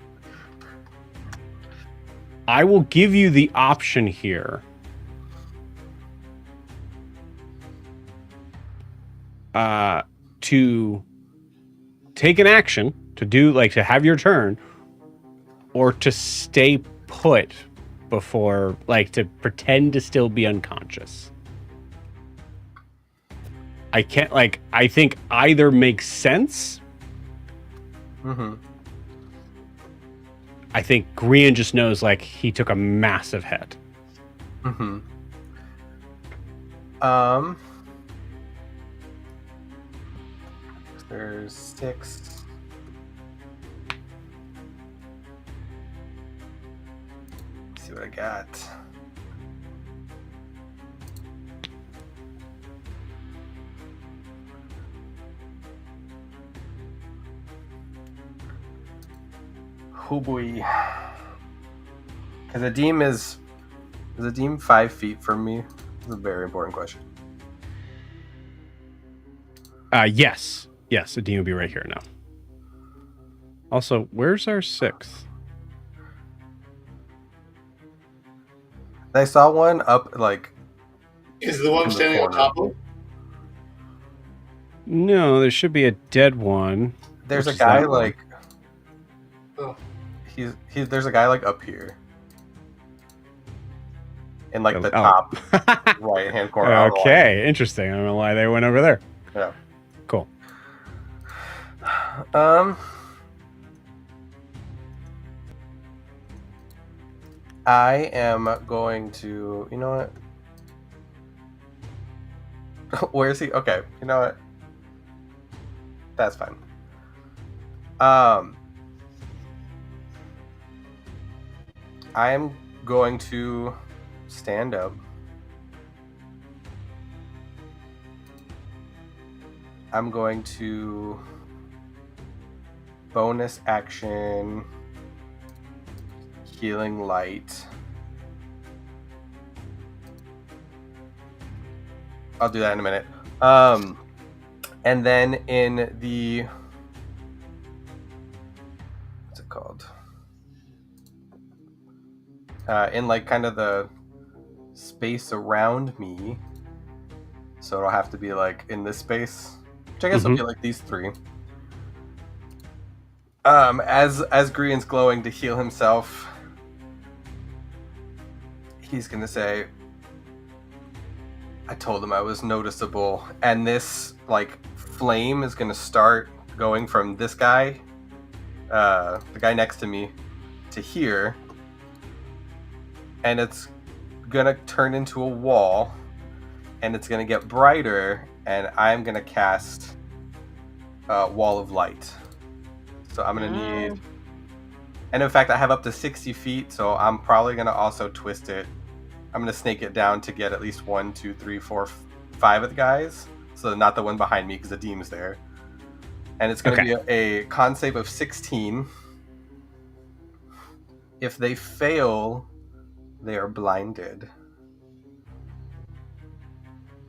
I will give you the option here. To take an action, to do like to have your turn, or to stay put before, like to pretend to still be unconscious. I can't, like, I think either makes sense. Mm-hmm. I think Grian just knows, like, he took a massive hit. Mm-hmm. There's 6. Let's see what I got. Oh boy. Because a deem is a deem 5 feet from me? This is a very important question. Yes. Yes, the dean will be right here now. Also, where's our 6th? I saw one up like. Is the one in the standing on corner. top of him? No, there should be a dead one. There's a Which is guy that one. like. Oh. There's a guy like up here. In like the Oh. top right hand corner. I don't know why. Okay, interesting. I don't know why they went over there. Yeah. Cool. I am going to. You know what? Where is he? Okay. You know what? That's fine. I am going to stand up. I'm going to bonus action healing light. I'll do that in a minute. And then in the what's it called? In like kind of the space around me. So it'll have to be like in this space. Which I guess will be like these three. As Grian's glowing to heal himself, he's gonna say, I told him I was noticeable, and this like flame is gonna start going from this guy, the guy next to me, to here, and it's gonna turn into a wall, and it's gonna get brighter, and I'm gonna cast Wall of Light. So I'm gonna need, and in fact I have up to 60 feet, so I'm probably gonna also twist it. I'm gonna snake it down to get at least 1, 2, 3, 4, 5 of the guys, so not the one behind me because the Deem's there. And it's gonna be a con save of 16. If they fail, they are blinded.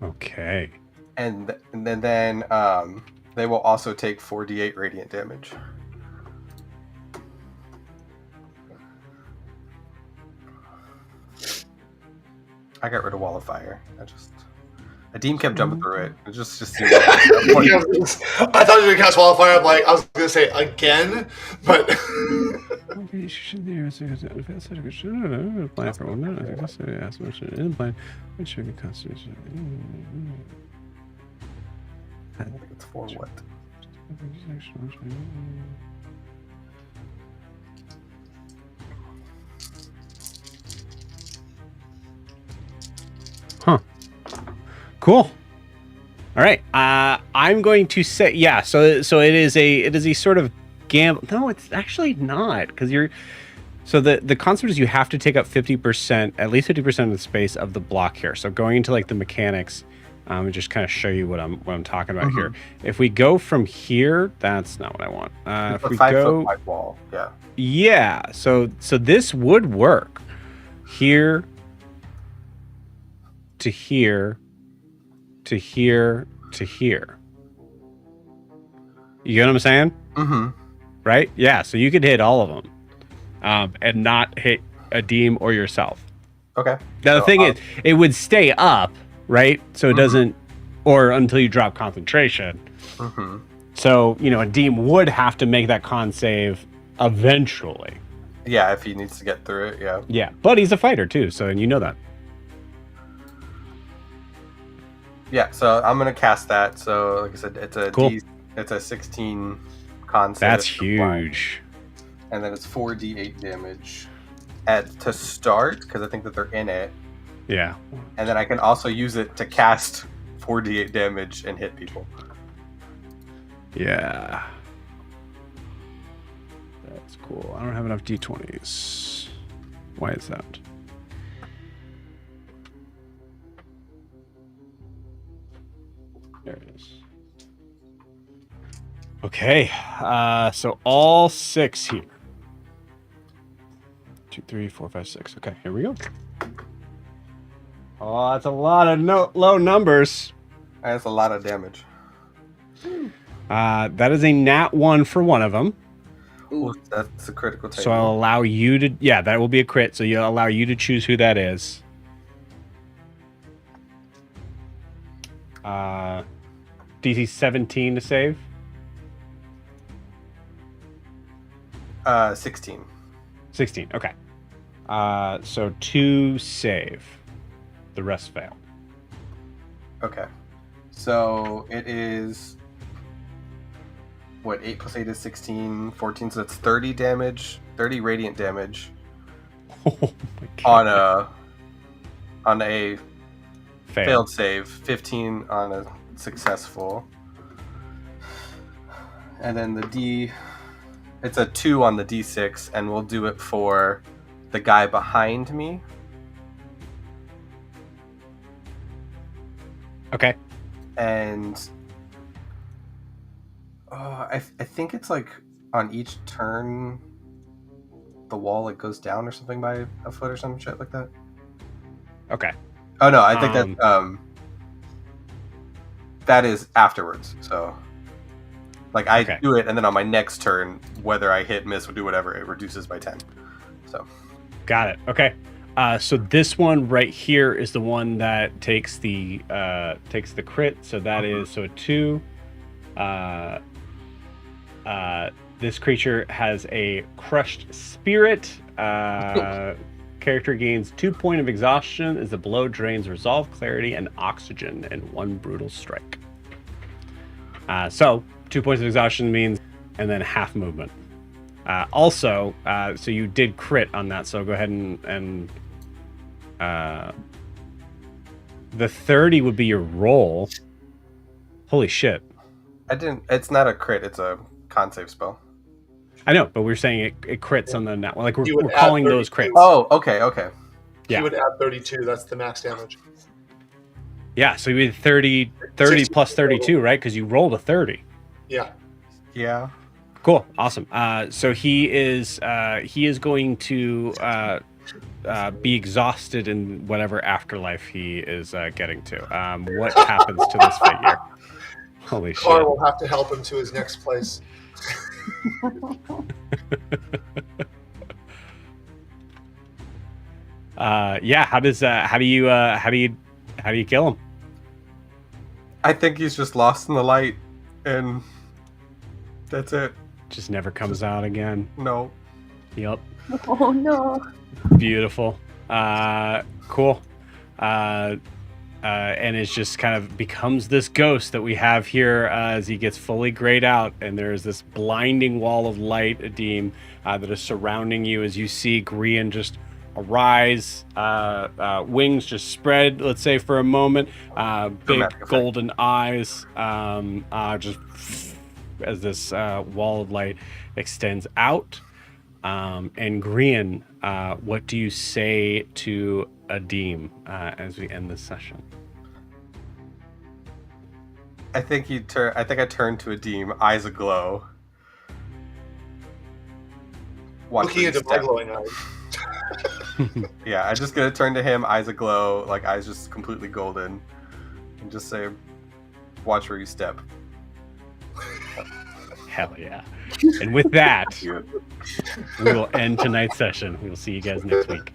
Okay. And then they will also take 4d8 radiant damage. I got rid of Wall of Fire. A Deem kept jumping through it. It just seemed like I thought you were going to cast Wall of Fire. I'm like, I was going to say again, but. It's for what? Huh. Cool. All right. I'm going to say So it is a sort of gamble. No, it's actually not, because you're. So the concept is you have to take up 50%, at least 50% of the space of the block here. So going into like the mechanics, and just kind of show you what I'm talking about here. If we go from here, that's not what I want. It's if a we 5 go, foot wide wall. Yeah. Yeah. So this would work here to here to here to here. You get what I'm saying? Mm-hmm. Right? Yeah. So you could hit all of them, and not hit a Deem or yourself. Okay. Now the thing is, it would stay up, right? So it doesn't, or until you drop concentration. Mm-hmm. So a Deem would have to make that con save eventually. Yeah, if he needs to get through it. Yeah. Yeah, but he's a fighter too, so and you know that. Yeah, so I'm gonna cast that. So like I said, it's a Cool. it's a 16 con save. That's huge. And then it's 4d8 damage to start, because I think that they're in it. Yeah. And then I can also use it to cast 4d8 damage and hit people. Yeah. That's cool. I don't have enough d20s. Why is that? There it is. Okay. So all 6 here. 2, 3, 4, 5, 6. Okay, here we go. Oh, that's a lot of low numbers. That's a lot of damage. That is a nat 1 for one of them. Ooh, that's a critical table. So I'll allow you to. Yeah, that will be a crit. So you'll allow you to choose who that is. DC 17 to save. 16. 16. Okay. So 2 save. The rest fail. Okay. So it is... What, 8 plus 8 is 16, 14, so that's 30 damage, 30 radiant damage Oh my God. on a Fail. failed save, 15 on a successful. And then it's a 2 on the D6, and we'll do it for the guy behind me. Okay. And I think it's like on each turn the wall like goes down or something by a foot or some shit like that. Okay. Oh no, I think that is afterwards. So like I Okay. do it, and then on my next turn, whether I hit, miss, or do whatever, it reduces by 10. So Got it. Okay. So this one right here is the one that takes the crit. So that is so a 2. This creature has a crushed spirit. Character gains 2 points of exhaustion as the blow drains resolve, clarity, and oxygen in 1 brutal strike. So 2 points of exhaustion means, and then half movement. Also, so you did crit on that. So go ahead and the 30 would be your roll. Holy shit! It's not a crit. It's a con save spell. I know, but we're saying it crits on the net. Like You we're would calling add those 32. crits. Oh, okay. Yeah. He would add 32. That's the max damage. Yeah, so you did 30 plus 32, right? Because you rolled a 30. Yeah. Yeah. Cool, awesome. So he is going to be exhausted in whatever afterlife he is getting to. What happens to this figure? Holy shit! Carl will have to help him to his next place. Yeah. How do you kill him? I think he's just lost in the light, and that's it. Just never comes out again. No. Yep. Oh no. Beautiful. Cool. And it just kind of becomes this ghost that we have here as he gets fully grayed out, and there's this blinding wall of light, Adim, that is surrounding you as you see Grian just arise, wings just spread, let's say, for a moment, big golden eyes, just as this wall of light extends out. And Grian, what do you say to Adim as we end this session? I think I turn to Adim, eyes aglow. Looking into my glowing eyes. Yeah, I'm just gonna turn to him, eyes aglow, like eyes just completely golden, and just say, "Watch where you step." Hell yeah! And with that, we will end tonight's session. We will see you guys next week.